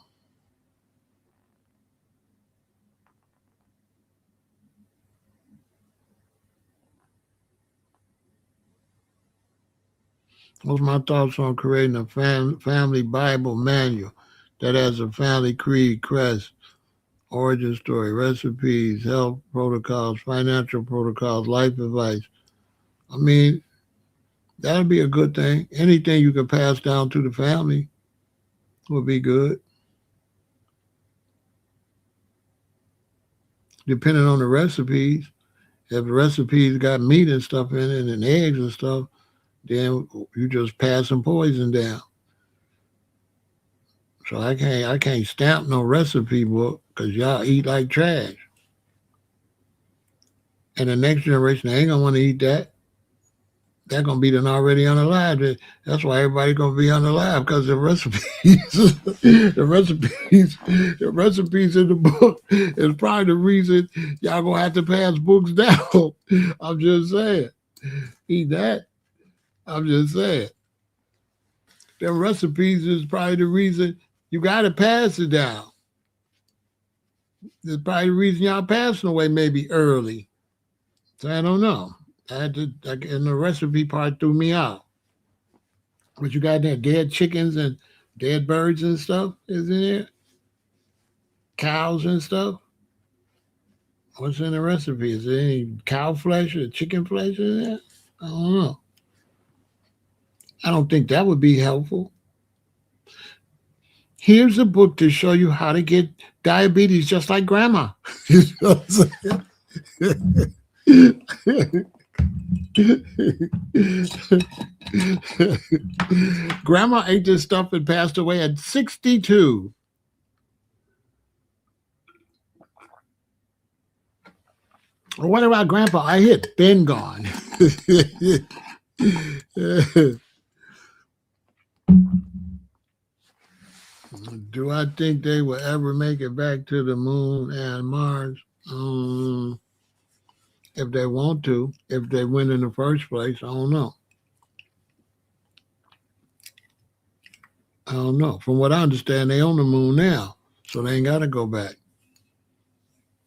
Those are my thoughts on creating a family Bible manual that has a family creed, crest, origin story, recipes, health protocols, financial protocols, life advice. I mean, that'd be a good thing. Anything you can pass down to the family would be good. Depending on the recipes. If the recipes got meat and stuff in it and eggs and stuff, then you just passing poison down. So I can't stamp no recipe book because y'all eat like trash. And the next generation they ain't gonna want to eat that. They're gonna be done already unalive. That's why everybody gonna be unalive because the recipes, the recipes in the book is probably the reason y'all gonna have to pass books down. I'm just saying, eat that. I'm just saying, the recipes is probably the reason you got to pass it down. It's probably the reason y'all passing away maybe early. So I don't know. And the recipe part threw me out. But you got there dead chickens and dead birds and stuff is in there, cows and stuff. What's in the recipe? Is there any cow flesh or chicken flesh in there? I don't know. I don't think that would be helpful. Here's a book to show you how to get diabetes just like grandma. You know what I'm saying? Grandma ate this stuff and passed away at 62. What about grandpa? I hit, been gone. Do I think they will ever make it back to the moon and Mars? If they want to, if they win in the first place, I don't know. I don't know. From what I understand, they on the moon now, so they ain't got to go back.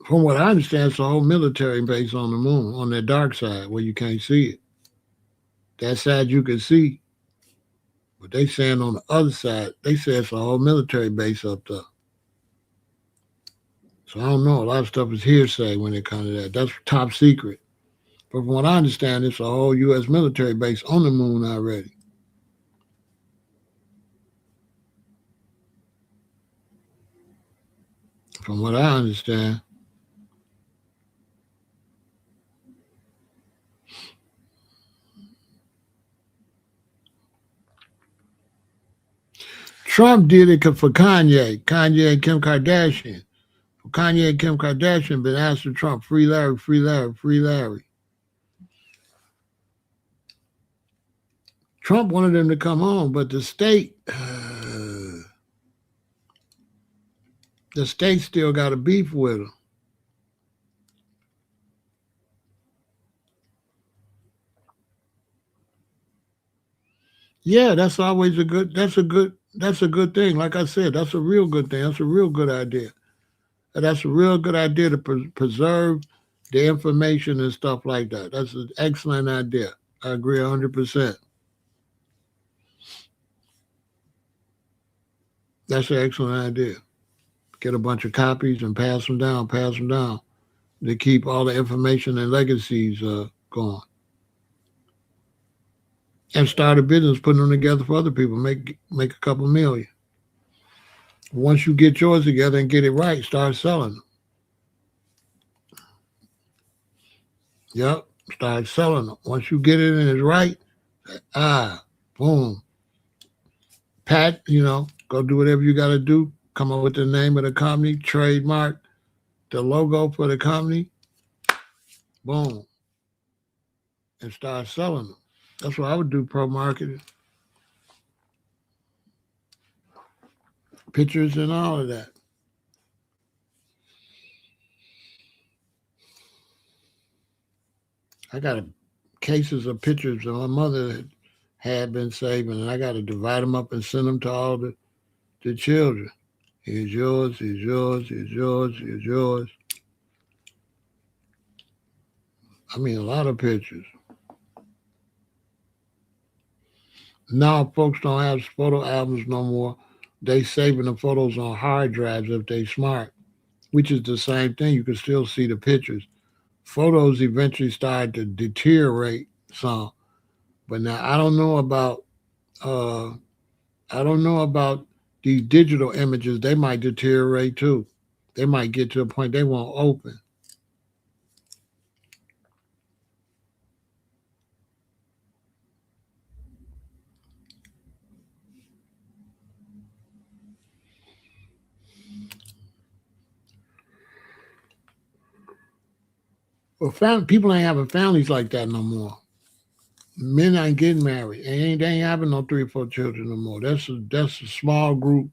From what I understand, it's a whole military base on the moon, on that dark side where you can't see it. That side you can see, but they saying on the other side, they say it's a whole military base up there. So I don't know. A lot of stuff is hearsay when it comes to that. That's top secret. But from what I understand, it's a whole U.S. military base on the moon already. From what I understand. Trump did it for Kanye. Kanye and Kim Kardashian. Kanye and Kim Kardashian been asking Trump, free Larry, free Larry, free Larry. Trump wanted them to come home, but the state still got a beef with them. Yeah, that's always that's a good thing. Like I said, that's a real good thing. That's a real good idea. And that's a real good idea to preserve the information and stuff like that. That's an excellent idea. I agree 100%. That's an excellent idea. Get a bunch of copies and pass them down to keep all the information and legacies going. And start a business putting them together for other people. Make a couple million. Once you get yours together and get it right, start selling them. Yep, start selling them. Once you get it and it's right, boom. Pat, go do whatever you got to do. Come up with the name of the company, trademark the logo for the company, boom, and start selling them. That's what I would do, pro marketing, pictures and all of that. I got cases of pictures that my mother had been saving, and I got to divide them up and send them to all the children. Here's yours, here's yours, here's yours, here's yours. I mean, a lot of pictures. Now, folks don't have photo albums no more. They saving the photos on hard drives if they smart. which is the same thing. You can still see the pictures. Photos eventually started to deteriorate some, but now uh, I don't know about these digital images. They might deteriorate too. They might get to a point they won't open. Well, people ain't having families like that no more. Men ain't getting married. They ain't having no 3 or 4 children no more. That's a small group.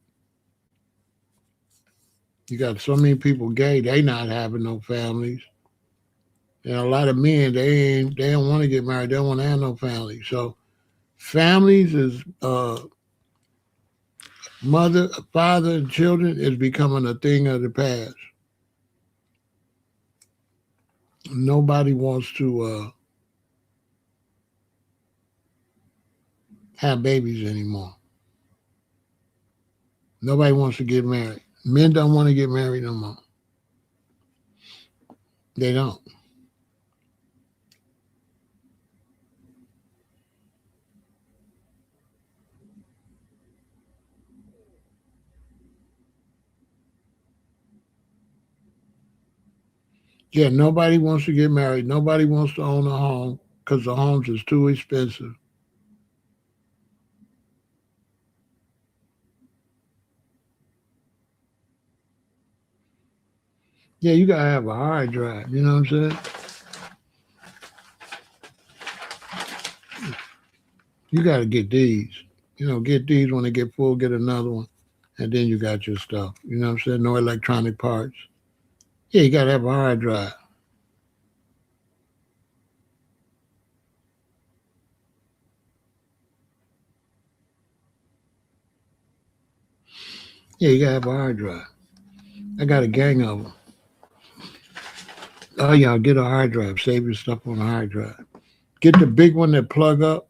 You got so many people gay, they not having no families. And a lot of men, they don't want to get married. They don't want to have no family. So families is mother, father, and children is becoming a thing of the past. Nobody wants to have babies anymore. Nobody wants to get married. Men don't want to get married no more. They don't. Yeah, nobody wants to get married. Nobody wants to own a home because the homes is too expensive. Yeah, you gotta have a hard drive. You know what I'm saying? You gotta get these. Get these when they get full. Get another one, and then you got your stuff. You know what I'm saying? No electronic parts. Yeah, you gotta have a hard drive. Yeah, you gotta have a hard drive. I got a gang of them. Oh, y'all get a hard drive. Save your stuff on a hard drive. Get the big one that plug up,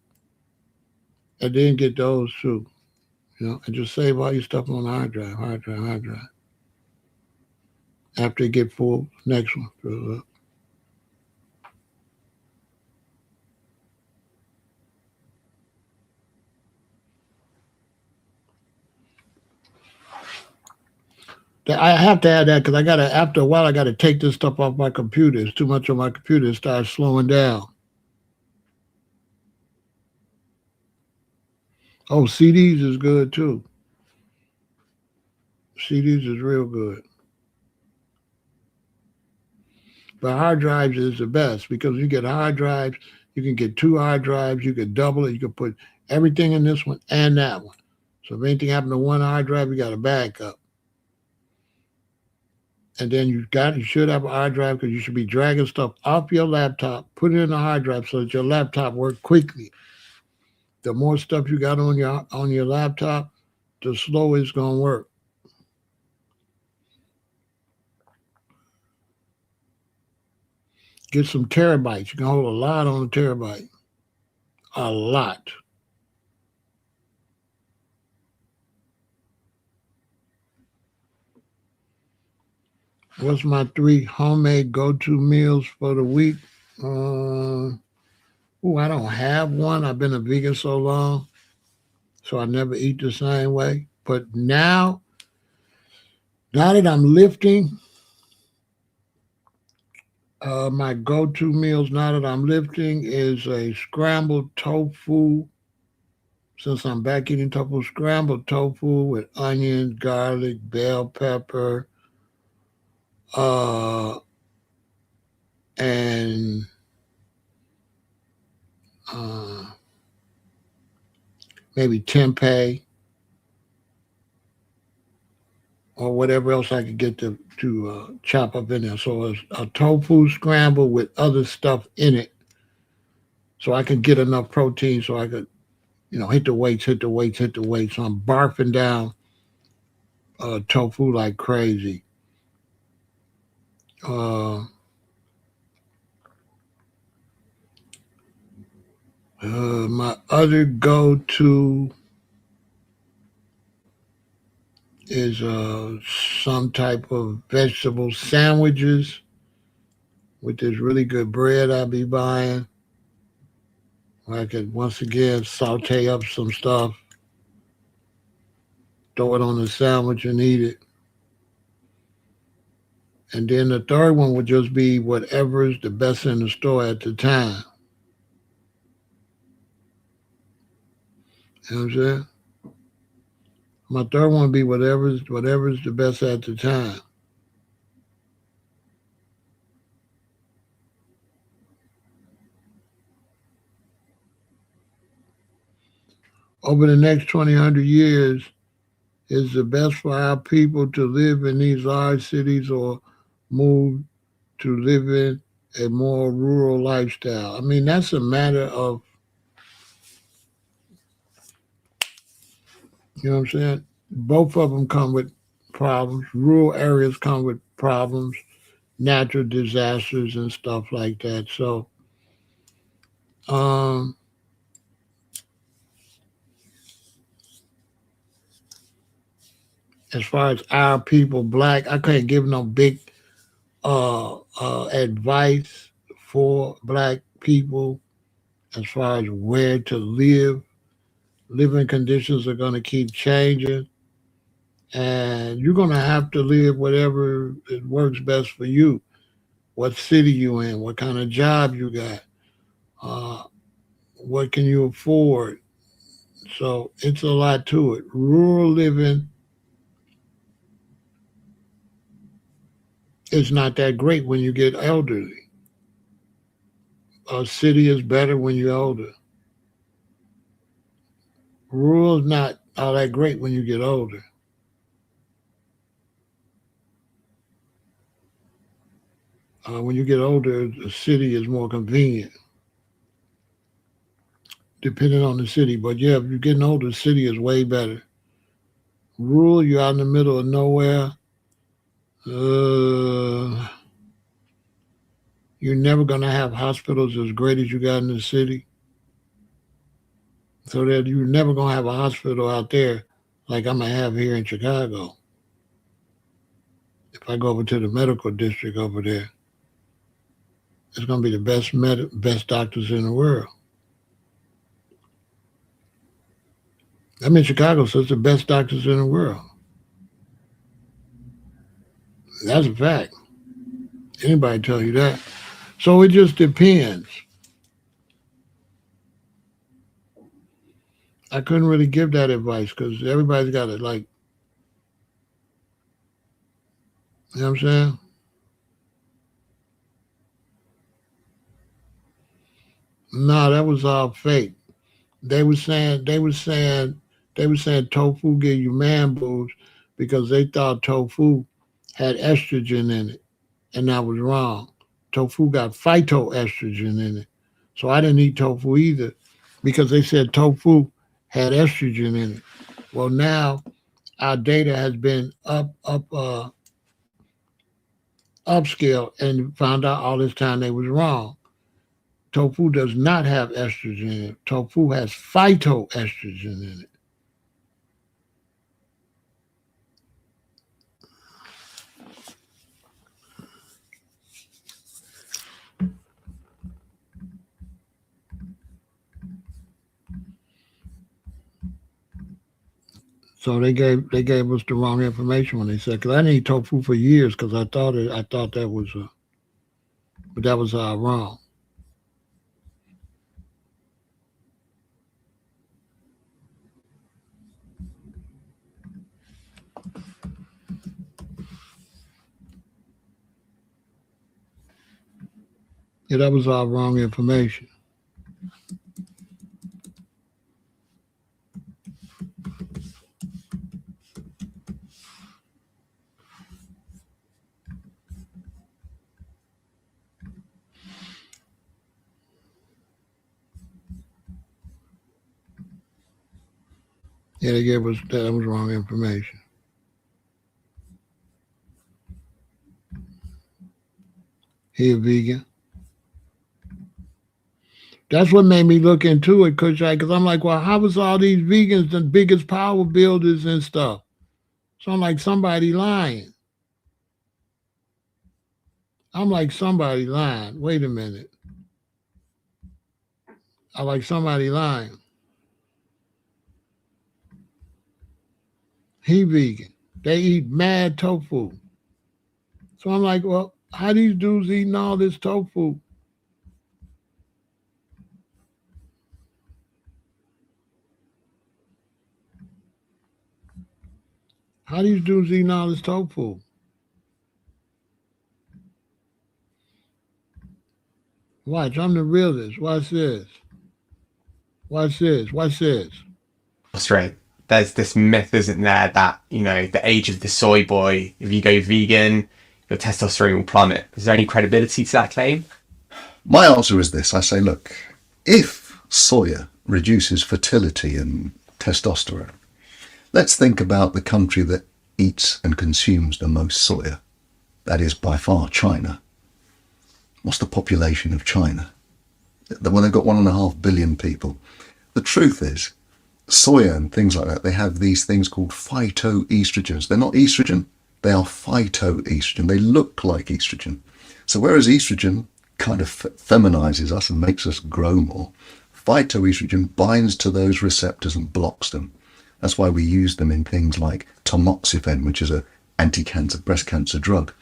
and then get those too. And just save all your stuff on a hard drive, hard drive, hard drive. After it get full, next one. Fill it up. I have to add that because I gotta. After a while, I gotta take this stuff off my computer. It's too much on my computer. It starts slowing down. Oh, CDs is good too. CDs is real good. But hard drives is the best because you get hard drives. You can get 2 hard drives. You could double it. You could put everything in this one and that one. So if anything happened to one hard drive, you got a backup. And then you should have a hard drive because you should be dragging stuff off your laptop, put it in a hard drive so that your laptop work quickly. The more stuff you got on your laptop, the slower it's gonna work. Get some terabytes. You can hold a lot on a terabyte. A lot. What's my 3 homemade go-to meals for the week? I don't have one. I've been a vegan so long, so I never eat the same way. But now that I'm lifting, my go-to meals now that I'm lifting is a scrambled tofu. Since I'm back eating tofu, scrambled tofu with onions, garlic, bell pepper, uh, and uh, maybe tempeh or whatever else I could get to chop up in there. So it's a tofu scramble with other stuff in it, so I could get enough protein so I could hit the weights, hit the weights, hit the weights. So I'm barfing down tofu like crazy. Uh, my other go to is some type of vegetable sandwiches with this really good bread I be buying. Where I could once again saute up some stuff, throw it on the sandwich and eat it. And then the third one would just be whatever's the best in the store at the time. You know what I'm saying? My third one would be whatever's the best at the time. Over the next 2,000 years, is the best for our people to live in these large cities or move to live in a more rural lifestyle? I mean, that's a matter of, you know what I'm saying? Both of them come with problems. Rural areas come with problems, natural disasters and stuff like that. So, um, as far as our people, black, I can't give no big advice for black people as far as where to live. Living conditions are going to keep changing, and you're going to have to live whatever it works best for you. What city you in? What kind of job you got? Uh, what can you afford? So it's a lot to it. Rural living is not that great when you get elderly. A city is better when you're older. Rural is not all that great when you get older. When you get older, the city is more convenient, depending on the city. But yeah, if you're getting older, the city is way better. Rural, you're out in the middle of nowhere. Uh, you're never going to have hospitals as great as you got in the city. So that you're never going to have a hospital out there like I'm going to have here in Chicago. If I go over to the medical district over there, it's going to be the best doctors in the world. I'm in Chicago, so it's the best doctors in the world. That's a fact. Anybody tell you that? So it just depends. I couldn't really give that advice because everybody's got it. Like, you know what I'm saying? No, that was all fake. They were saying they were saying they were saying tofu give you man boobs because they thought tofu had estrogen in it, and that was wrong. Tofu got phytoestrogen in it, so I didn't eat tofu either because they said tofu had estrogen in it. Well, now our data has been upscale and found out all this time they was wrong. Tofu does not have estrogen in it. Tofu has phytoestrogen in it. So they gave us the wrong information when they said because I didn't eat tofu for years because I thought that was but that was wrong. Yeah, that was all wrong information. Yeah, they gave us that was wrong information. He a vegan. That's what made me look into it, because I'm like, well, how was all these vegans the biggest power builders and stuff? So I'm like, somebody lying. I'm like, somebody lying. Wait a minute. I like somebody lying. He vegan. They eat mad tofu. So I'm like, well, how these dudes eating all this tofu? How these dudes eating all this tofu? Watch, I'm the realist. Watch this. Watch this. Watch this. Right. There's this myth, isn't there, that, the age of the soy boy, if you go vegan, your testosterone will plummet. Is there any credibility to that claim? My answer is this. I say, look, if soya reduces fertility and testosterone, let's think about the country that eats and consumes the most soya. That is by far China. What's the population of China? Well, they've got 1.5 billion people. The truth is, soya and things like that, they have these things called phytoestrogens. They're not estrogen, they are phytoestrogen. They look like estrogen. So whereas estrogen kind of feminizes us and makes us grow more, phytoestrogen binds to those receptors and blocks them. That's why we use them in things like tamoxifen, which is an anti-cancer, breast cancer drug.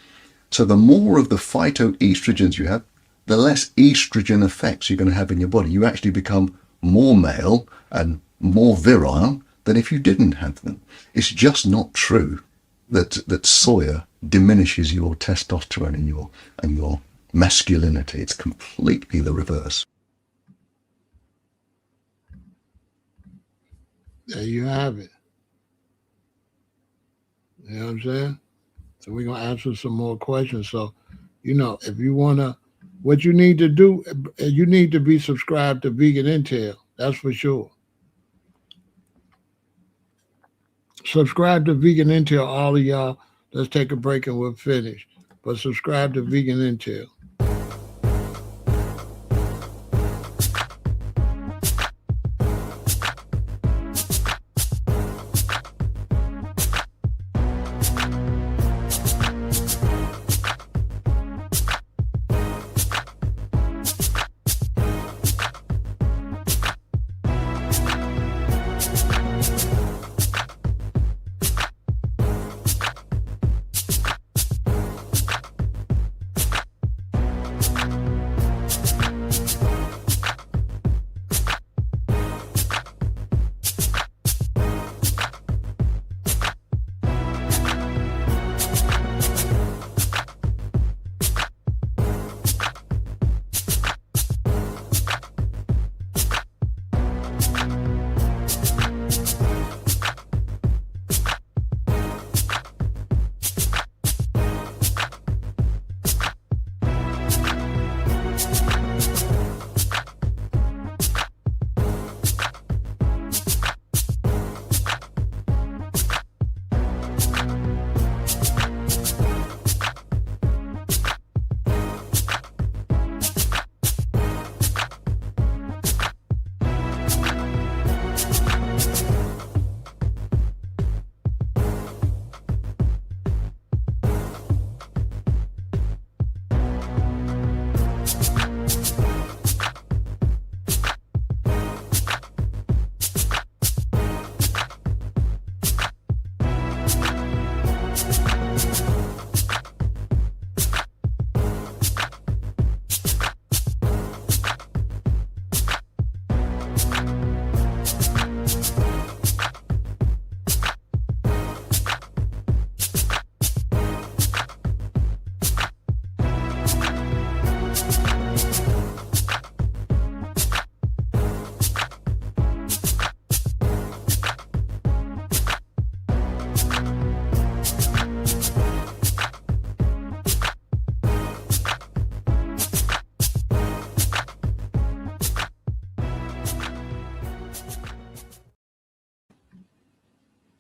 So the more of the phytoestrogens you have, the less estrogen effects you're going to have in your body. You actually become more male and more virile than if you didn't have them. It's just not true that soya diminishes your testosterone and your masculinity. It's completely the reverse. There you have it. You know what I'm saying? So we're going to answer some more questions. So, if you want to, what you need to do, you need to be subscribed to Vegan Intel. That's for sure. Subscribe to Vegan Intel, all of y'all. Let's take a break and we'll finish. But subscribe to Vegan Intel.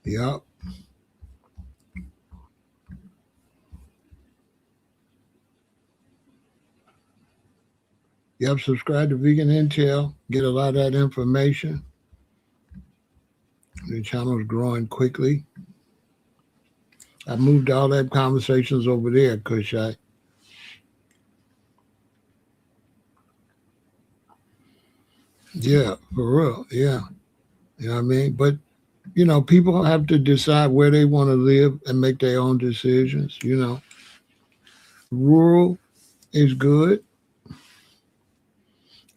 Yep. Yep, subscribe to Vegan Intel. Get a lot of that information. The channel is growing quickly. I moved all that conversations over there, Kushite. Yeah, for real. Yeah. You know what I mean? But, people have to decide where they want to live and make their own decisions. Rural is good.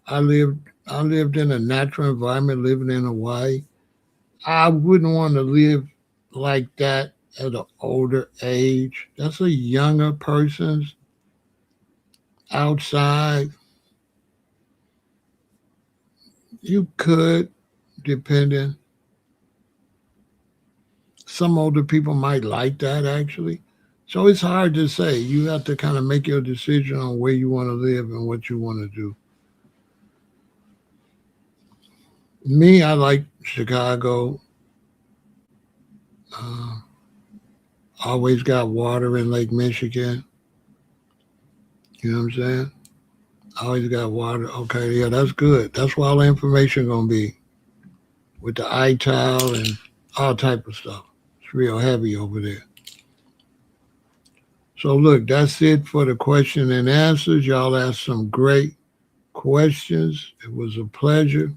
I lived in a natural environment living in Hawaii. I wouldn't want to live like that at an older age. That's a younger person's outside. You could, depending. Some older people might like that actually. So it's hard to say. You have to kind of make your decision on where you want to live and what you want to do. Me, I like Chicago. Uh, Always got water in Lake Michigan. You know what I'm saying? Always got water. Okay, yeah, that's good. That's where all the information gonna be with the iTile and all type of stuff. It's real heavy over there. So look, that's it for the question and answers. Y'all asked some great questions. It was a pleasure.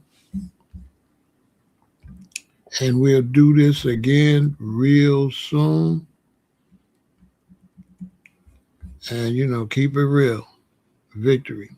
And we'll do this again real soon. And keep it real. Victory.